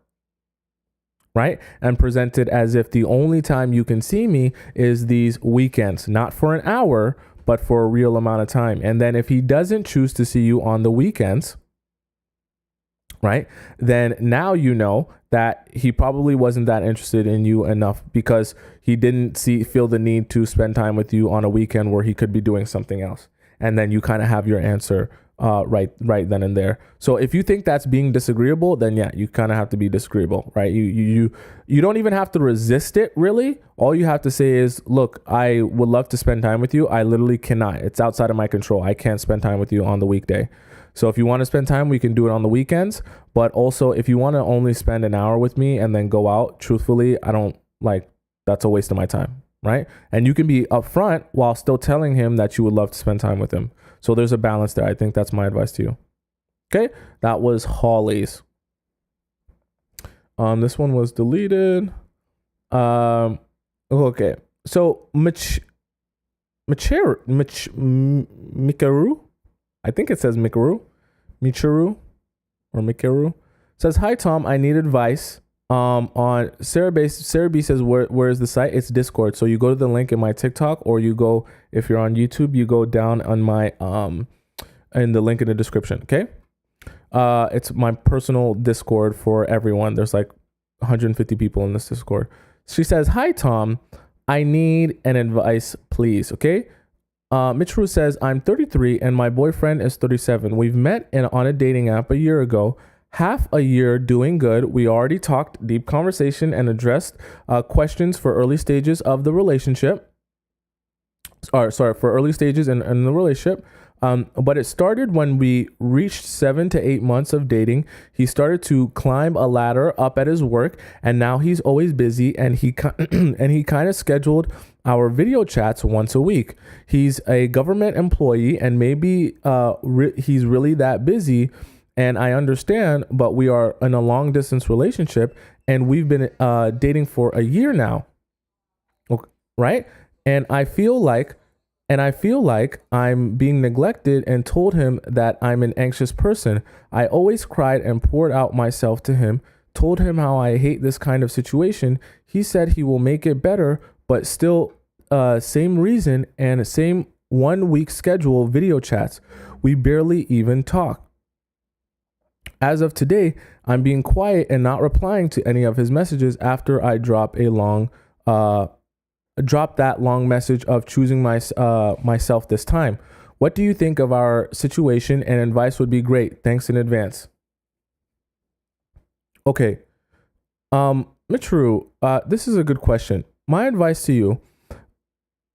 right? And present it as if the only time you can see me is these weekends, not for an hour, but for a real amount of time. And then if he doesn't choose to see you on the weekends, right, then now you know that he probably wasn't that interested in you enough because he didn't feel the need to spend time with you on a weekend where he could be doing something else. And then you kind of have your answer right then and there. So if you think that's being disagreeable, then yeah, you kind of have to be disagreeable, right? You don't even have to resist it, really. All you have to say is, look, I would love to spend time with you. I literally cannot. It's outside of my control. I can't spend time with you on the weekday. So if you want to spend time, we can do it on the weekends. But also, if you want to only spend an hour with me and then go out, truthfully, I don't like, that's a waste of my time, right? And you can be upfront while still telling him that you would love to spend time with him. So there's a balance there. I think that's my advice to you. Okay, that was Holly's. This one was deleted. Okay, so Mikaru, I think it says Michiru says, "Hi Tom, I need advice. On Sarah B says, where is the site? It's Discord. So you go to the link in my TikTok, or you go, if you're on YouTube, you go down on my in the link in the description. Okay, it's my personal Discord for everyone. There's like 150 people in this Discord. She says, hi Tom, I need an advice, please. Okay." Michiru says, I'm 33 and my boyfriend is 37. We've met on a dating app a year ago. Half a year doing good. We already talked deep conversation and addressed questions for early stages of the relationship. For early stages in the relationship. But it started when we reached 7 to 8 months of dating. He started to climb a ladder up at his work, and now he's always busy. And he kind of scheduled our video chats once a week. He's a government employee, and maybe he's really that busy. And I understand, but we are in a long distance relationship, and we've been dating for a year now, right? And I feel like I'm being neglected, and told him that I'm an anxious person. I always cried and poured out myself to him, told him how I hate this kind of situation. He said he will make it better, but still same reason and same 1 week schedule video chats. We barely even talk. As of today, I'm being quiet and not replying to any of his messages after I drop that long message of choosing myself this time. What do you think of our situation? And advice would be great. Thanks in advance. Okay. Michiru, this is a good question. My advice to you,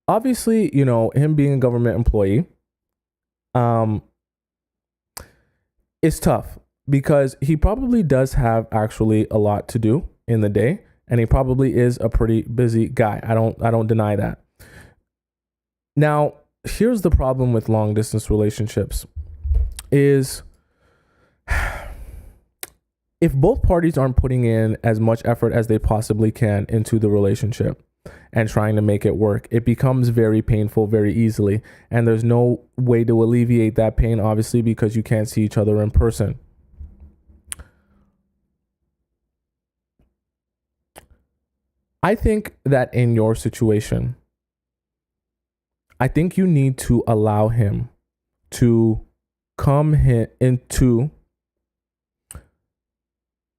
obviously, him being a government employee, is tough because he probably does have actually a lot to do in the day. And he probably is a pretty busy guy. I don't deny that. Now, here's the problem with long distance relationships is if both parties aren't putting in as much effort as they possibly can into the relationship and trying to make it work, it becomes very painful very easily. And there's no way to alleviate that pain, obviously, because you can't see each other in person. I think that in your situation, I think you need to allow him to come into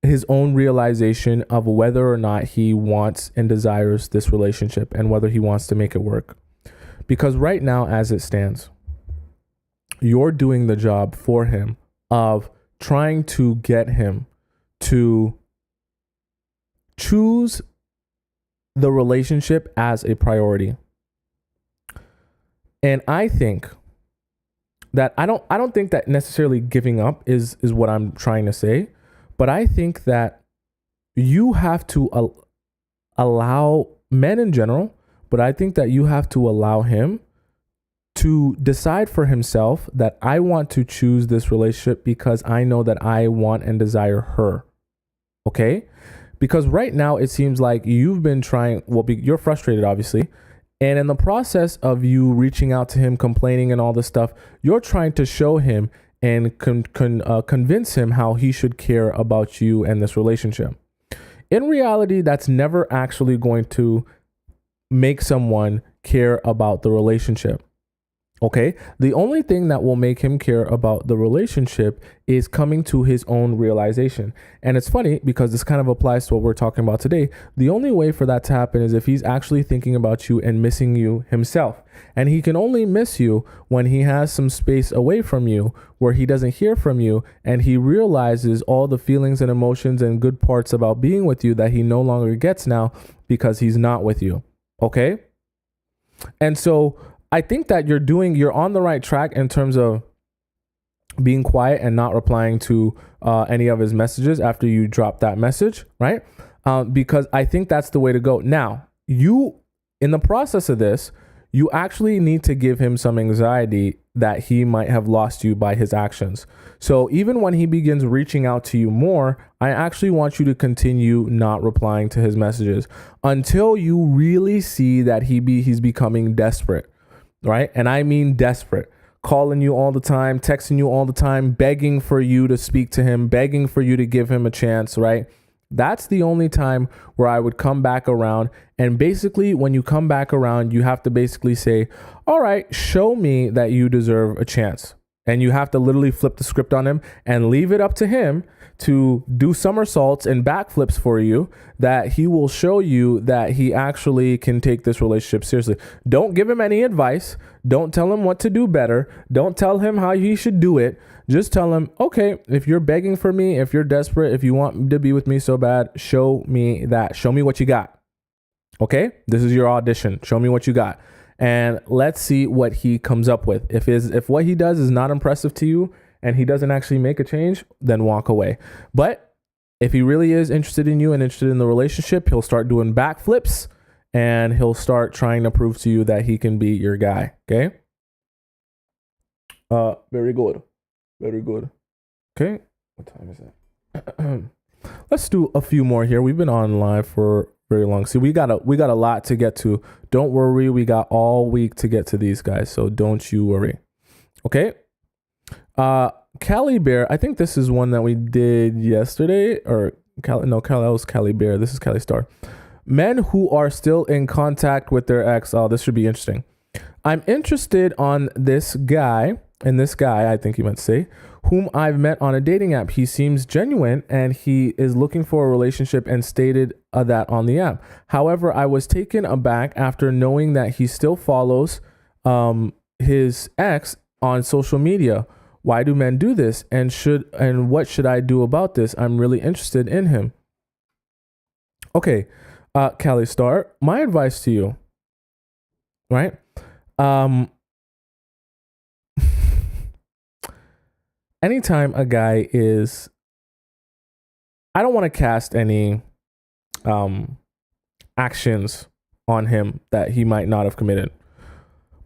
his own realization of whether or not he wants and desires this relationship and whether he wants to make it work. Because right now, as it stands, you're doing the job for him of trying to get him to choose the relationship as a priority. And I think that I don't think that necessarily giving up is what I'm trying to say, but I think that you have to allow men in general, but I think that you have to allow him to decide for himself that I want to choose this relationship because I know that I want and desire her. Okay? Because right now it seems like you've been trying, you're frustrated, obviously. And in the process of you reaching out to him, complaining and all this stuff, you're trying to show him and convince him how he should care about you and this relationship. In reality, that's never actually going to make someone care about the relationship. Okay? The only thing that will make him care about the relationship is coming to his own realization. And it's funny because this kind of applies to what we're talking about today. The only way for that to happen is if he's actually thinking about you and missing you himself. And he can only miss you when he has some space away from you where he doesn't hear from you and he realizes all the feelings and emotions and good parts about being with you that he no longer gets now because he's not with you. Okay? And so I think that you're on the right track in terms of being quiet and not replying to any of his messages after you drop that message, right? Because I think that's the way to go. Now, in the process of this, you actually need to give him some anxiety that he might have lost you by his actions. So even when he begins reaching out to you more, I actually want you to continue not replying to his messages until you really see that he's becoming desperate. Right? And I mean desperate, calling you all the time, texting you all the time, begging for you to speak to him, begging for you to give him a chance, right? That's the only time where I would come back around. And basically, when you come back around, you have to basically say, all right, show me that you deserve a chance. And you have to literally flip the script on him and leave it up to him to do somersaults and backflips for you, that he will show you that he actually can take this relationship seriously. Don't give him any advice. Don't tell him what to do better. Don't tell him how he should do it. Just tell him, okay, if you're begging for me, if you're desperate, if you want to be with me so bad, show me that. Show me what you got. Okay? This is your audition. Show me what you got. And let's see what he comes up with. If what he does is not impressive to you and he doesn't actually make a change, then walk away. But if he really is interested in you and interested in the relationship, he'll start doing backflips and he'll start trying to prove to you that he can be your guy. Okay? Very good. Very good. Okay. What time is it? Let's do a few more here. We've been on live for very long. See, we got a lot to get to. Don't worry, we got all week to get to these guys, so don't you worry. Okay. Cali Bear, I think this is one that we did yesterday, or Cali, that was Cali Bear. This is Cali Star. Men who are still in contact with their ex. Oh, this should be interesting. I'm interested on this guy, I think he meant to say, whom I've met on a dating app. He seems genuine and he is looking for a relationship and stated that on the app. However, I was taken aback after knowing that he still follows his ex on social media. Why do men do this? And what should I do about this? I'm really interested in him. Okay, Cali Star, my advice to you, right? Anytime a guy I don't want to cast any actions on him that he might not have committed.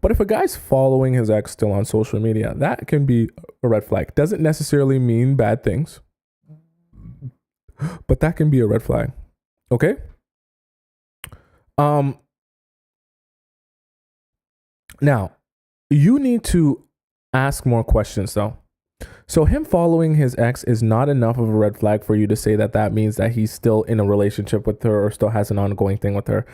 But if a guy's following his ex still on social media, that can be a red flag. Doesn't necessarily mean bad things. But that can be a red flag. Okay? Um Now, you need to ask more questions though. So him following his ex is not enough of a red flag for you to say that that means that he's still in a relationship with her or still has an ongoing thing with her.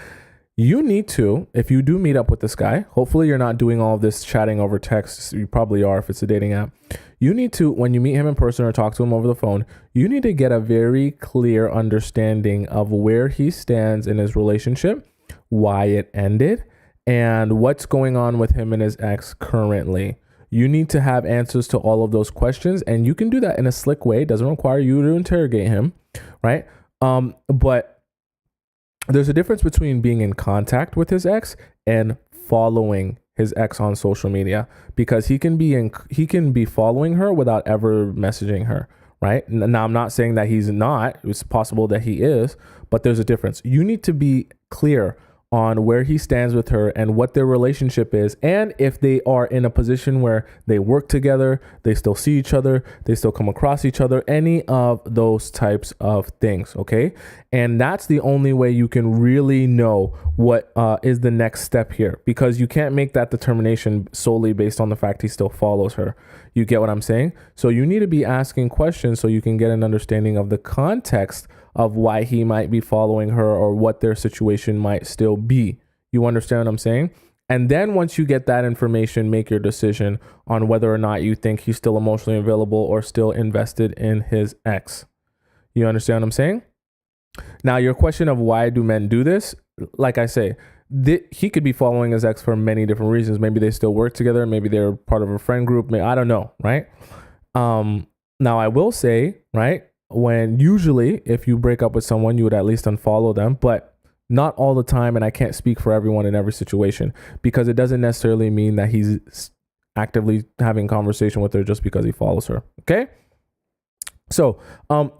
You need to, if you do meet up with this guy, hopefully you're not doing all of this chatting over text. You probably are if it's a dating app. You need to, when you meet him in person or talk to him over the phone, you need to get a very clear understanding of where he stands in his relationship, why it ended, and what's going on with him and his ex currently. You need to have answers to all of those questions, and you can do that in a slick way. It doesn't require you to interrogate him, right? But there's a difference between being in contact with his ex and following his ex on social media, because he can be following her without ever messaging her, right? Now, I'm not saying that he's not. It's possible that he is, but there's a difference. You need to be clear on where he stands with her and what their relationship is, and if they are in a position where they work together, they still see each other, they still come across each other, any of those types of things, okay? And that's the only way you can really know what is the next step here, because you can't make that determination solely based on the fact he still follows her. You get what I'm saying? So you need to be asking questions so you can get an understanding of the context of why he might be following her or what their situation might still be. You understand what I'm saying? And then once you get that information, make your decision on whether or not you think he's still emotionally available or still invested in his ex. You understand what I'm saying? Now, your question of why do men do this? Like I say, he could be following his ex for many different reasons. Maybe they still work together. Maybe they're part of a friend group. I don't know, right? Now, I will say, right, when usually if you break up with someone, you would at least unfollow them, but not all the time. And I can't speak for everyone in every situation, because it doesn't necessarily mean that he's actively having conversation with her just because he follows her. Okay. So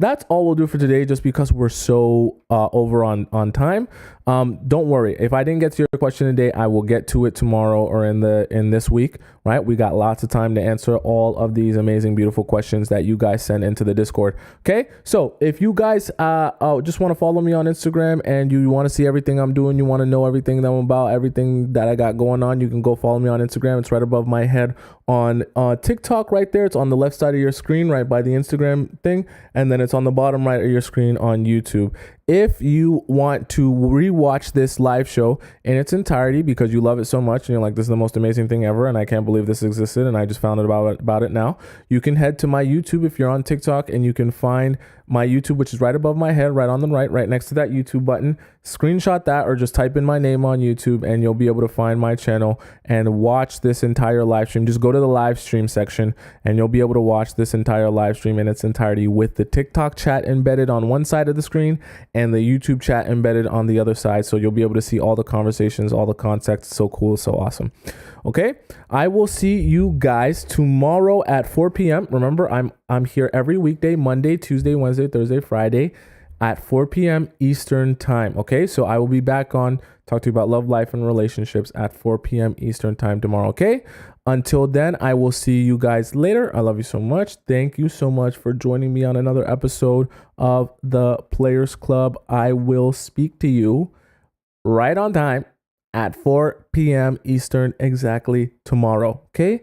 that's all we'll do for today, just because we're so over on time. Don't worry. If I didn't get to your question today, I will get to it tomorrow or in this week, right? We got lots of time to answer all of these amazing, beautiful questions that you guys send into the Discord. Okay. So if you guys just want to follow me on Instagram and you want to see everything I'm doing, you want to know everything that I'm about, everything that I got going on, you can go follow me on Instagram. It's right above my head. On TikTok right there. It's on the left side of your screen, right by the Instagram thing. And then it's on the bottom right of your screen on YouTube. If you want to rewatch this live show in its entirety because you love it so much and you're like, this is the most amazing thing ever and I can't believe this existed and I just found out about it now, you can head to my YouTube if you're on TikTok, and you can find my YouTube, which is right above my head, right on the right next to that YouTube button. Screenshot that or just type in my name on YouTube and you'll be able to find my channel and watch this entire live stream. Just go to the live stream section and you'll be able to watch this entire live stream in its entirety with the TikTok chat embedded on one side of the screen and the YouTube chat embedded on the other side. So you'll be able to see all the conversations, all the context. It's so cool. So awesome. Okay. I will see you guys tomorrow at 4 p.m. Remember, I'm here every weekday, Monday, Tuesday, Wednesday, Thursday, Friday at 4 p.m. Eastern time. Okay. So I will be back on talk to you about love, life, and relationships at 4 p.m. Eastern time tomorrow. Okay. Until then, I will see you guys later. I love you so much. Thank you so much for joining me on another episode of the Players Club. I will speak to you right on time at 4 p.m. Eastern exactly tomorrow. Okay.